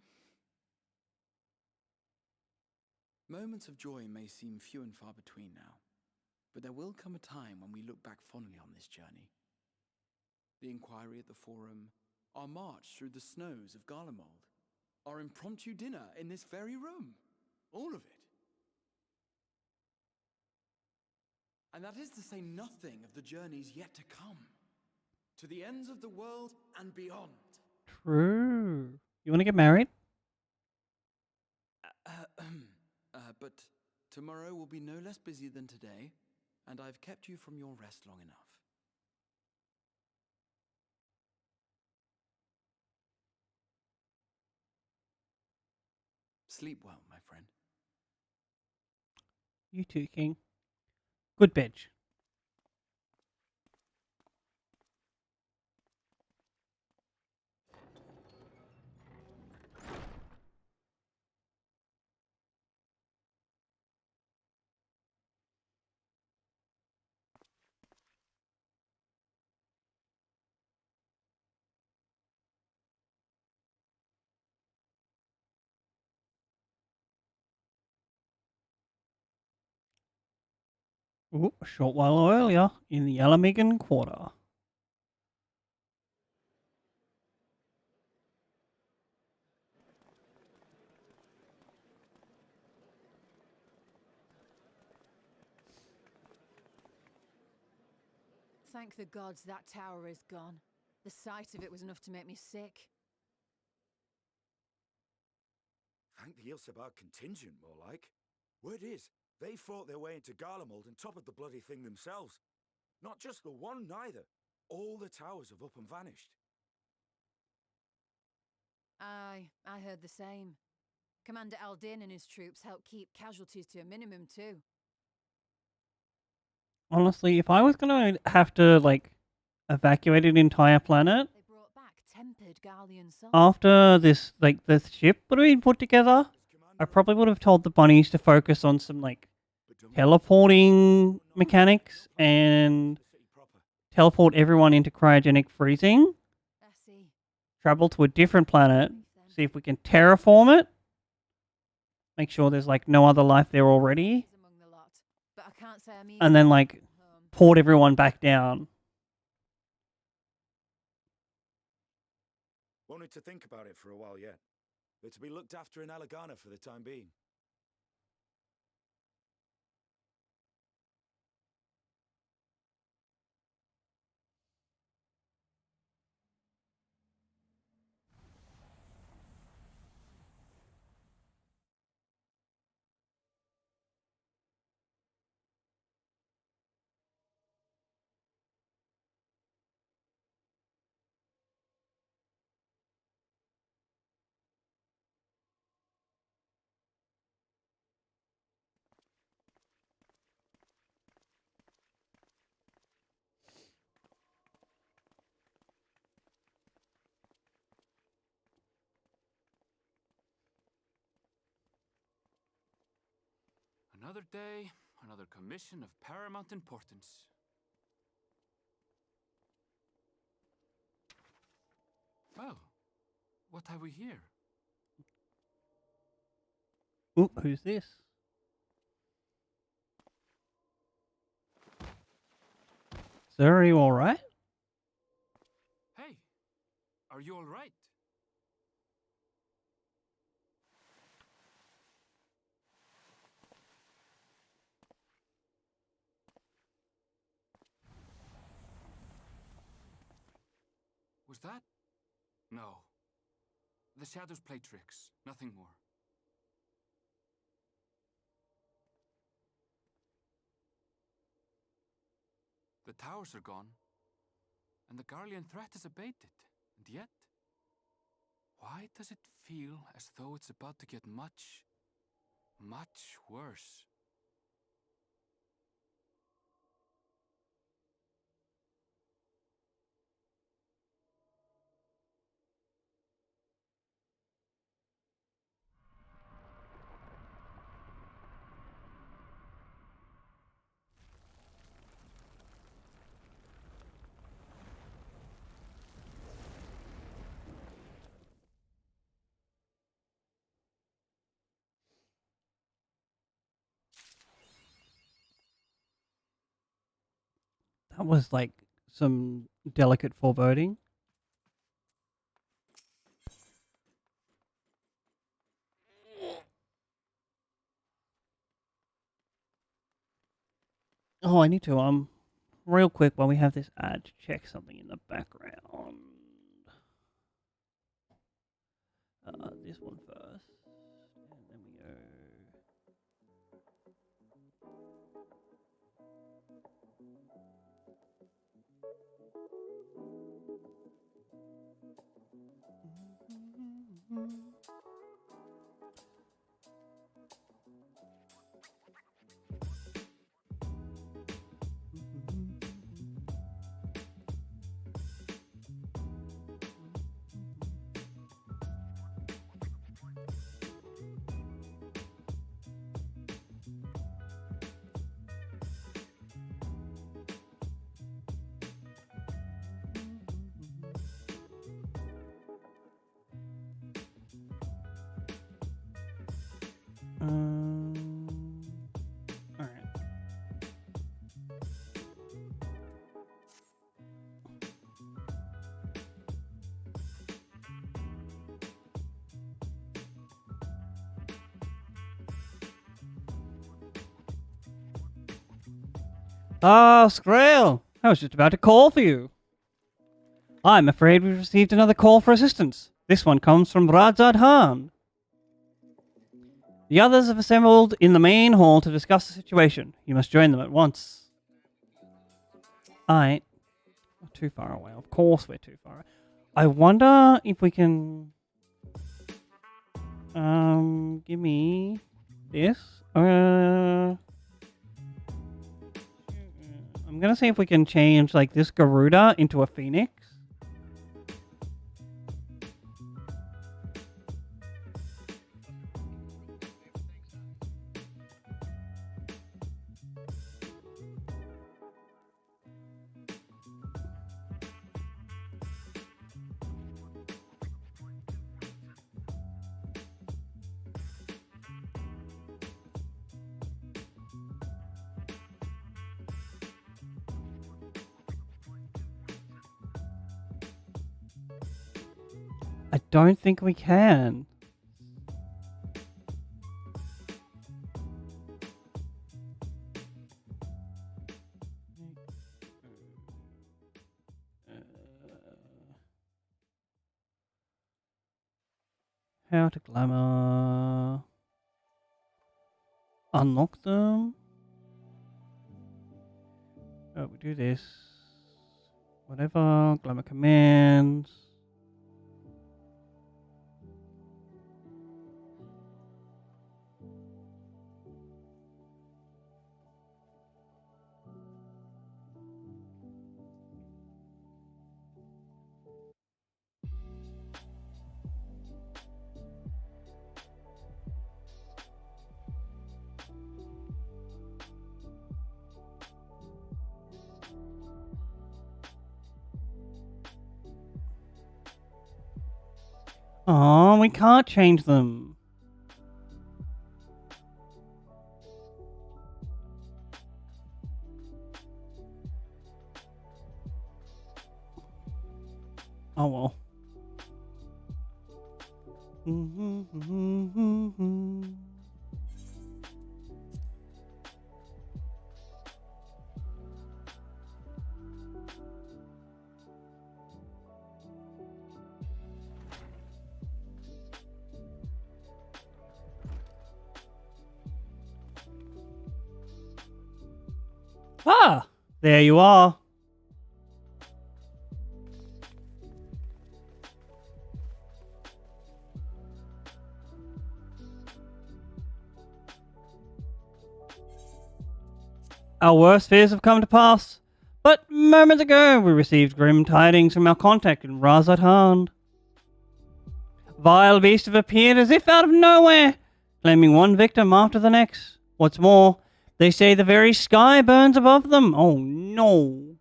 Moments of joy may seem few and far between now, but there will come a time when we look back fondly on this journey. The inquiry at the Forum, our march through the snows of Garlemald, our impromptu dinner in this very room. All of it. And that is to say nothing of the journeys yet to come. To the ends of the world and beyond. True. You want to get married? But tomorrow will be no less busy than today, and I've kept you from your rest long enough. Sleep well, my friend. You too, King. Good bitch. Ooh, a short while earlier, in the Alamigan Quarter. Thank the gods that tower is gone. The sight of it was enough to make me sick. Thank the Ilsabar contingent, more like. Word is, they fought their way into Garlemald and toppled the bloody thing themselves. Not just the one, neither. All the towers have up and vanished. Aye, I heard the same. Commander Aldin and his troops helped keep casualties to a minimum too. Honestly, if I was gonna have to, like, evacuate an entire planet They brought back tempered Gallian salt. after this, like, this ship would have been put together, I probably would have told the bunnies to focus on some, like, teleporting mechanics and teleport everyone into cryogenic freezing, travel to a different planet, see if we can terraform it, make sure there's like no other life there already, Among the lot, but I can't say I'm and then eager like to go home. port everyone back down. Wanted to think about it for a while yet. They're to be looked after in Alagana for the time being. Another day, another commission of paramount importance. Well, what have we here? Oop, who's this? Sir, are you alright? Hey, are you all right? Was that? No. The shadows play tricks, nothing more. The towers are gone, and the Garlean threat is abated, and yet, why does it feel as though it's about to get much, much worse? That was like some delicate foreboding. Oh, I need to real quick while we have this ad to check something in the background. This one first, and then we go. All right. Ah, Scrail! I was just about to call for you. I'm afraid we've received another call for assistance. This one comes from Radzad Khan. The others have assembled in the main hall to discuss the situation. You must join them at once. We're too far away. Of course we're too far away. I wonder if we can... give me this. I'm gonna see if we can change like this Garuda into a phoenix. I don't think we can. How to glamour. Unlock them. Oh, we do this. Whatever. Glamour commands. Oh, we can't change them. Oh well. Ah, there you are. Our worst fears have come to pass. But moments ago, we received grim tidings from our contact in Razathan. Vile beasts have appeared as if out of nowhere, claiming one victim after the next. What's more, they say the very sky burns above them. Oh no.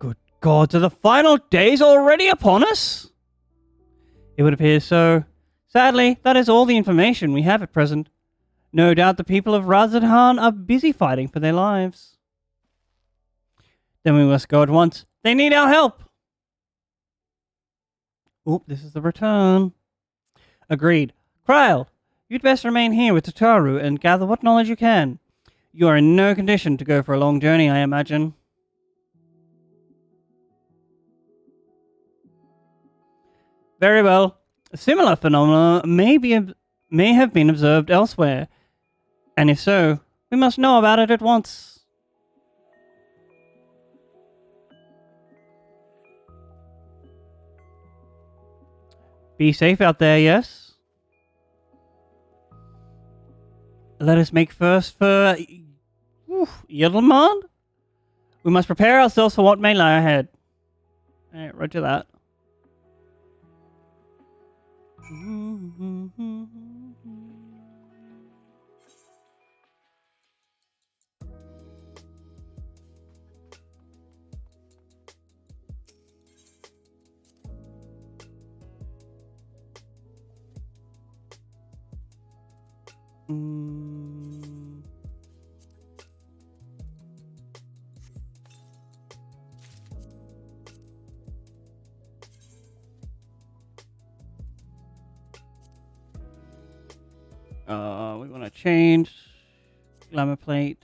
Good gods, are the final days already upon us? It would appear so. Sadly, that is all the information we have at present. No doubt the people of Razadhan are busy fighting for their lives. Then we must go at once. They need our help. Oop, this is the return. Agreed. Kryl, you'd best remain here with Tataru and gather what knowledge you can. You are in no condition to go for a long journey, I imagine. Very well. A similar phenomena may have been observed elsewhere, and if so, we must know about it at once. Be safe out there, yes? Let us make first for Yildiman? We must prepare ourselves for what may lie ahead. Alright, roger that. We want to change glamour plate.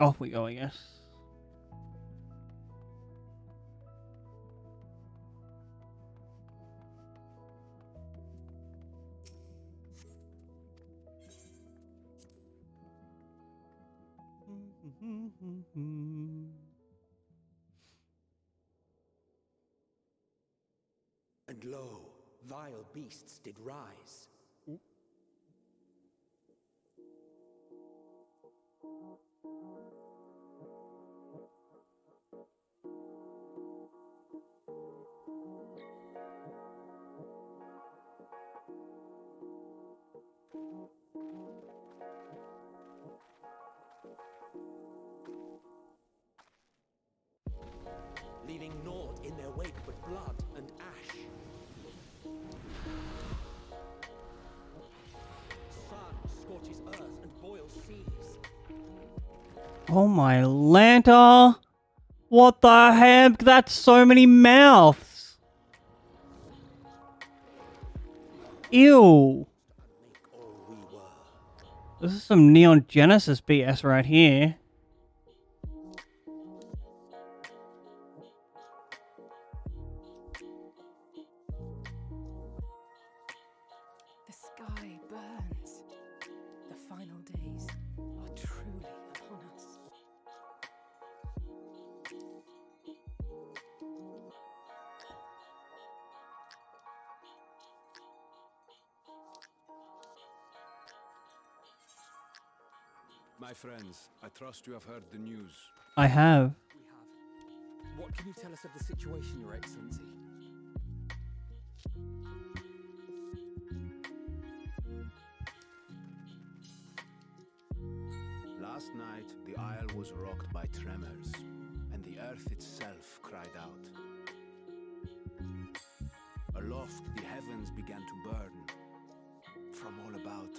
Off we go, I guess. And lo, vile beasts did rise. wake but blood and ash. Sun scorches earth and boils seas. Oh my Lanta! What the heck? That's so many mouths! Ew! This is some Neon Genesis BS right here. The sky burns. The final days are truly upon us. My friends, I trust you have heard the news. I have. We have. What can you tell us of the situation, Your Excellency? Last night, the isle was rocked by tremors, and the earth itself cried out. Aloft, the heavens began to burn. From all about,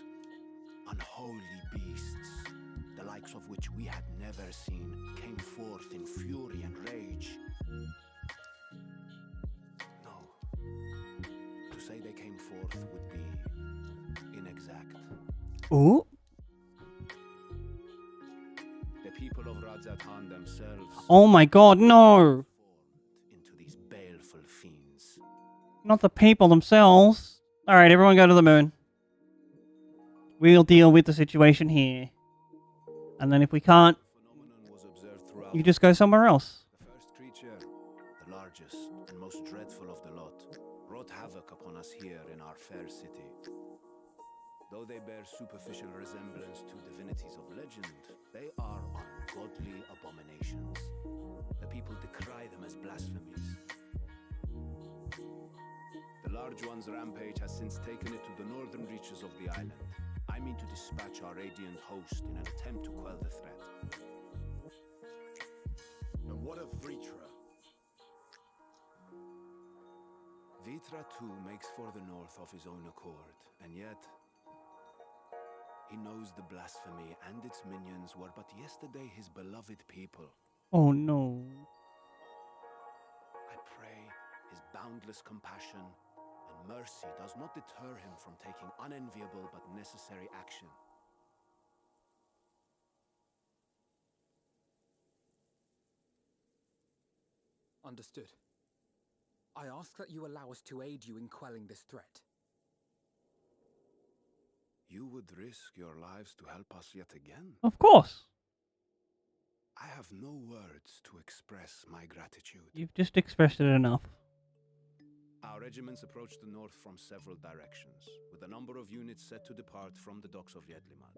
unholy beasts, the likes of which we had never seen, came forth in fury and rage. No. To say they came forth would be inexact. Ooh. The people of Rajathan themselves Oh my god, no! into these baleful fiends. Not the people themselves. Alright, everyone go to the moon. We'll deal with the situation here. And then if we can't, Phenomenon was observed throughout. you just go somewhere else. The first creature, the largest and most dreadful of the lot, wrought havoc upon us here in our fair city. Though they bear superficial resemblance to divinities of legend, they are ungodly abominations. The people decry them as blasphemies. The large one's rampage has since taken it to the northern reaches of the island. I mean to dispatch our radiant host in an attempt to quell the threat. And what of Vritra? Vritra too makes for the north of his own accord, and yet he knows the blasphemy and its minions were but yesterday his beloved people. Oh no. I pray his boundless compassion and mercy does not deter him from taking unenviable but necessary action. Understood. I ask that you allow us to aid you in quelling this threat. You would risk your lives to help us yet again? Of course. I have no words to express my gratitude. You've just expressed it enough. Our regiments approach the north from several directions, with a number of units set to depart from the docks of Yedlimad.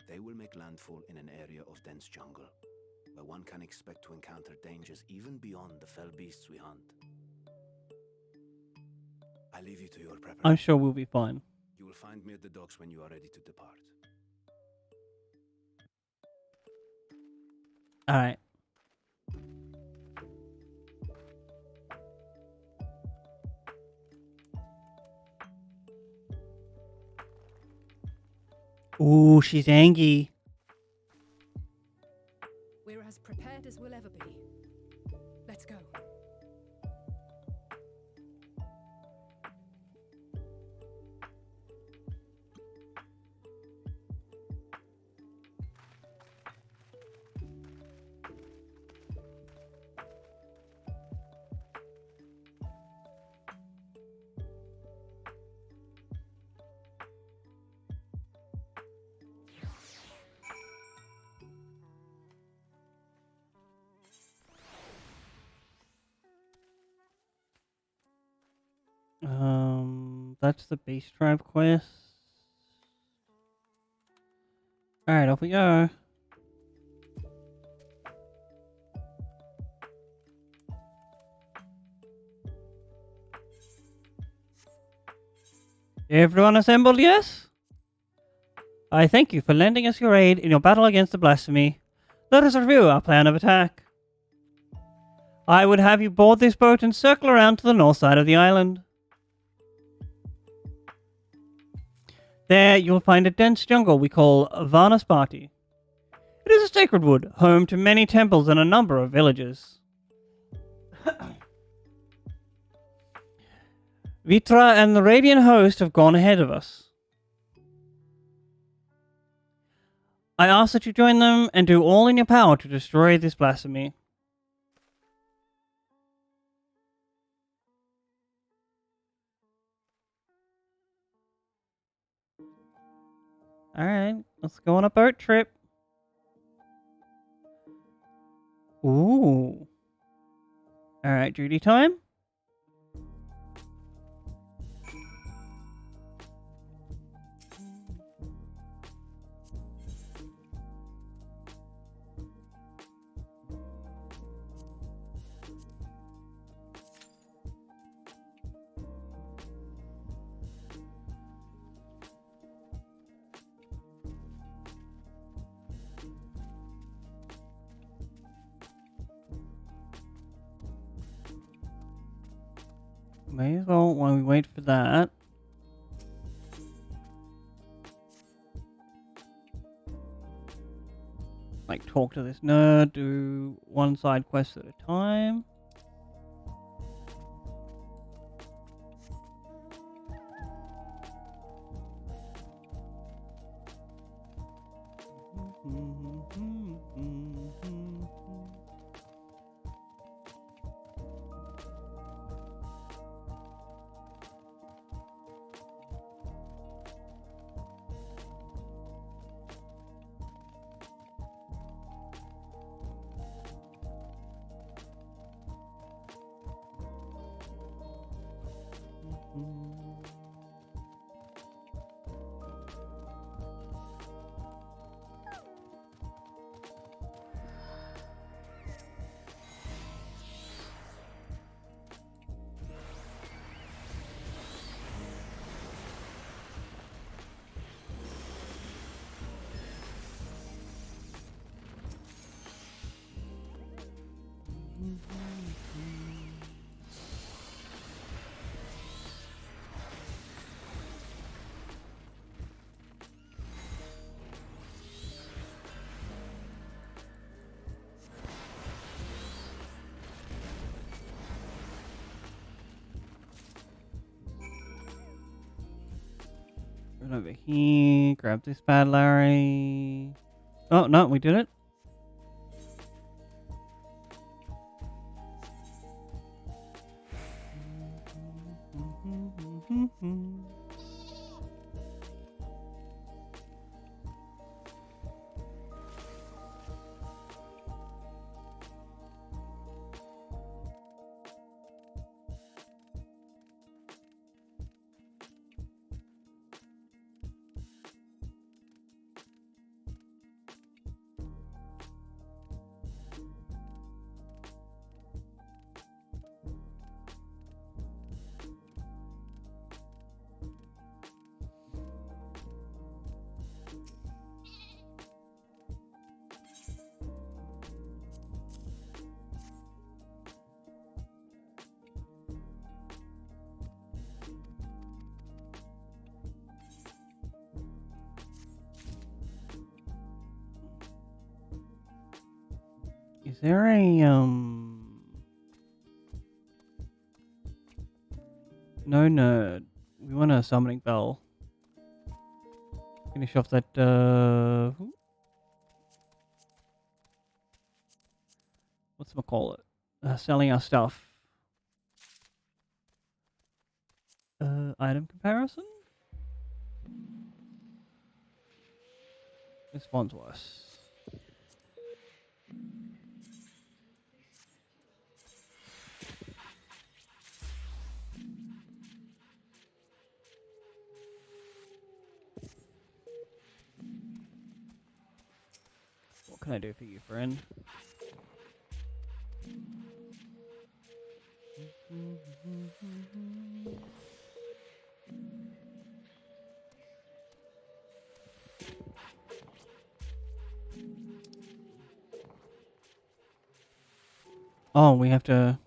They will make landfall in an area of dense jungle, where one can expect to encounter dangers even beyond the fell beasts we hunt. I leave you to your preparation. I'm sure we'll be fine. You will find me at the docks when you are ready to depart. Alright. Ooh, she's angry. We're as prepared as we'll ever be. Let's go. That's the Beast Tribe quest. Alright, off we go. Everyone assembled, yes? I thank you for lending us your aid in your battle against the blasphemy. Let us review our plan of attack. I would have you board this boat and circle around to the north side of the island. There you'll find a dense jungle we call Vanaspati. It is a sacred wood, home to many temples and a number of villages. Vitra and the Radiant Host have gone ahead of us. I ask that you join them and do all in your power to destroy this blasphemy. Alright, let's go on a boat trip. Ooh. Alright, duty time. May as well, while we wait for that. Like, talk to this nerd, do one side quest at a time. Run over here, grab this bad Larry. Oh, no, we did it. Is there a, No nerd. We want a summoning bell. Finish off that, whatchamacallit? Selling our stuff. Item comparison? This one's worse. What can I do for you, friend? Oh, we have to...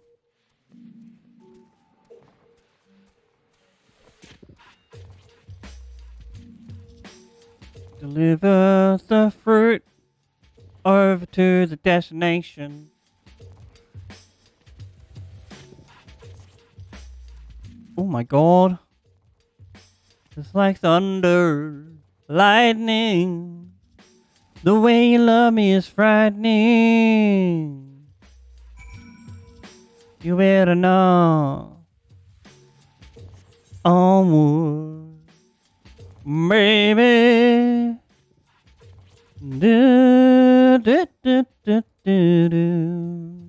Deliver the fruit over to the destination. Oh my god. It's like thunder, lightning. The way you love me is frightening. You better know. Onward, baby. Do, do, do, do, do, do.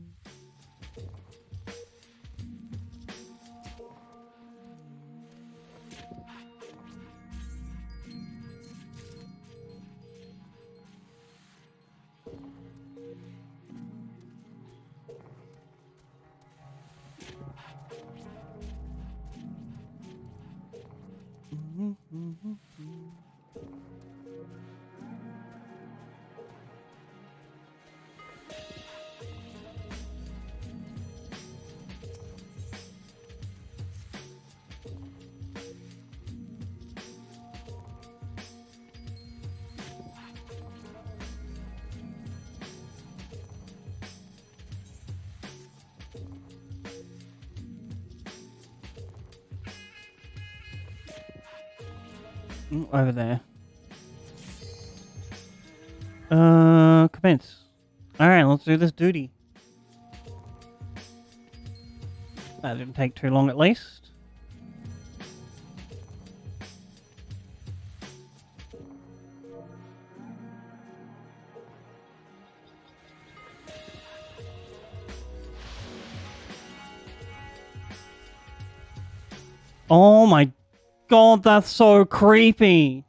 Over there. Commence. Alright, let's do this duty. That didn't take too long at least. Oh my god, that's so creepy.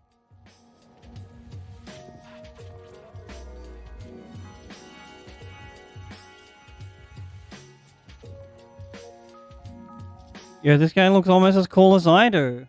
Yeah, this guy looks almost as cool as I do.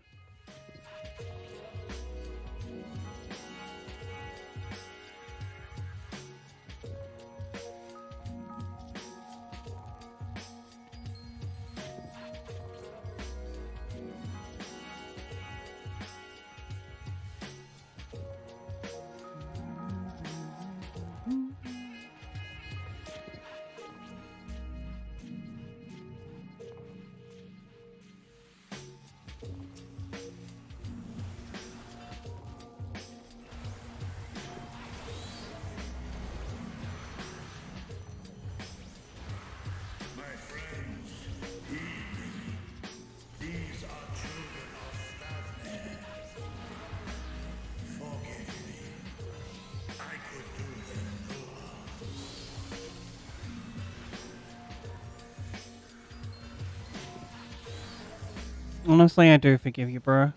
Honestly, I do forgive you, bro.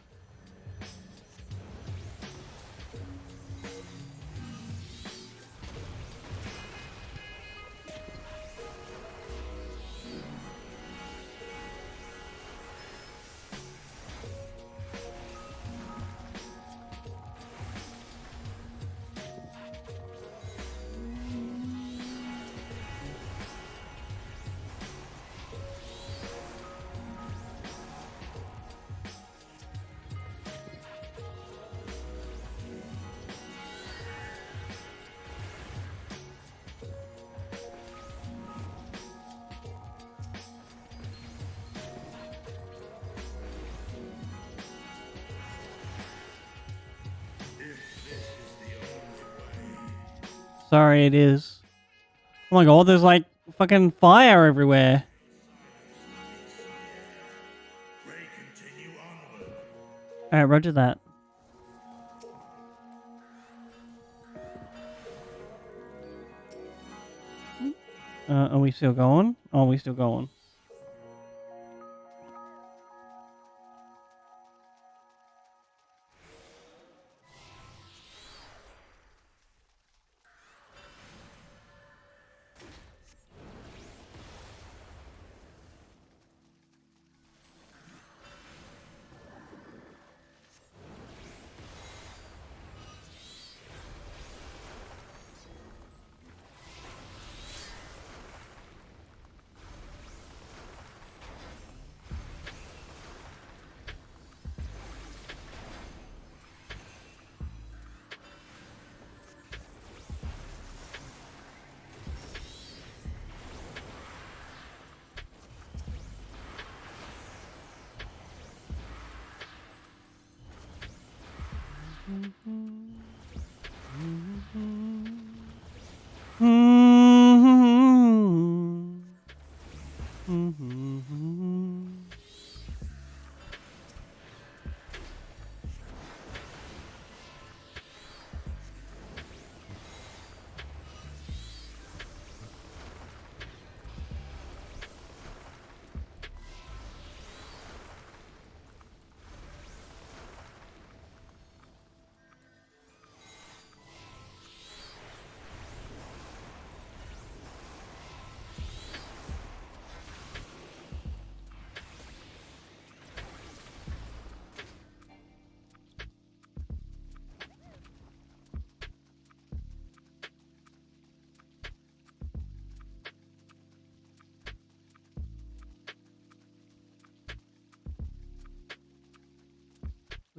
Sorry, it is. Oh my god, there's like fucking fire everywhere. Alright, roger that. Are we still going? Oh, we still going.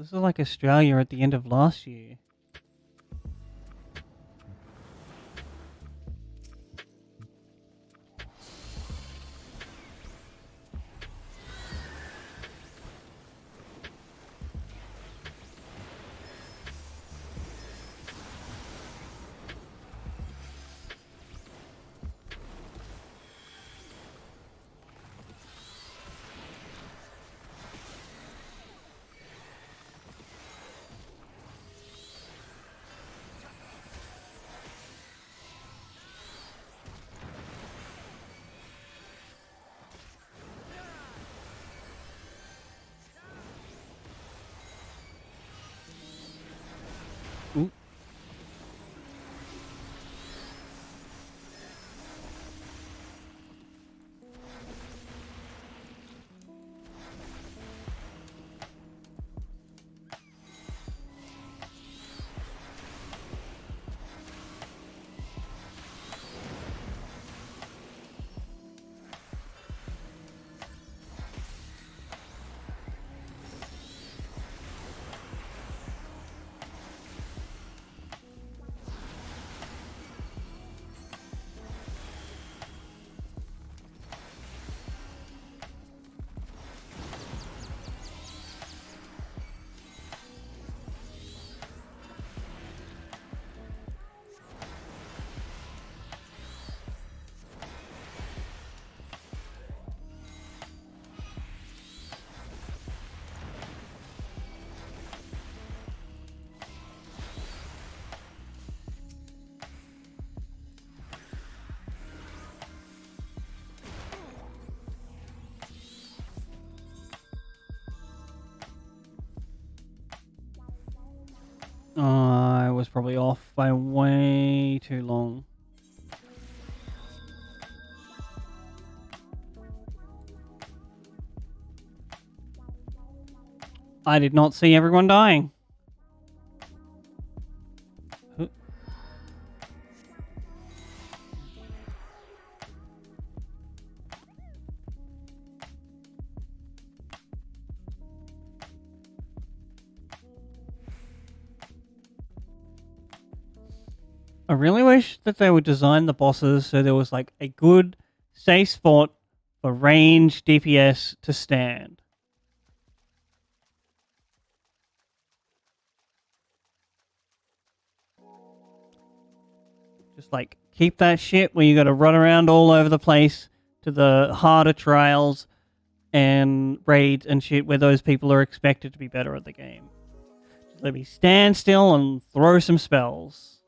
This is like Australia at the end of last year. Ooh. I was probably off by way too long. I did not see everyone dying. I really wish that they would design the bosses so there was like a good, safe spot for range DPS to stand. Just like keep that shit where you got to run around all over the place to the harder trials and raids and shit where those people are expected to be better at the game. Just let me stand still and throw some spells.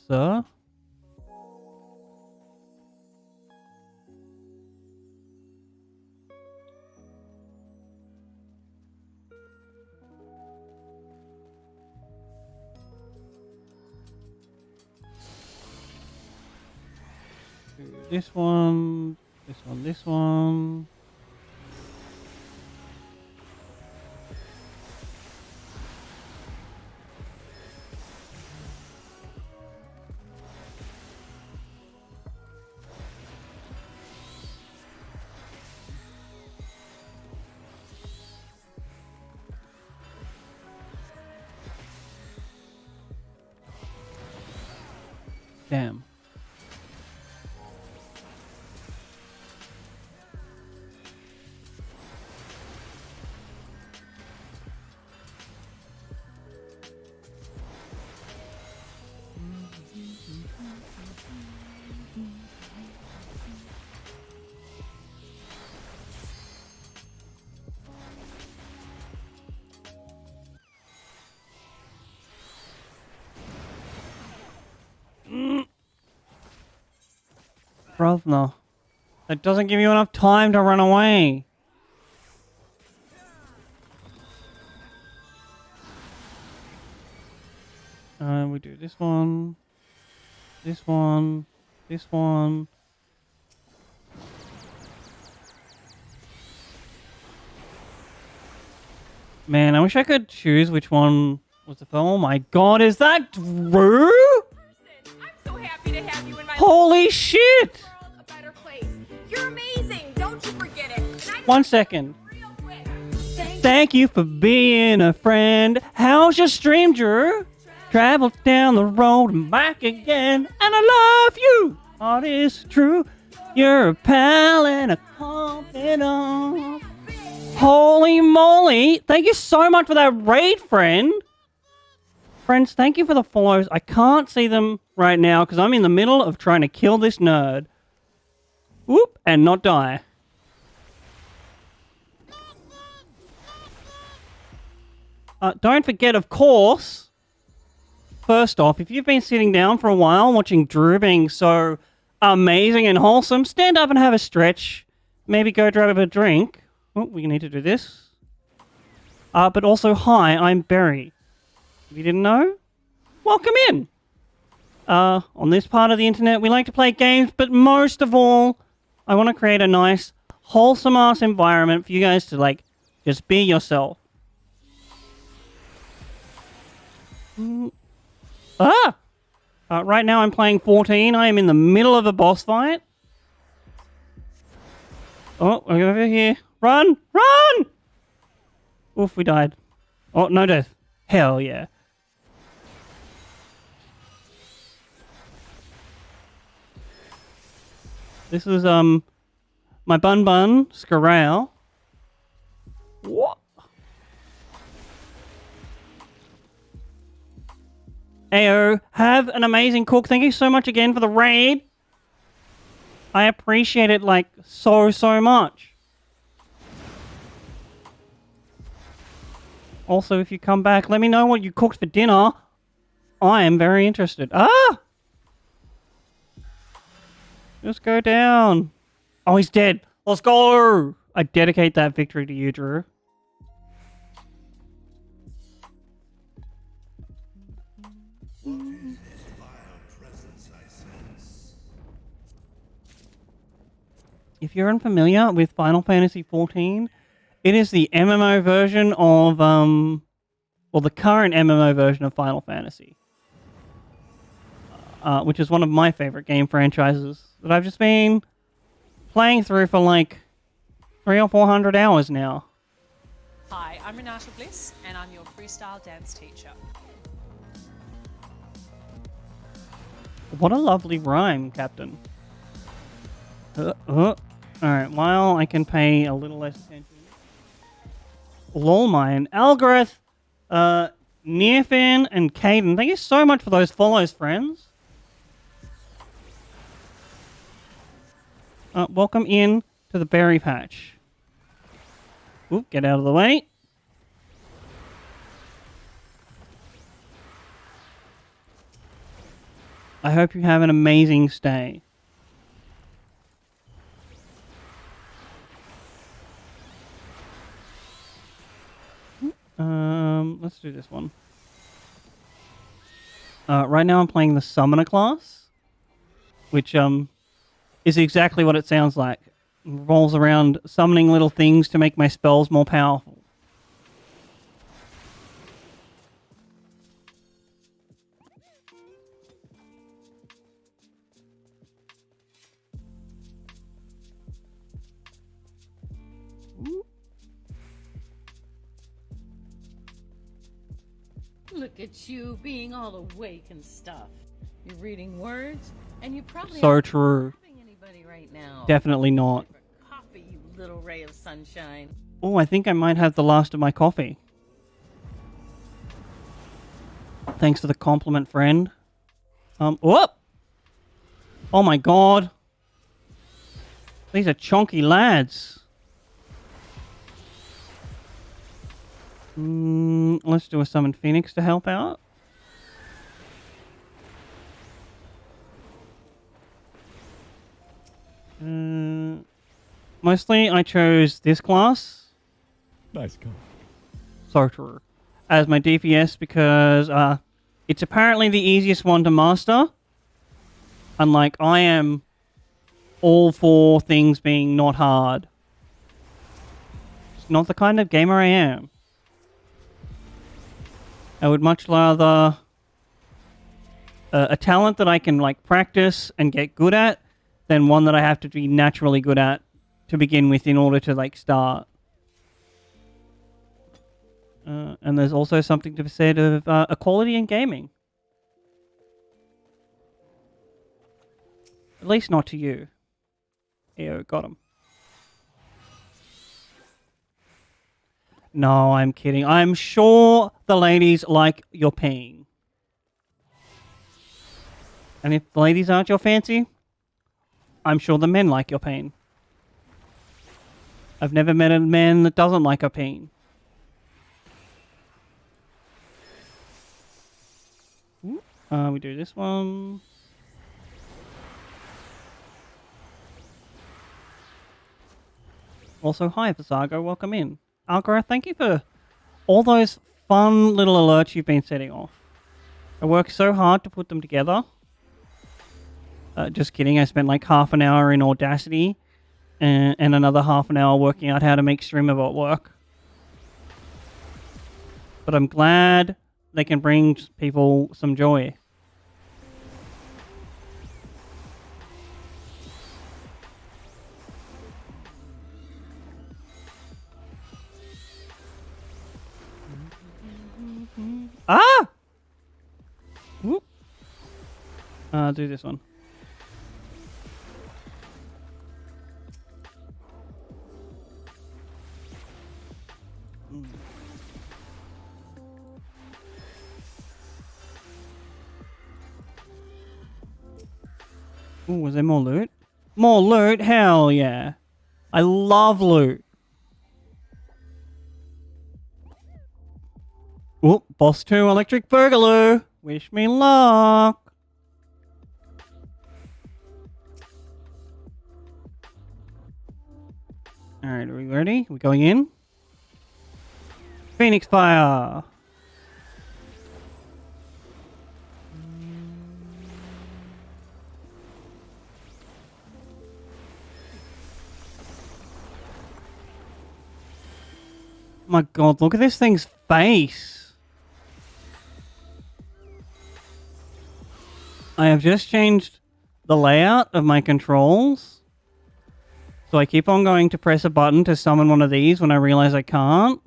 Sir? this one, this one, this one. Damn. Brother, that doesn't give you enough time to run away. We do this one, this one, this one. Man, I wish I could choose which one was the film. Oh my god, is that Drew? So happy to have you in my Holy shit! world a better place. You're amazing. Don't you forget it. And I 1 second. real quick. Thank you for being a friend. How's your stream, Drew? Traveled down the road and back again, and I love you. All is true. You're a pal and a confidant. Holy moly! Thank you so much for that raid, friend. Friends, thank you for the follows. I can't see them right now because I'm in the middle of trying to kill this nerd. Whoop, and not die. Don't forget, of course, first off, if you've been sitting down for a while watching Drew being so amazing and wholesome, stand up and have a stretch. Maybe go grab a drink. Oh, we need to do this. But also, hi, I'm Barry. If you didn't know, welcome in. On this part of the internet, we like to play games, but most of all, I want to create a nice, wholesome-ass environment for you guys to, like, just be yourself. Right now I'm playing 14. I am in the middle of a boss fight. Oh, we're over here. Run! Run! Oof, we died. Oh, no death. Hell yeah. This is, my bun, Scarral. What? Ayo, have an amazing cook. Thank you so much again for the raid. I appreciate it, like, so much. Also, if you come back, let me know what you cooked for dinner. I am very interested. Ah! Just go down. Oh, he's dead. Let's go! I dedicate that victory to you, Drew. If you're unfamiliar with Final Fantasy XIV, it is the MMO version of, well, the current MMO version of Final Fantasy. Which is one of my favorite game franchises that I've just been playing through for like 300 or 400 hours now. Hi, I'm Renata Bliss, and I'm your freestyle dance teacher. What a lovely rhyme, Captain. Alright, while I can pay a little less attention. Lolmine, Algareth, Nearfin, and Caden, thank you so much for those follows, friends. Welcome in to the berry patch. Oop, get out of the way. I hope you have an amazing stay. Let's do this one. Right now I'm playing the Summoner class, which, is exactly what it sounds like. It revolves around summoning little things to make my spells more powerful. Look at you being all awake and stuff. You're reading words, and you probably So aren't true. having anybody right now. Definitely not. Coffee, you little ray of sunshine. Oh, I think I might have the last of my coffee. Thanks for the compliment, friend. Whoop! Oh my god. These are chonky lads. Let's do a summon Phoenix to help out. Mostly I chose this class. Nice call. Sorcerer. As my DPS because it's apparently the easiest one to master. Unlike I am all for things being not hard. It's not the kind of gamer I am. I would much rather a talent that I can like practice and get good at than one that I have to be naturally good at to begin with in order to like start. And there's also something to be said of equality in gaming. At least not to you. Ew, got him. No, I'm kidding. I'm sure the ladies like your peeing. And if the ladies aren't your fancy, I'm sure the men like your pain. I've never met a man that doesn't like a pain. We do this one. Also, hi, Visago, welcome in. Algora, thank you for all those fun little alerts you've been setting off. I worked so hard to put them together. Just kidding, I spent like half an hour in Audacity and another half an hour working out how to make Streamabot work. But I'm glad they can bring people some joy. Ah! Whoop. Do this one. Ooh, was there more loot? More loot? Hell yeah. I love loot. Oop, boss 2 electric boogaloo. Wish me luck. Alright, are we ready? We're going in. Phoenix fire. My god, look at this thing's face. I have just changed the layout of my controls. So I keep on going to press a button to summon one of these when I realize I can't.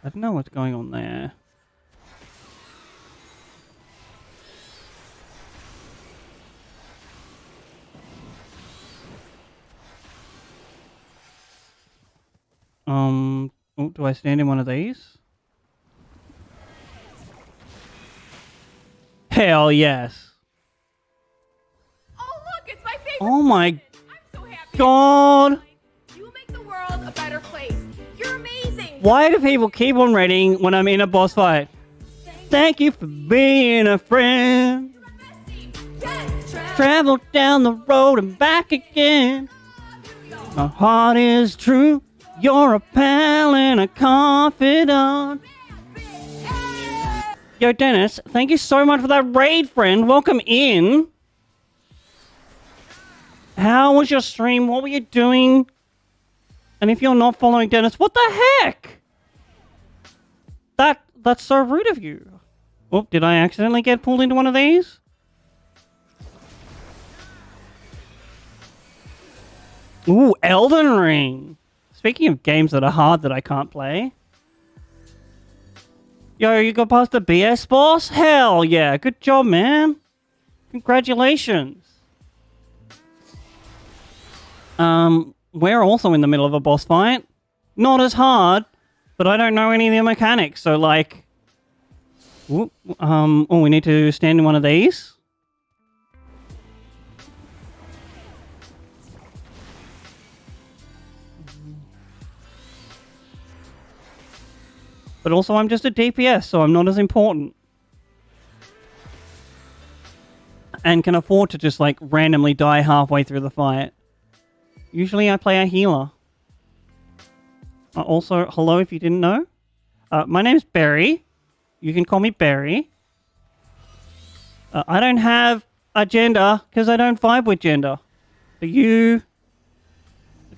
I don't know what's going on there. Oh, do I stand in one of these? Hell yes. Oh, look, it's my favorite. Oh my I'm so happy. god. You make the world a better place. You're amazing. Why do people keep on raiding when I'm in a boss fight? Thank Thank you for being a friend. Travel down the road and back again. My heart is true. You're a pal and a confidant. Yo, Dennis, thank you so much for that raid, friend. Welcome in. How was your stream? What were you doing? And if you're not following Dennis, what the heck? That's so rude of you. Oh, did I accidentally get pulled into one of these? Ooh, Elden Ring. Speaking of games that are hard that I can't play. Yo, you got past the BS boss? Hell yeah. Good job, man. Congratulations. We're also in the middle of a boss fight. Not as hard, but I don't know any of the mechanics, so like... Ooh, oh, we need to stand in one of these. But also I'm just a DPS, so I'm not as important. And can afford to just like randomly die halfway through the fight. Usually I play a healer. Also, hello if you didn't know. My name's Barry. You can call me Barry. I don't have a gender because I don't vibe with gender. But you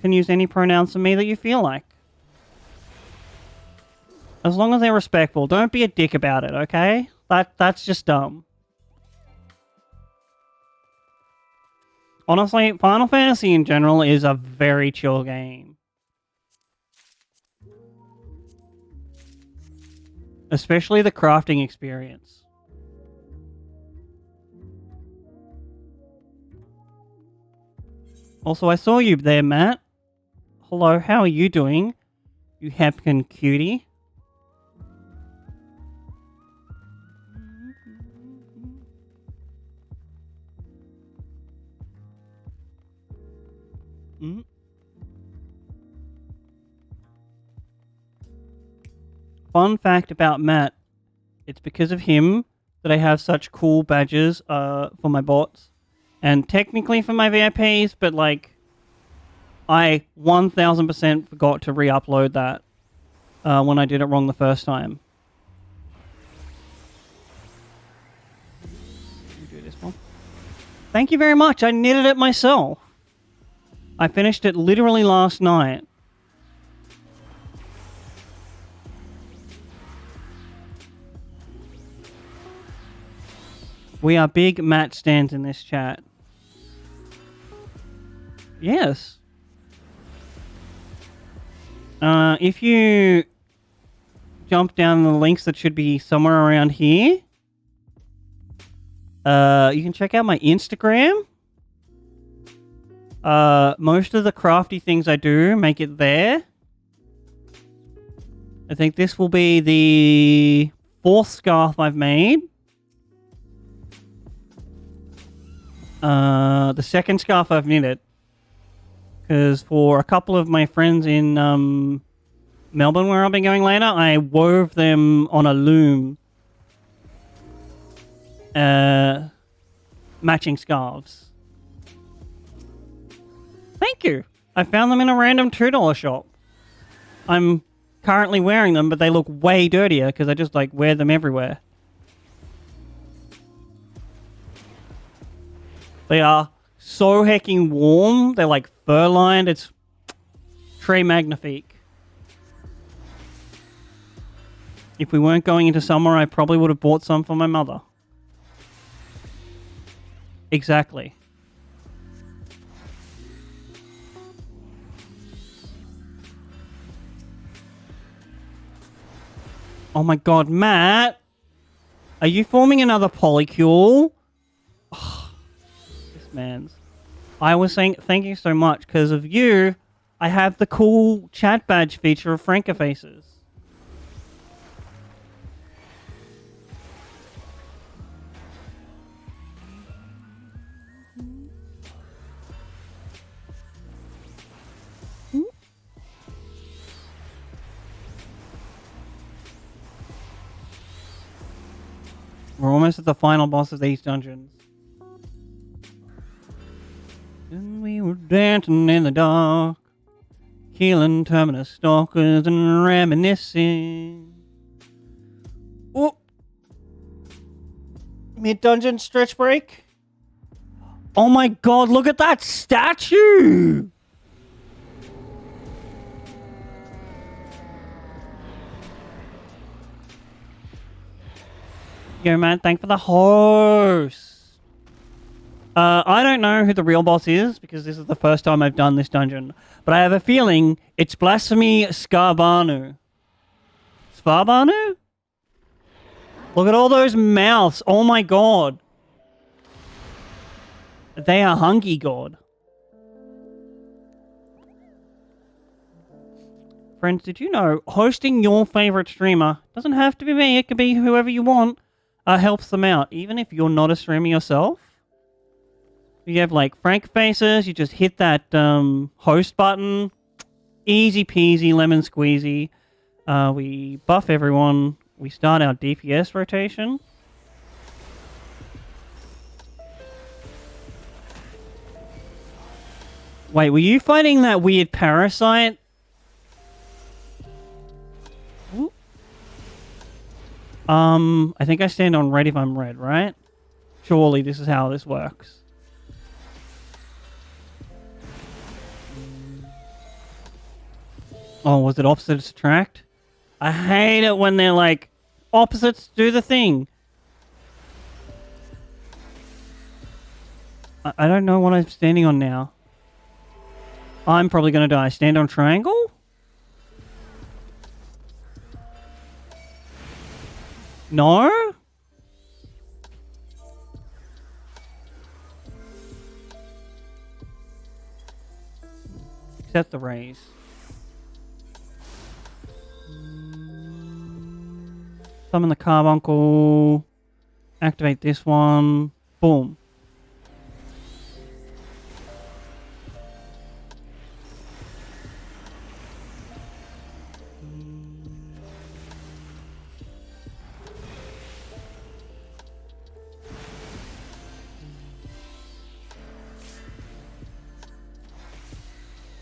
can use any pronouns to me that you feel like. As long as they're respectful. Don't be a dick about it, okay? That's just dumb. Honestly, Final Fantasy in general is a very chill game. Especially the crafting experience. Also, I saw you there, Matt. Hello, how are you doing? You hepkin cutie. Mm. Fun fact about Matt. It's because of him that I have such cool badges for my bots. And technically for my VIPs, but like... I 1000% forgot to re-upload that when I did it wrong the first time. Do this one. Thank you very much. I knitted it myself. I finished it literally last night. We are big Matt stands in this chat. Yes. If you jump down the links that should be somewhere around here, you can check out my Instagram. Most of the crafty things I do make it there. I think this will be the 4th scarf I've made. The 2nd scarf I've knitted. Because for a couple of my friends in Melbourne, where I'll be going later, I wove them on a loom. Matching scarves. Thank you. I found them in a random $2 shop. I'm currently wearing them, but they look way dirtier because I just like wear them everywhere. They are so hecking warm. They're like fur lined. It's très magnifique. If we weren't going into summer, I probably would have bought some for my mother. Exactly. Oh my god, Matt! Are you forming another polycule? Oh, this man's... I was saying thank you so much, because of you, I have the cool chat badge feature of Franca Faces. almost at the final boss of these dungeons. And we were dancing in the dark, killing terminus stalkers and reminiscing. Oh! Mid-dungeon stretch break. Oh my god, look at that statue! Yo, man, thanks for the host. I don't know who the real boss is because this is the first time I've done this dungeon, but I have a feeling it's Blasphemy Skarbanu. Svarbanu? Look at all those mouths. Oh my god. They are hungry god. Friends, did you know hosting your favorite streamer doesn't have to be me, it could be whoever you want, helps them out, even if you're not a streamer yourself. You have like Frank faces, you just hit that host button. Easy peasy, lemon squeezy. We buff everyone. We start our DPS rotation. Wait, were you fighting that weird parasite? Ooh. I think I stand on red if I'm red, right? Surely this is how this works. Oh, was it opposites attract? I hate it when they're like, opposites do the thing. I don't know what I'm standing on now. I'm probably going to die. Stand on triangle? No? Except the raise. Summon the carbuncle. Activate this one. Boom.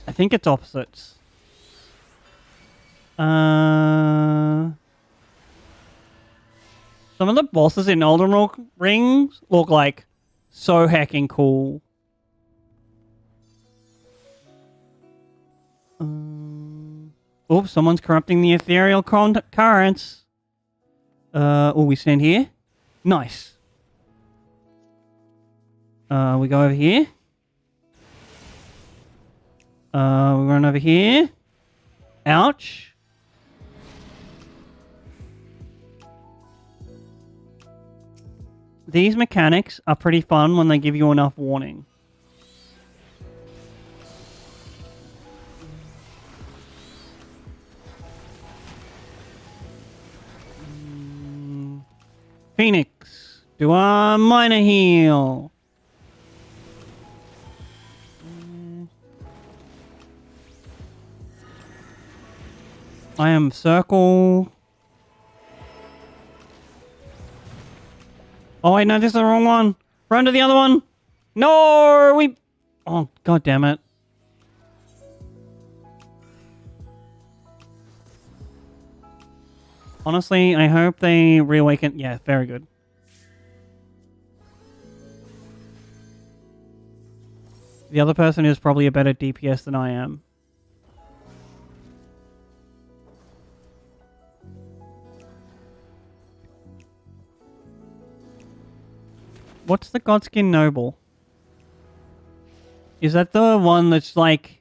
I think it's opposites. Some of the bosses in Elden Rings look like so hecking cool. Oops, someone's corrupting the ethereal currents. Oh, we stand here. Nice. We go over here. We run over here. Ouch. These mechanics are pretty fun when they give you enough warning. Phoenix, do a minor heal. I am circle. Oh, wait, no, this is the wrong one. Run to the other one. No, we... Oh, god damn it. Honestly, I hope they reawaken... Yeah, very good. The other person is probably a better DPS than I am. What's the Godskin Noble? Is that the one that's like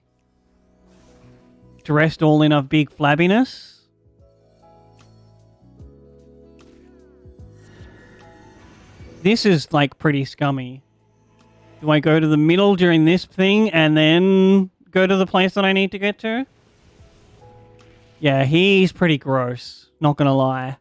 dressed all in a big flabbiness? This is like pretty scummy. Do I go to the middle during this thing and then go to the place that I need to get to? Yeah, he's pretty gross. Not gonna lie.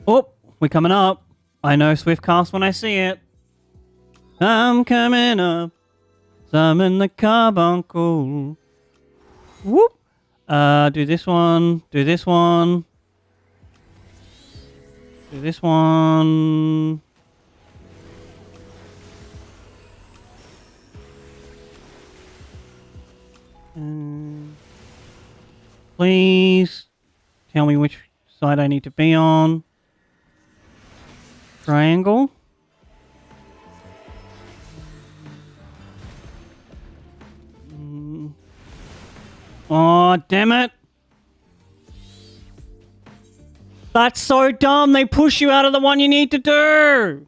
Oh, we're coming up. I know Swiftcast when I see it. I'm coming up. Summon the carbuncle. Whoop. Do this one. Do this one. Do this one. Please tell me which side I need to be on. Triangle. Oh, damn it. That's so dumb. They push you out of the one you need to do.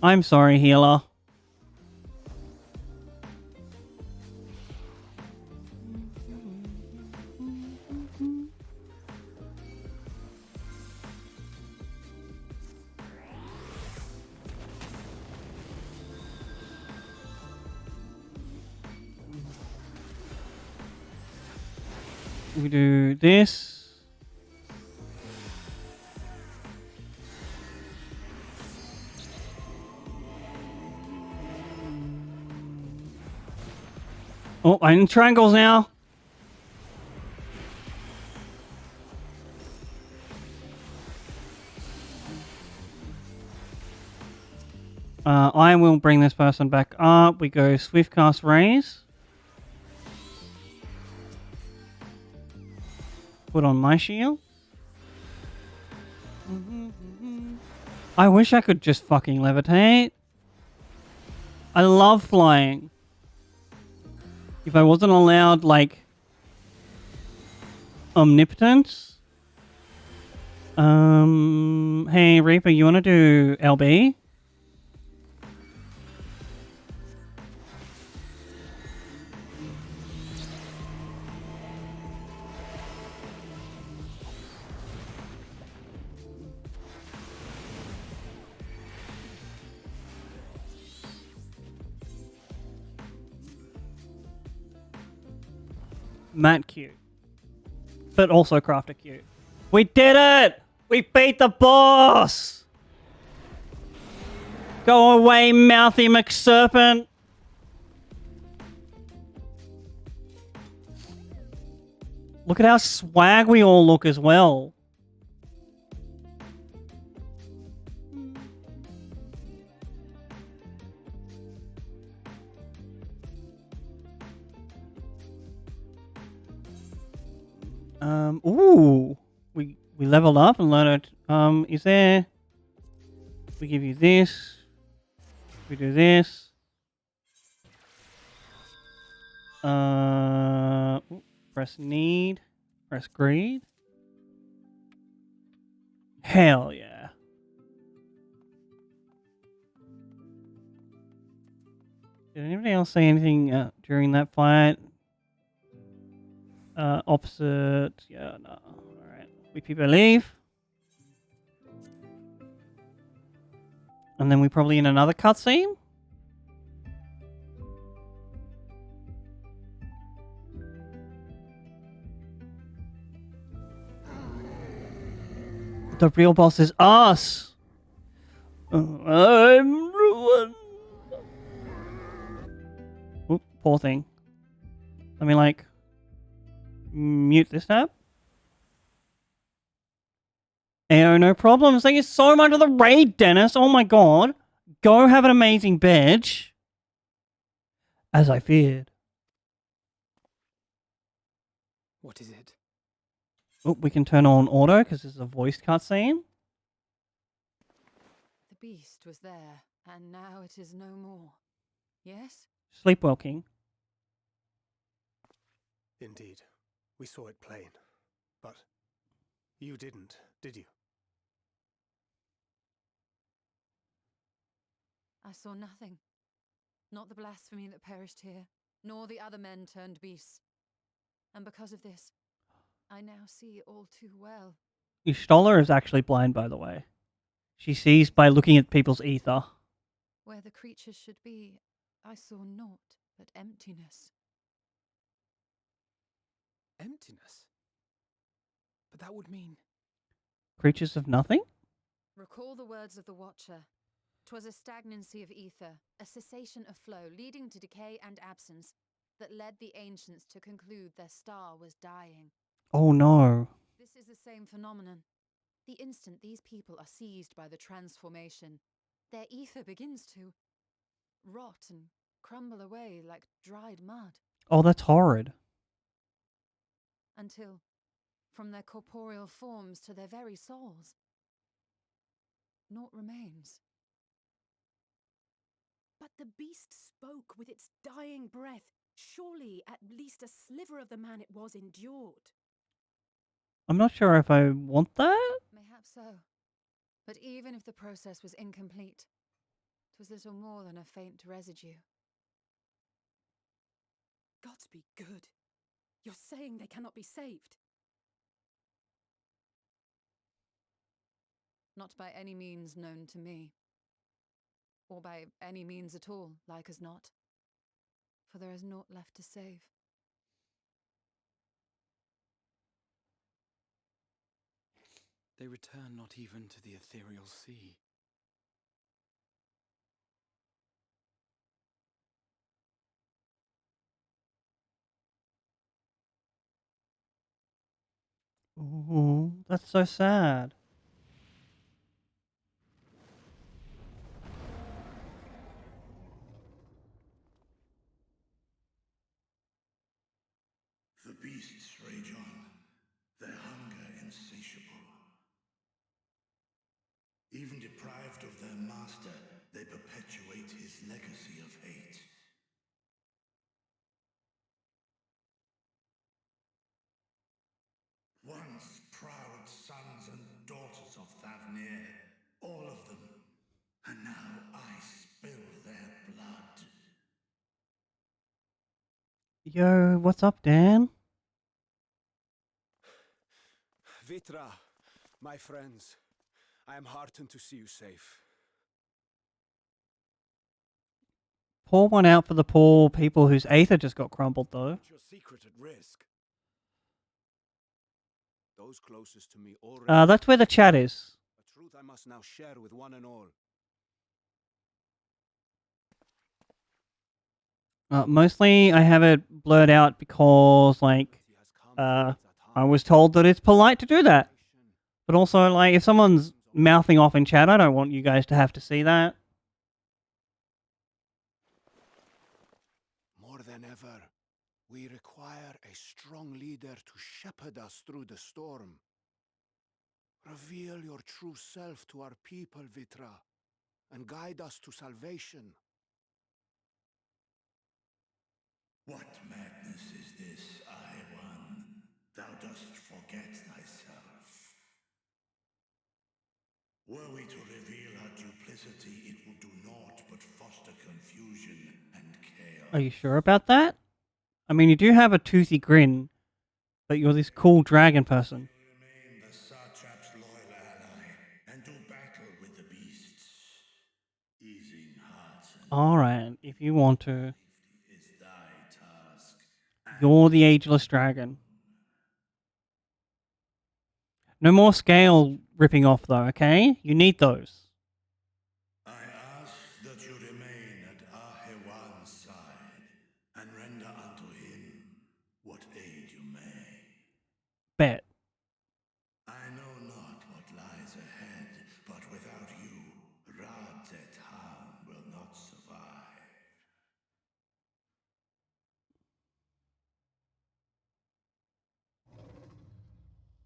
I'm sorry, healer. We do this. Oh, I'm in triangles now. I will bring this person back up. We go Swift Cast Raise. Put on my shield. I wish I could just fucking levitate. I love flying. If I wasn't allowed, like, omnipotence. Hey, Reaper, you want to do LB? Matt Q. But also Crafter Q. We did it! We beat the boss! Go away, mouthy McSerpent! Look at how swag we all look as well. Ooh, we leveled up and learned it. Is there? We give you this. We do this. Press need. Press greed. Hell yeah. Did anybody else say anything during that fight? Opposite. Yeah, no. Alright. We people leave. And then we probably in another cutscene. The real boss is us. I'm ruined. Oop, poor thing. Let me like mute this tab. Oh, no problems. Thank you so much for the raid, Dennis. Oh my god. Go have an amazing bed. As I feared. What is it? Oh, we can turn on auto because this is a voice cutscene. The beast was there, and now it is no more. Yes? Sleep well, King. Indeed. We saw it plain. But you didn't, did you? I saw nothing. Not the blasphemy that perished here, nor the other men turned beasts. And because of this, I now see all too well. Stoller is actually blind, by the way. She sees by looking at people's ether. Where the creatures should be, I saw naught but emptiness. Emptiness? But that would mean... Creatures of nothing? Recall the words of the Watcher. 'Twas a stagnancy of ether, a cessation of flow, leading to decay and absence, that led the ancients to conclude their star was dying. Oh no. This is the same phenomenon. The instant these people are seized by the transformation, their ether begins to rot and crumble away like dried mud. Oh, that's horrid. Until, from their corporeal forms to their very souls, naught remains. But the beast spoke with its dying breath. Surely at least a sliver of the man it was endured. I'm not sure if I want that. Mayhap so. But even if the process was incomplete, 'twas little more than a faint residue. Gods be good. You're saying they cannot be saved? Not by any means known to me. Or by any means at all, like as not. For there is naught left to save. They return not even to the ethereal sea. Ooh, that's so sad. The beasts rage on, their hunger insatiable. Even deprived of their master, they perpetuate his legacy of hate. Once proud sons and daughters of Thavnir, all of them, and now I spill their blood. Yo, what's up, Dan? Vitra, my friends, I am heartened to see you safe. Pour one out for the poor people whose aether just got crumbled, though. Your secret at risk. Those closest to me already. That's where the chat is. A truth I must now share with one and all. Mostly I have it blurred out because, like, I was told that it's polite to do that. But also, like, if someone's mouthing off in chat, I don't want you guys to have to see that. More than ever, we require a strong leader to shepherd us through the storm. Reveal your true self to our people, Vitra, and guide us to salvation. What madness is this, I-One? Thou dost forget thyself. Were we to reveal our duplicity, it would do naught but foster confusion and chaos. Are you sure about that? I mean, you do have a toothy grin, but you're this cool dragon person. Remain the Satrap's loyal ally, and do battle with the beasts. Easing hearts and Alright, if you want to. is thy task. You're the ageless dragon. No more scale ripping off, though, okay? You need those. I ask that you remain at Ahewan's side, and render unto him what aid you may. Bet. I know not what lies ahead, but without you, Radzetan will not survive.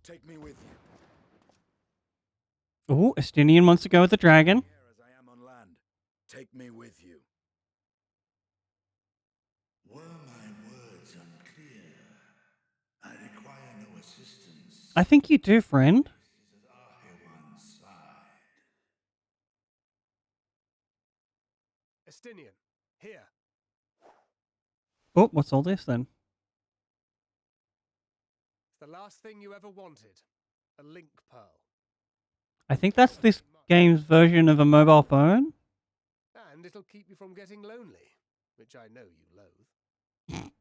Take me with you. Ooh, Estinian wants to go with the dragon. As I am on land. Take me with you. Were my words unclear? I require no assistance. I think you do, friend. Is at Ahewan's side. Estinian, here. Oh, what's all this then? It's the last thing you ever wanted. A link pearl. I think that's this game's version of a mobile phone. And it'll keep you from getting lonely, which I know you loathe.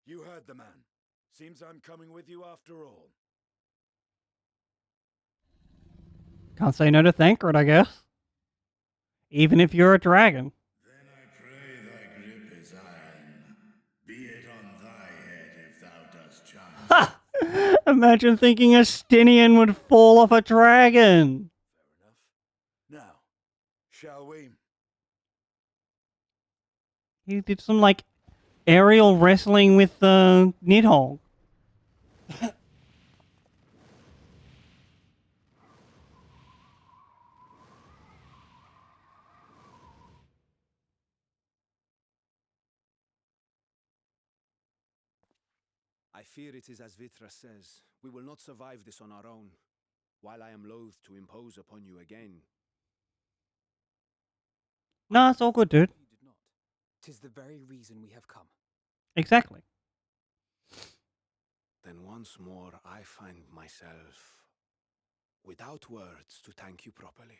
You heard the man. Seems I'm coming with you after all. Can't say no to Thancred, I guess. Even if you're a dragon. Then I pray thy grip is iron. Be it on thy head if thou dost chance. Ha! Imagine thinking a Stinian would fall off a dragon. Now, shall we? He did some, like, aerial wrestling with the Nidhogg. I fear it is as Vitra says. We will not survive this on our own. While I am loath to impose upon you again. Nah, it's all good, dude. Tis the very reason we have come. Exactly. Then once more I find myself without words to thank you properly.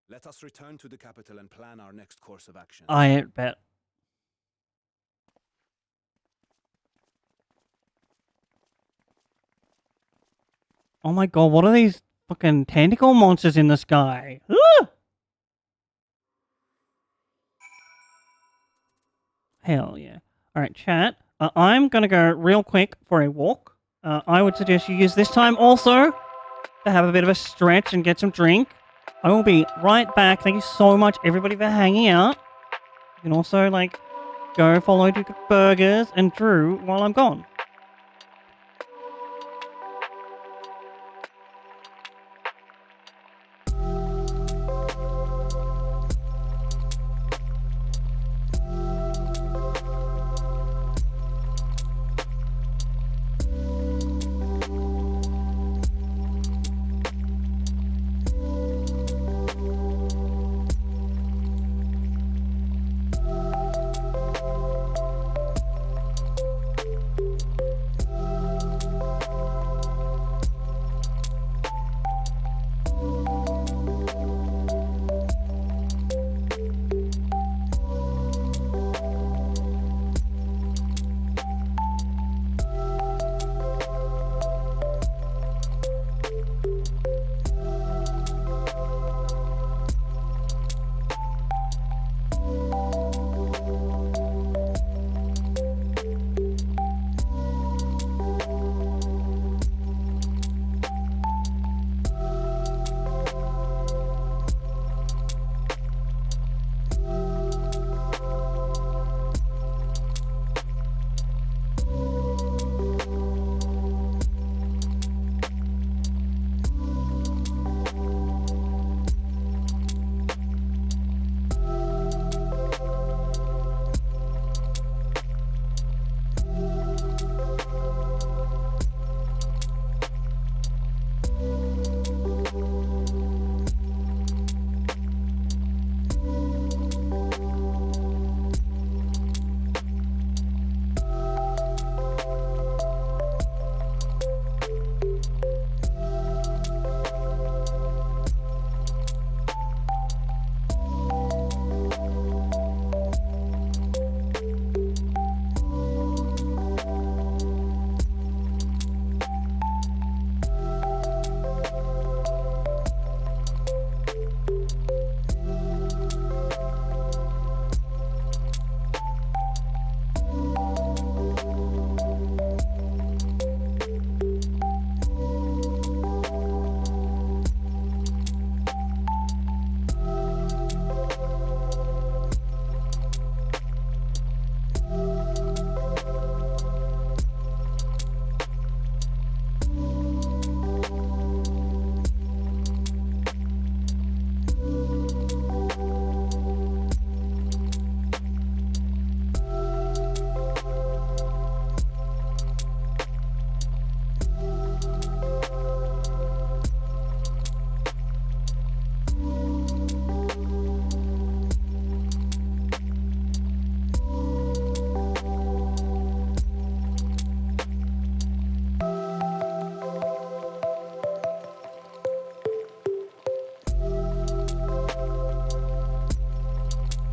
Let us return to the capital and plan our next course of action. I bet. Oh my god, what are these fucking tentacle monsters in the sky? Ah! Hell yeah. Alright, chat. I'm gonna go real quick for a walk. I would suggest you use this time also to have a bit of a stretch and get some drink. I will be right back. Thank you so much, everybody, for hanging out. You can also, like, go follow Duke of Burgers and Drew while I'm gone.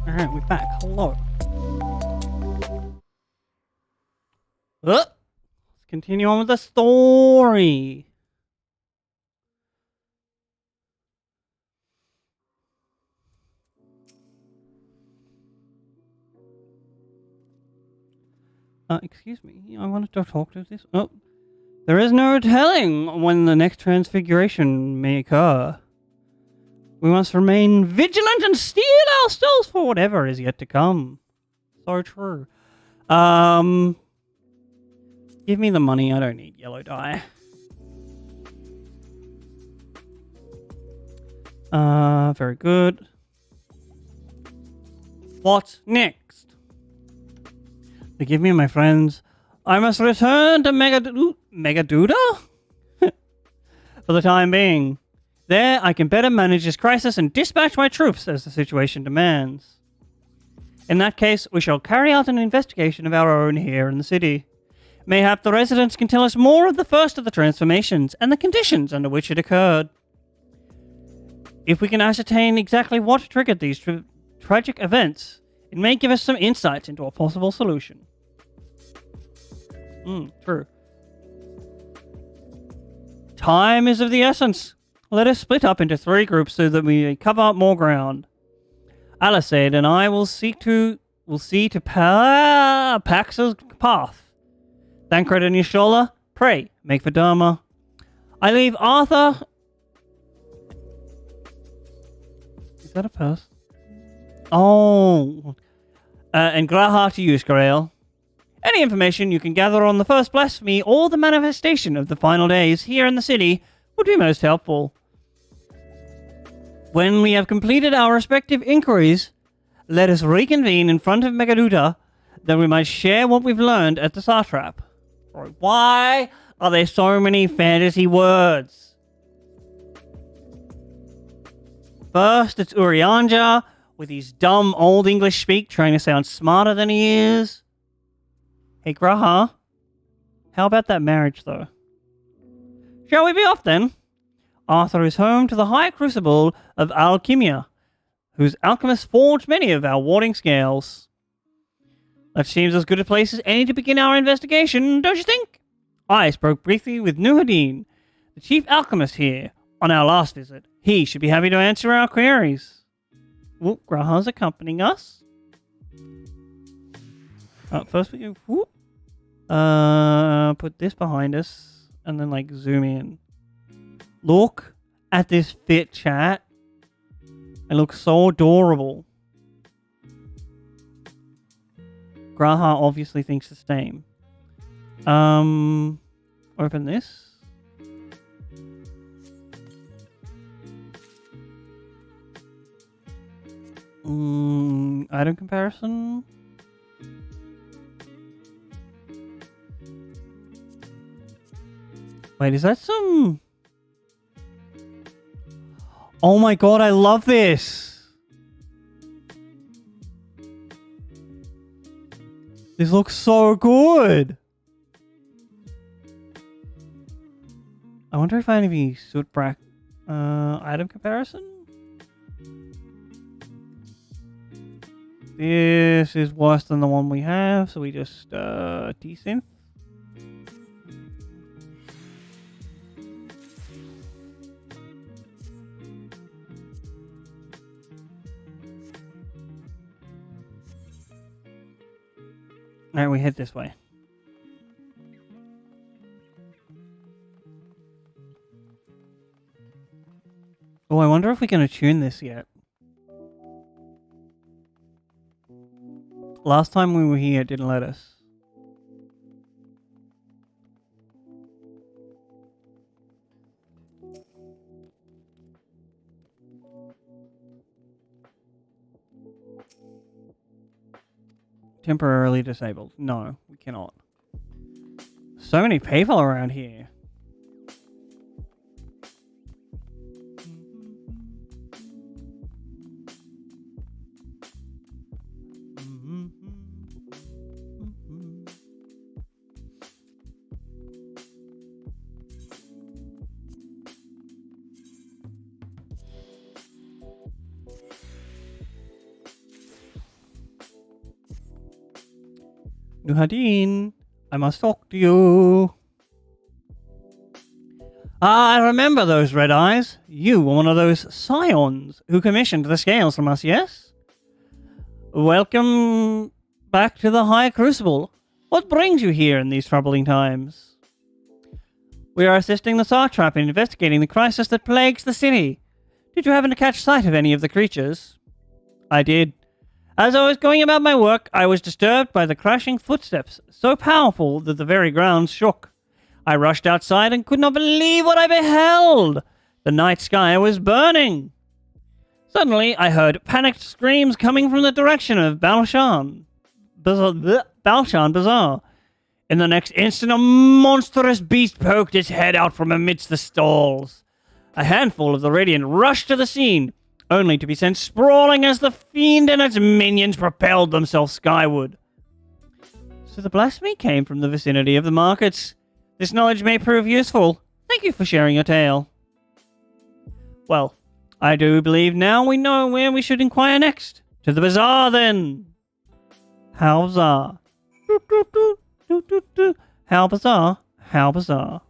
Alright, we're back. Hello. Let's continue on with the story. Excuse me. I wanted to talk to this. Oh, there is no telling when the next transfiguration may occur. We must remain vigilant and steel ourselves for whatever is yet to come. So true. Give me the money. I don't need yellow dye. Very good. What next? Forgive me, my friends. I must return to Megaduda? For the time being. There, I can better manage this crisis and dispatch my troops as the situation demands. In that case, we shall carry out an investigation of our own here in the city. Mayhap the residents can tell us more of the first of the transformations and the conditions under which it occurred. If we can ascertain exactly what triggered these tragic events, it may give us some insight into a possible solution. True. Time is of the essence. Let us split up into 3 groups so that we may cover up more ground. Alisade and I will see to Pax's path. Thancred and Yashola, pray, make for Dharma. I leave Arthur... Is that a purse? Oh. And Graha to use, Grail. Any information you can gather on the first blasphemy or the manifestation of the final days here in the city would be most helpful. When we have completed our respective inquiries, let us reconvene in front of Megaduda, that we might share what we've learned at the Satrap. Why are there so many fantasy words? First, it's Urianja, with his dumb old English speak trying to sound smarter than he is. Hey, Graha, how about that marriage, though? Shall we be off, then? Arthur is home to the High Crucible of Alchemia, whose alchemists forged many of our warding scales. That seems as good a place as any to begin our investigation, don't you think? I spoke briefly with Nuhadin, the chief alchemist here, on our last visit. He should be happy to answer our queries. Whoop, Graha's accompanying us. First we go, whoop. Put this behind us, and then, like, zoom in. Look at this fit, chat. It looks so adorable. Graha obviously thinks the same. Open this. Item comparison. Wait, is that some... Oh my god, I love this! This looks so good! I wonder if I have any Sootbrack item comparison? This is worse than the one we have, so we just desynth. Alright, we head this way. Oh, I wonder if we can attune this yet. Last time we were here, it didn't let us. Temporarily disabled. No, we cannot. So many people around here. Nuhadin, I must talk to you. Ah, I remember those red eyes. You were one of those scions who commissioned the scales from us, yes? Welcome back to the High Crucible. What brings you here in these troubling times? We are assisting the Sartrap in investigating the crisis that plagues the city. Did you happen to catch sight of any of the creatures? I did. As I was going about my work, I was disturbed by the crashing footsteps, so powerful that the very ground shook. I rushed outside and could not believe what I beheld. The night sky was burning. Suddenly, I heard panicked screams coming from the direction of Balshan Bazaar. In the next instant, a monstrous beast poked its head out from amidst the stalls. A handful of the Radiant rushed to the scene, only to be sent sprawling as the fiend and its minions propelled themselves skyward. So the blasphemy came from the vicinity of the markets. This knowledge may prove useful. Thank you for sharing your tale. Well, I do believe now we know where we should inquire next. To the bazaar, then. How bizarre. How bizarre. How bizarre.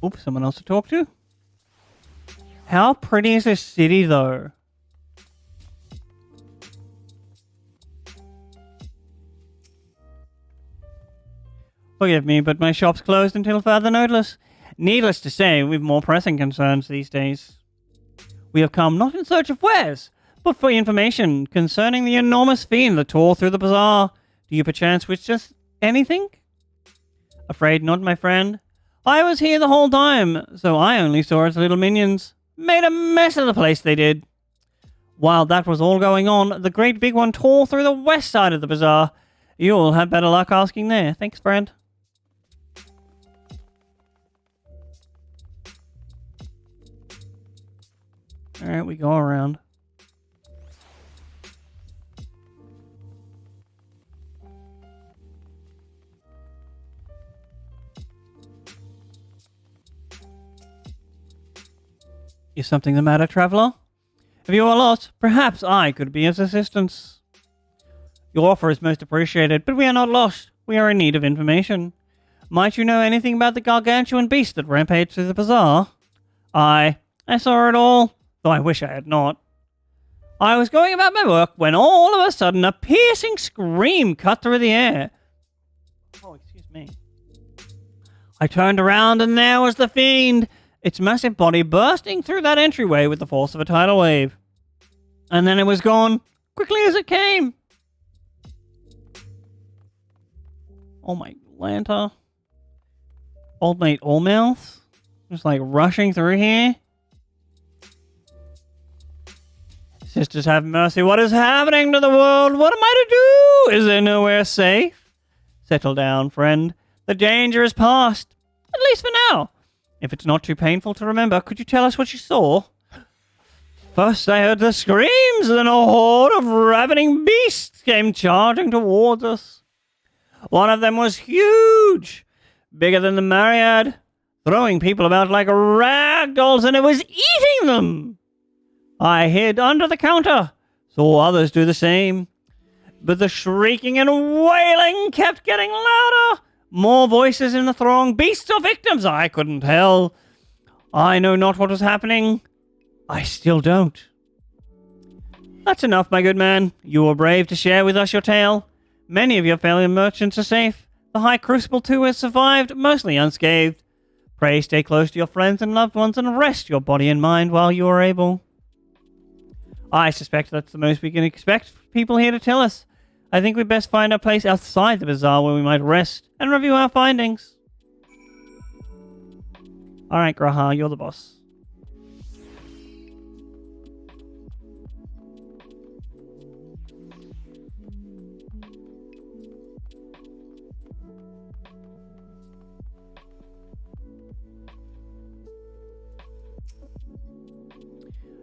Oops, someone else to talk to? How pretty is this city, though? Forgive me, but my shop's closed until further notice. Needless to say, we've more pressing concerns these days. We have come not in search of wares, but for information concerning the enormous fiend that tore through the bazaar. Do you perchance wish just anything? Afraid not, my friend. I was here the whole time, so I only saw its little minions. Made a mess of the place, they did. While that was all going on, the great big one tore through the west side of the bazaar. You'll have better luck asking there. Thanks, friend. Alright, we go around. Is something the matter, traveler? If you are lost, perhaps I could be of assistance. Your offer is most appreciated, but we are not lost. We are in need of information. Might you know anything about the gargantuan beast that rampaged through the bazaar? I saw it all, though I wish I had not. I was going about my work when all of a sudden a piercing scream cut through the air. Oh, excuse me. I turned around and there was the fiend, its massive body bursting through that entryway with the force of a tidal wave. And then it was gone, quickly as it came. Oh my Lanta. Old mate Allmouth. Just like rushing through here. Sisters have mercy. What is happening to the world? What am I to do? Is there nowhere safe? Settle down, friend. The danger is past. At least for now. If it's not too painful to remember, could you tell us what you saw? First I heard the screams, then a horde of ravening beasts came charging towards us. One of them was huge, bigger than the Myriad, throwing people about like rag dolls, and it was eating them. I hid under the counter, saw others do the same. But the shrieking and wailing kept getting louder. More voices in the throng, beasts or victims, I couldn't tell. I know not what was happening. I still don't. That's enough, my good man. You were brave to share with us your tale. Many of your fellow merchants are safe. The High Crucible too has survived, mostly unscathed. Pray stay close to your friends and loved ones and rest your body and mind while you are able. I suspect that's the most we can expect people here to tell us. I think we'd best find a place outside the bazaar where we might rest and review our findings. Alright, Graha, you're the boss.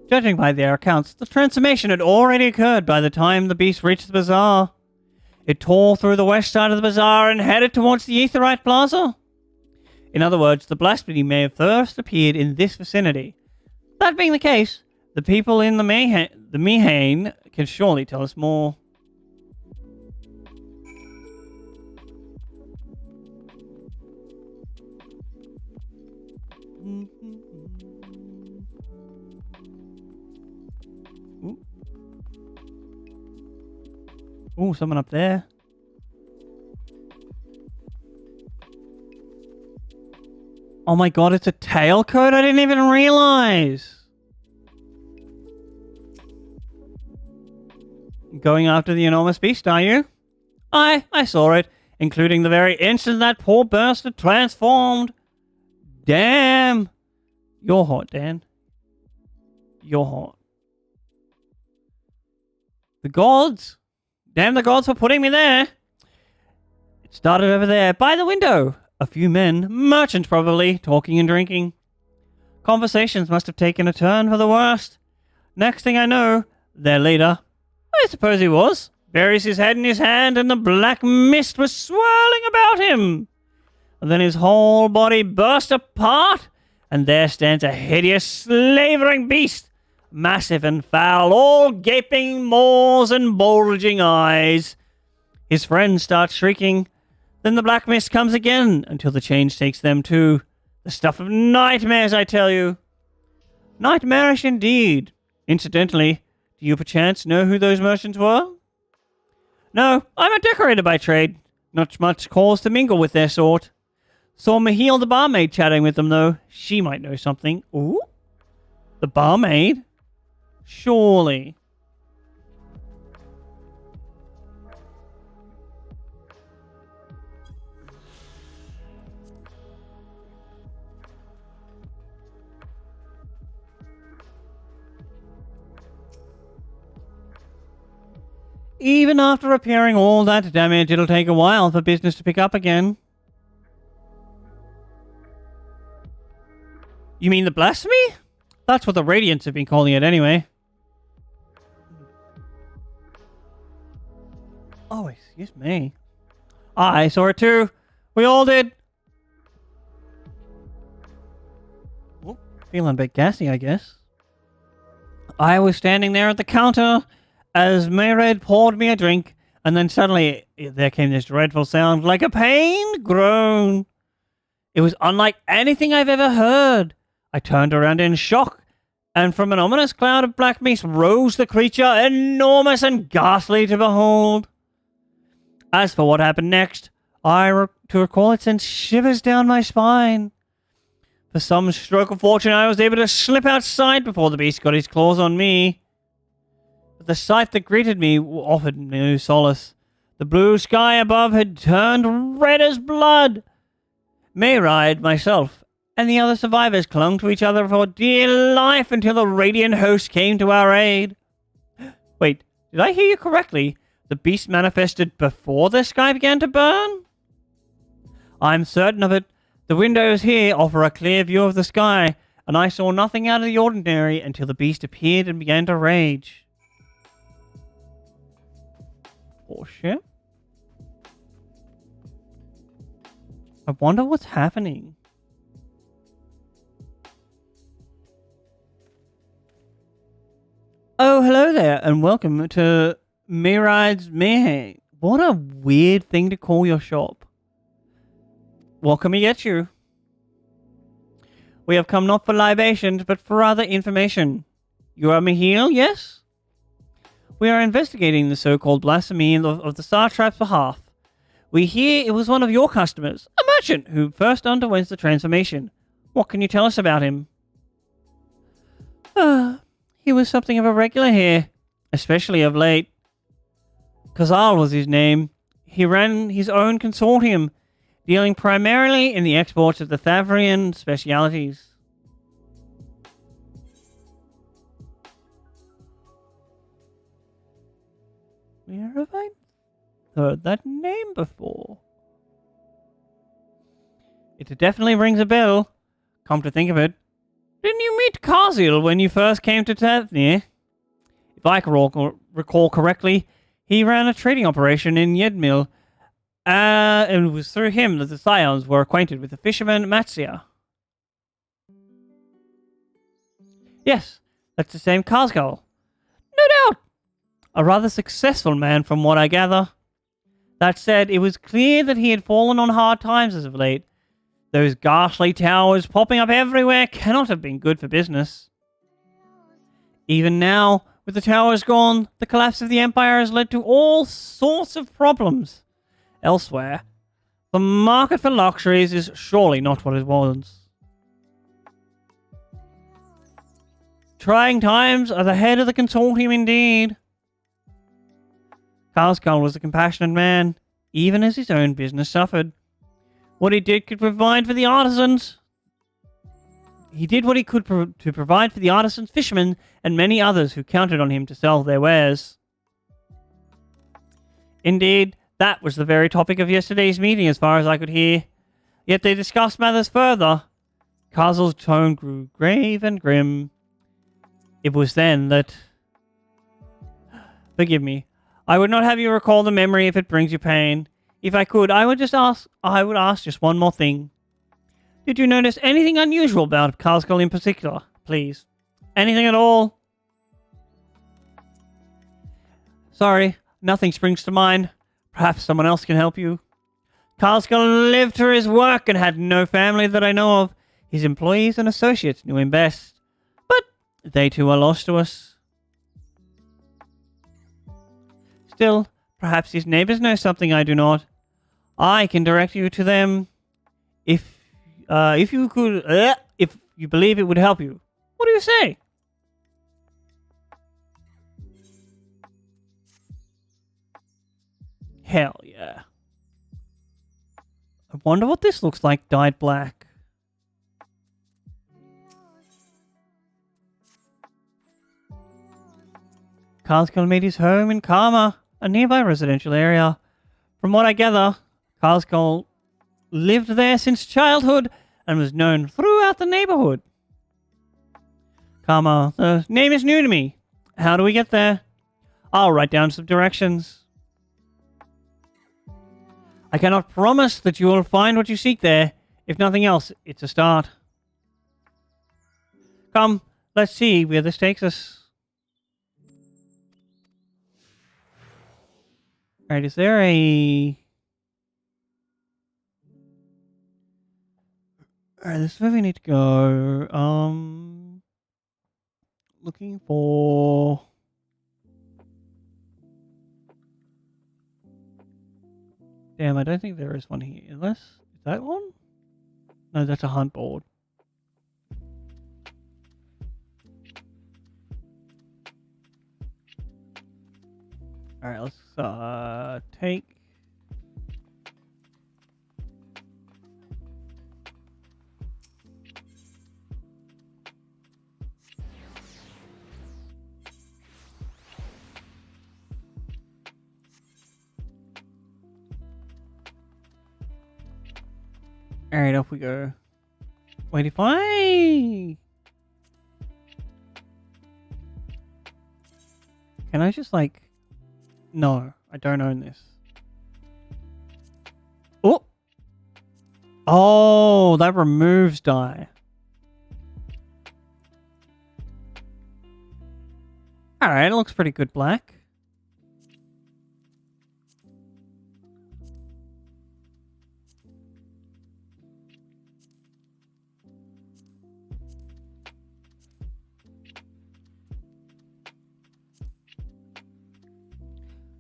Judging by their accounts, the transformation had already occurred by the time the beast reached the bazaar. It tore through the west side of the bazaar and headed towards the Aetheryte Plaza. In other words, the blasphemy may have first appeared in this vicinity. That being the case, the people in the Mehane can surely tell us more. Ooh, someone up there. Oh my god, it's a tailcoat? I didn't even realize. Going after the enormous beast, are you? I saw it, including the very instant that poor bastard transformed. Damn. You're hot, Dan. You're hot. The gods. Damn the gods for putting me there. It started over there, by the window. A few men, merchants probably, talking and drinking. Conversations must have taken a turn for the worst. Next thing I know, their leader, I suppose he was, buries his head in his hand and the black mist was swirling about him. And then his whole body burst apart, and there stands a hideous, slavering beast, massive and foul, all gaping maws and bulging eyes. His friends start shrieking. Then the black mist comes again, until the change takes them to the stuff of nightmares, I tell you. Nightmarish indeed. Incidentally, do you perchance know who those merchants were? No, I'm a decorator by trade. Not much cause to mingle with their sort. Saw Mahil the barmaid chatting with them, though. She might know something. Ooh? The barmaid? Surely. Even after repairing all that damage, it'll take a while for business to pick up again. You mean the blasphemy? That's what the Radiants have been calling it anyway. Oh, excuse me. I saw it too. We all did. Oop, feeling a bit gassy, I guess. I was standing there at the counter as Mayred poured me a drink, and then suddenly there came this dreadful sound like a pained groan. It was unlike anything I've ever heard. I turned around in shock, and from an ominous cloud of black mist rose the creature, enormous and ghastly to behold. As for what happened next, to recall it sent shivers down my spine. For some stroke of fortune, I was able to slip outside before the beast got his claws on me. But the sight that greeted me offered no solace. The blue sky above had turned red as blood. Mayride, myself, and the other survivors clung to each other for dear life until the radiant host came to our aid. Wait, did I hear you correctly? The beast manifested before the sky began to burn? I'm certain of it. The windows here offer a clear view of the sky, and I saw nothing out of the ordinary until the beast appeared and began to rage. Oh shit. I wonder what's happening. Oh, hello there, and welcome to Mayride's Mayhem. What a weird thing to call your shop. What can we get you? We have come not for libations, but for other information. You are Mahil, yes? We are investigating the so-called blasphemy of the Satrap's behalf. We hear it was one of your customers, a merchant, who first underwent the transformation. What can you tell us about him? He was something of a regular here, especially of late. Kazal was his name. He ran his own consortium, dealing primarily in the exports of the Thavrian specialities. Where have I heard that name before? It definitely rings a bell. Come to think of it. Didn't you meet Kazil when you first came to Tavnir? If I can recall correctly, he ran a trading operation in Yedmil And it was through him that the Scions were acquainted with the fisherman Matsia. Yes, that's the same Karskull. No doubt. A rather successful man from what I gather. That said, it was clear that he had fallen on hard times as of late. Those ghastly towers popping up everywhere cannot have been good for business. Even now, with the towers gone, the collapse of the Empire has led to all sorts of problems. Elsewhere, the market for luxuries is surely not what it was. Trying times are the head of the consortium indeed. Karskull was a compassionate man, even as his own business suffered. What he did could provide for the artisans. He did what he could to provide for the artisans, fishermen, and many others who counted on him to sell their wares. Indeed, that was the very topic of yesterday's meeting as far as I could hear. Yet they discussed matters further. Karsl's tone grew grave and grim. It was then that... Forgive me. I would not have you recall the memory if it brings you pain. If I could, I would ask just one more thing. Did you notice anything unusual about Karskull in particular, please? Anything at all? Sorry, nothing springs to mind. Perhaps someone else can help you. Karskull lived for his work and had no family that I know of. His employees and associates knew him best. But they too are lost to us. Still, perhaps his neighbors know something I do not. I can direct you to them if you believe it would help you. What do you say? Hell yeah. I wonder what this looks like dyed black. Karskull made his home in Karma, a nearby residential area. From what I gather, Karskull lived there since childhood and was known throughout the neighborhood. Karma, the name is new to me. How do we get there? I'll write down some directions. I cannot promise that you will find what you seek there. If nothing else, it's a start. Come, let's see where this takes us. Alright, is there a... Alright, this is where we need to go. Looking for... Damn, I don't think there is one here. Unless... Is that one? No, that's a hunt board. Alright, let's take... Alright, off we go. Wait, if I... Can I just, like... No, I don't own this. Oh! Oh, that removes dye. Alright, it looks pretty good black.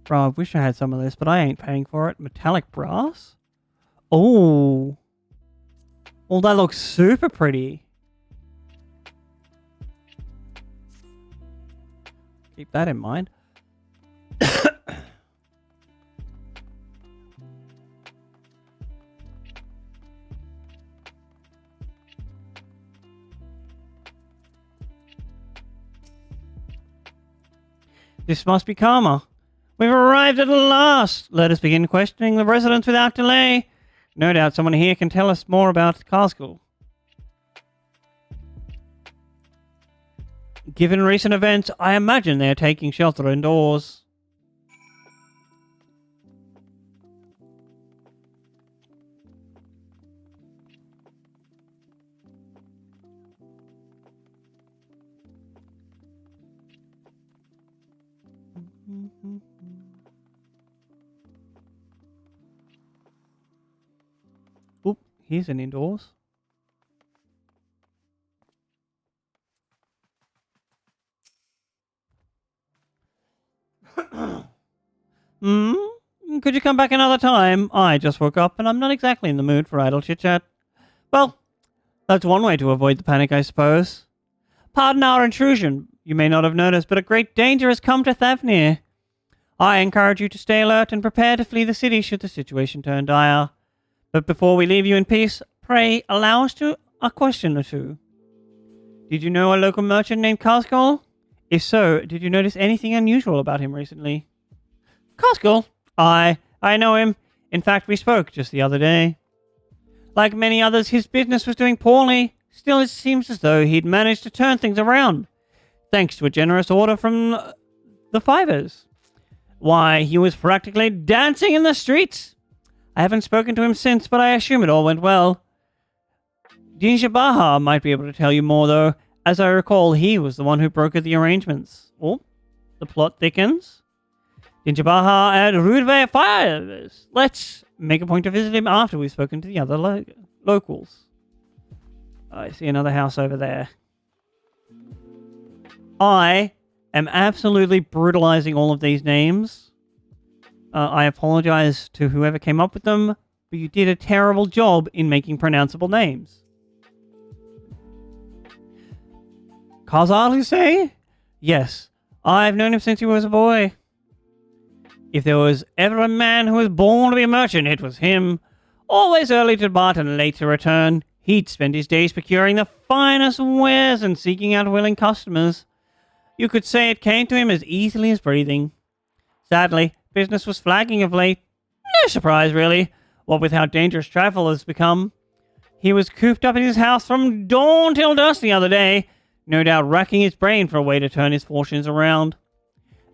Bro, I wish I had some of this, but I ain't paying for it. Metallic brass? Oh. Oh, that looks super pretty. Keep that in mind. This must be Karma. We've arrived at last. Let us begin questioning the residents without delay. No doubt someone here can tell us more about Karskull. Given recent events, I imagine they are taking shelter indoors. Oop, here's an indoors. Hmm? Could you come back another time? I just woke up and I'm not exactly in the mood for idle chit-chat. Well, that's one way to avoid the panic, I suppose. Pardon our intrusion. You may not have noticed, but a great danger has come to Thavnir. I encourage you to stay alert and prepare to flee the city should the situation turn dire. But before we leave you in peace, pray allow us to a question or two. Did you know a local merchant named Karskull? If so, did you notice anything unusual about him recently? Karskull? I know him. In fact, we spoke just the other day. Like many others, his business was doing poorly. Still, it seems as though he'd managed to turn things around, thanks to a generous order from the Fivers. Why, he was practically dancing in the streets. I haven't spoken to him since, but I assume it all went well. Dinjabaha might be able to tell you more, though. As I recall, he was the one who brokered the arrangements. Oh, the plot thickens. Dinjabaha at Rudve Fires. Let's make a point to visit him after we've spoken to the other locals. I see another house over there. I am absolutely brutalizing all of these names. I apologize to whoever came up with them, but you did a terrible job in making pronounceable names. Khazar, you say? Yes, I've known him since he was a boy. If there was ever a man who was born to be a merchant, it was him. Always early to depart and late to return, he'd spend his days procuring the finest wares and seeking out willing customers. You could say it came to him as easily as breathing. Sadly, business was flagging of late. No surprise, really, what with how dangerous travel has become. He was cooped up in his house from dawn till dusk the other day, no doubt racking his brain for a way to turn his fortunes around.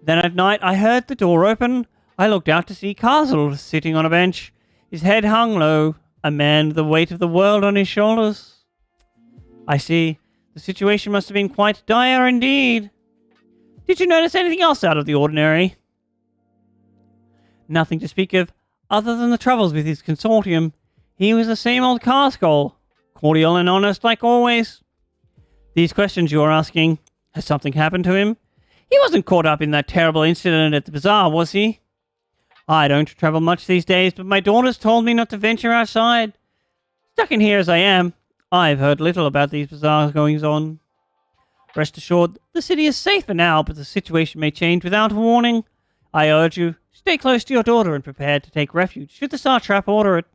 Then at night I heard the door open. I looked out to see Castle sitting on a bench, his head hung low, a man with the weight of the world on his shoulders. I see. The situation must have been quite dire indeed. Did you notice anything else out of the ordinary? Nothing to speak of, other than the troubles with his consortium. He was the same old Carskull, cordial and honest like always. These questions you're asking, has something happened to him? He wasn't caught up in that terrible incident at the bazaar, was he? I don't travel much these days, but my daughters told me not to venture outside. Stuck in here as I am, I've heard little about these bazaar goings-on. Rest assured, the city is safe for now, but the situation may change without warning. I urge you, stay close to your daughter and prepare to take refuge should the Star Trap order it.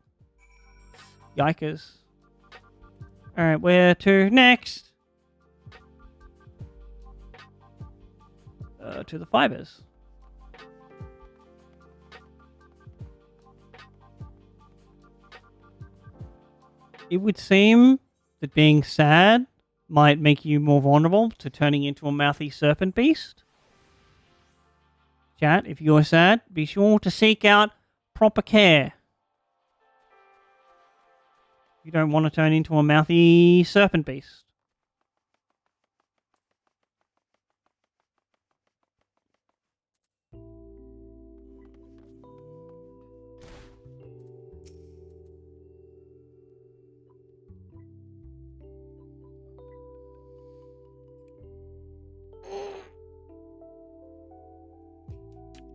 Yikers. Alright, where to next? To the Fibers. It would seem that being sad might make you more vulnerable to turning into a mouthy serpent beast. Chat, if you're sad, be sure to seek out proper care. You don't want to turn into a mouthy serpent beast.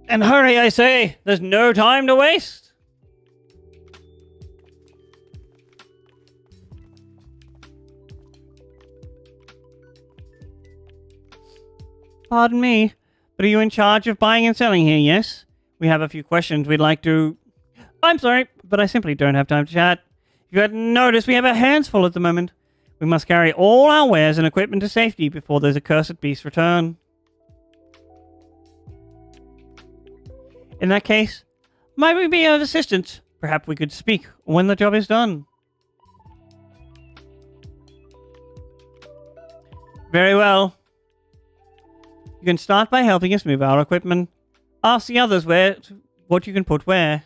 And hurry, I say! There's no time to waste! Pardon me, but are you in charge of buying and selling here, yes? We have a few questions we'd like to... I'm sorry, but I simply don't have time to chat. If you hadn't noticed, we have our hands full at the moment. We must carry all our wares and equipment to safety before those accursed beasts return. In that case, might we be of assistance? Perhaps we could speak when the job is done. Very well. You can start by helping us move our equipment. Ask the others what you can put where.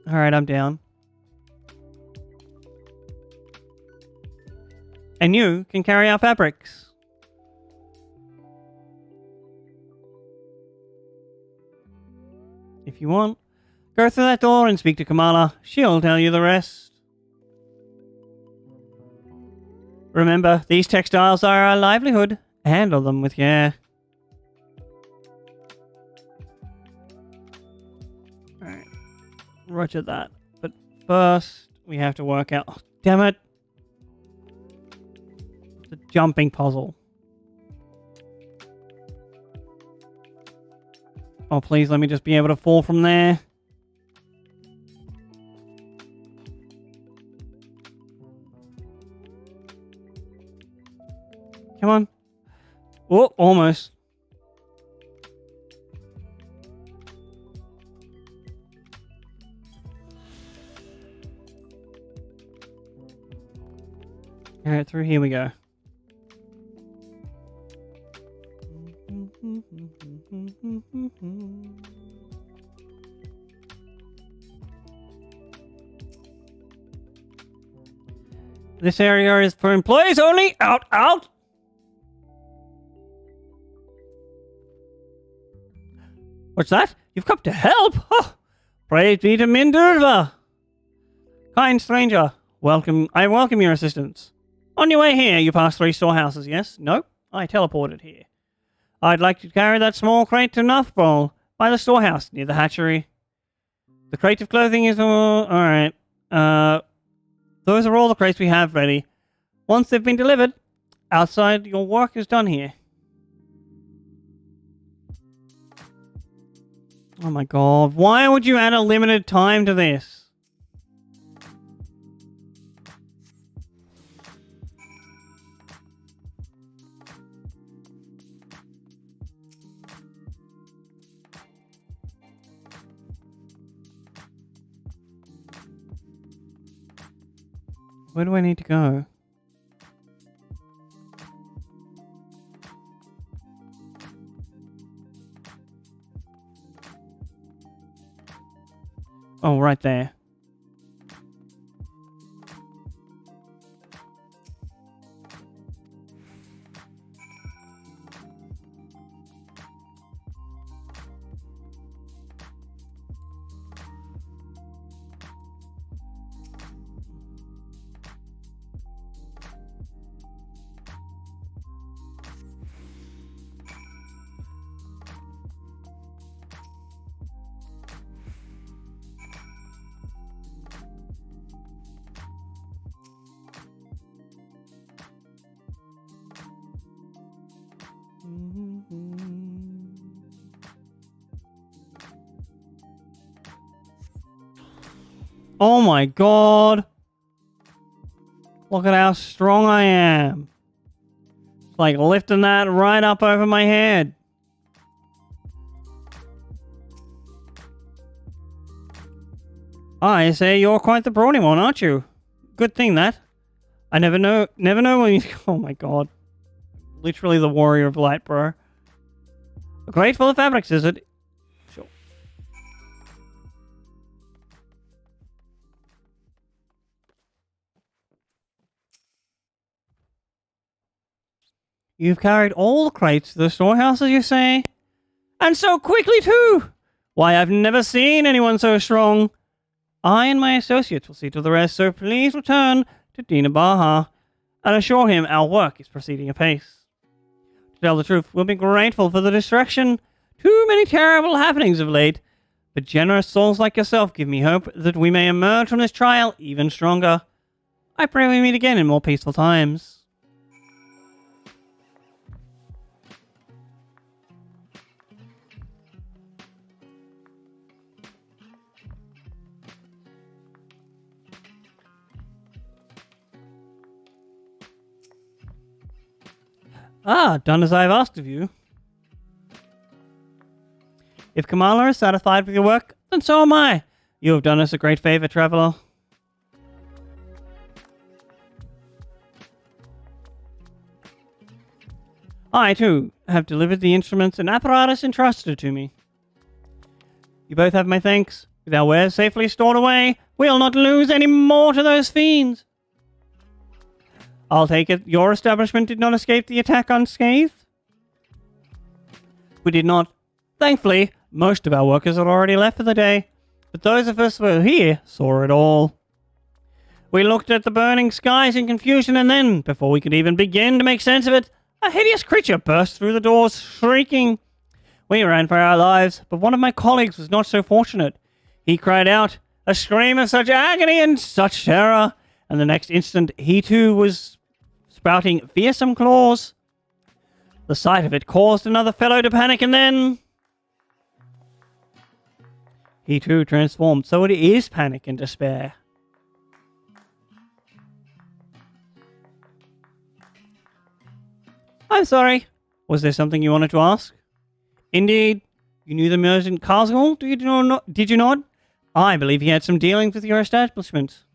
Alright, I'm down. And you can carry our fabrics. if you want. Go through that door and speak to Kamala. She'll tell you the rest. Remember, these textiles are our livelihood. Handle them with care. Alright. Roger that. But first, we have to work out... Oh, damn it! The jumping puzzle. Oh, please let me just be able to fall from there. Come on. Oh, almost. Alright, through here we go. This area is for employees only. Out, out. What's that? You've come to help? Oh, praise be to Mindurva. Kind stranger, I welcome your assistance. On your way here, you pass 3 storehouses, yes? No? I teleported here. I'd like to carry that small crate to Northbowl by the storehouse near the hatchery. The crate of clothing is all... Alright. Those are all the crates we have ready. Once they've been delivered, outside, your work is done here. Oh my god. Why would you add a limited time to this? Where do I need to go? Oh, right there. Oh my god! Look at how strong I am. It's like lifting that right up over my head. I say you're quite the brawny one, aren't you? Good thing that. I never know when you... Oh my god. Literally the warrior of light, bro. A crate full of fabrics, is it? Sure. You've carried all the crates to the storehouses, you say? And so quickly, too! Why, I've never seen anyone so strong. I and my associates will see to the rest, so please return to Dina Baha and assure him our work is proceeding apace. To tell the truth, we'll be grateful for the distraction. Too many terrible happenings of late, but generous souls like yourself give me hope that we may emerge from this trial even stronger. I pray we meet again in more peaceful times. Ah, done as I've asked of you. If Kamala is satisfied with your work, then so am I. You have done us a great favor, traveler. I, too, have delivered the instruments and apparatus entrusted to me. You both have my thanks. With our wares safely stored away, we'll not lose any more to those fiends. I'll take it your establishment did not escape the attack unscathed? We did not. Thankfully, Most of our workers had already left for the day, but those of us who were here saw it all. We looked at the burning skies in confusion, and then, before we could even begin to make sense of it, a hideous creature burst through the doors, shrieking. We ran for our lives, but one of my colleagues was not so fortunate. He cried out, a scream of such agony and such terror, and the next instant he too was sprouting fearsome claws. The sight of it caused another fellow to panic, and then he too transformed. So it is panic and despair. I'm sorry. Was there something you wanted to ask? Indeed. You knew the merchant Carswell, did you not? I believe he had some dealings with your establishment.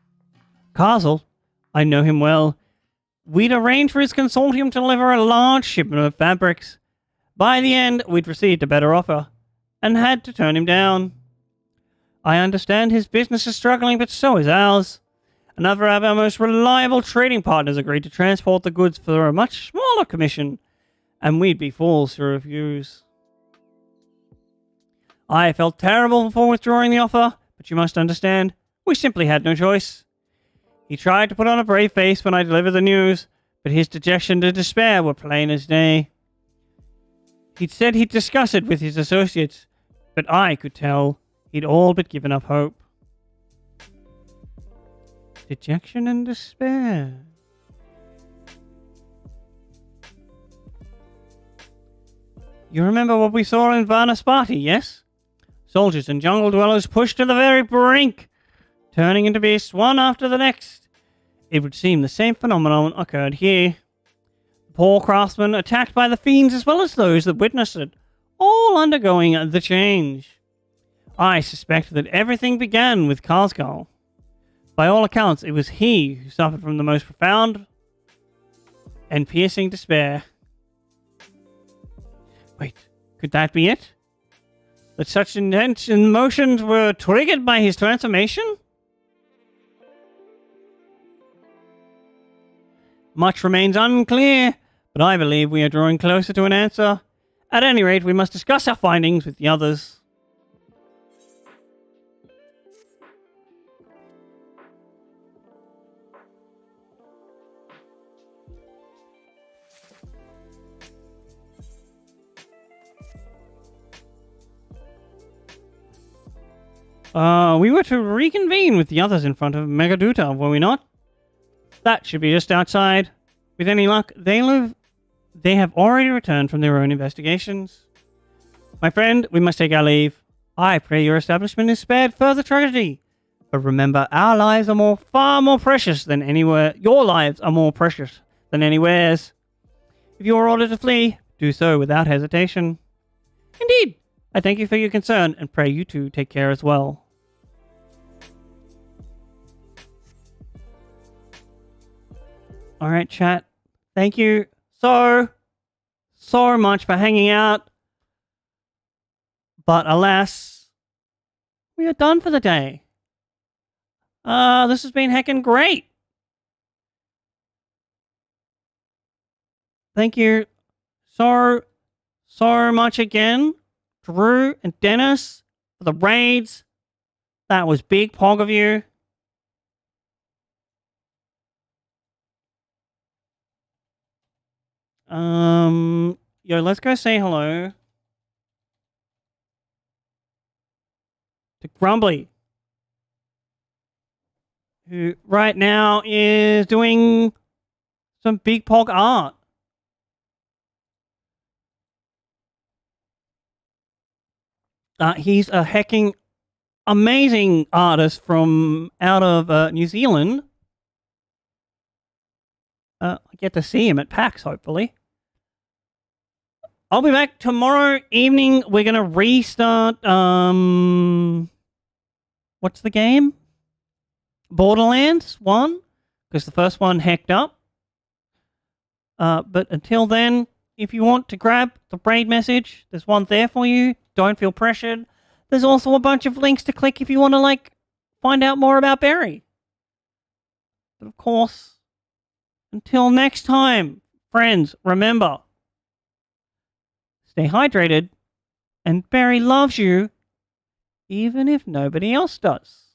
Carswell? I know him well. We'd arranged for his consortium to deliver a large shipment of fabrics. By the end, we'd received a better offer, and had to turn him down. I understand his business is struggling, but so is ours. Another of our most reliable trading partners agreed to transport the goods for a much smaller commission, and we'd be fools to refuse. I felt terrible before withdrawing the offer, but you must understand, we simply had no choice. He tried to put on a brave face when I delivered the news, but his dejection and despair were plain as day. He'd said he'd discuss it with his associates, but I could tell he'd all but given up hope. Dejection and despair. You remember what we saw in Vanaspati, yes? Soldiers and jungle dwellers pushed to the very brink, turning into beasts one after the next. It would seem the same phenomenon occurred here. The poor craftsmen attacked by the fiends as well as those that witnessed it, all undergoing the change. I suspect that everything began with Karskull. By all accounts, it was he who suffered from the most profound and piercing despair. Wait, could that be it? That such intense emotions were triggered by his transformation? Much remains unclear, but I believe we are drawing closer to an answer. At any rate, we must discuss our findings with the others. We were to reconvene with the others in front of Megaduta, were we not? That should be just outside. With any luck, they have already returned from their own investigations. My friend, we must take our leave. I pray your establishment is spared further tragedy. But remember, our lives are far more precious than anywhere. Your lives are more precious than anywhere's. If you are ordered to flee, do so without hesitation. Indeed, I thank you for your concern and pray you two take care as well. Alright, chat. Thank you so much for hanging out. But alas, we are done for the day. This has been heckin' great. Thank you so much again, Drew and Dennis, for the raids. That was big pog of you. Let's go say hello to Grumbly, who right now is doing some big pog art. He's a hecking amazing artist from out of New Zealand. I get to see him at PAX, hopefully. I'll be back tomorrow evening. We're going to restart, what's the game? Borderlands 1, because the first one hecked up. But until then, if you want to grab the raid message, there's one there for you. Don't feel pressured. There's also a bunch of links to click if you want to, find out more about Barry. But of course, until next time, friends, remember, stay hydrated And Barry loves you, even if nobody else does.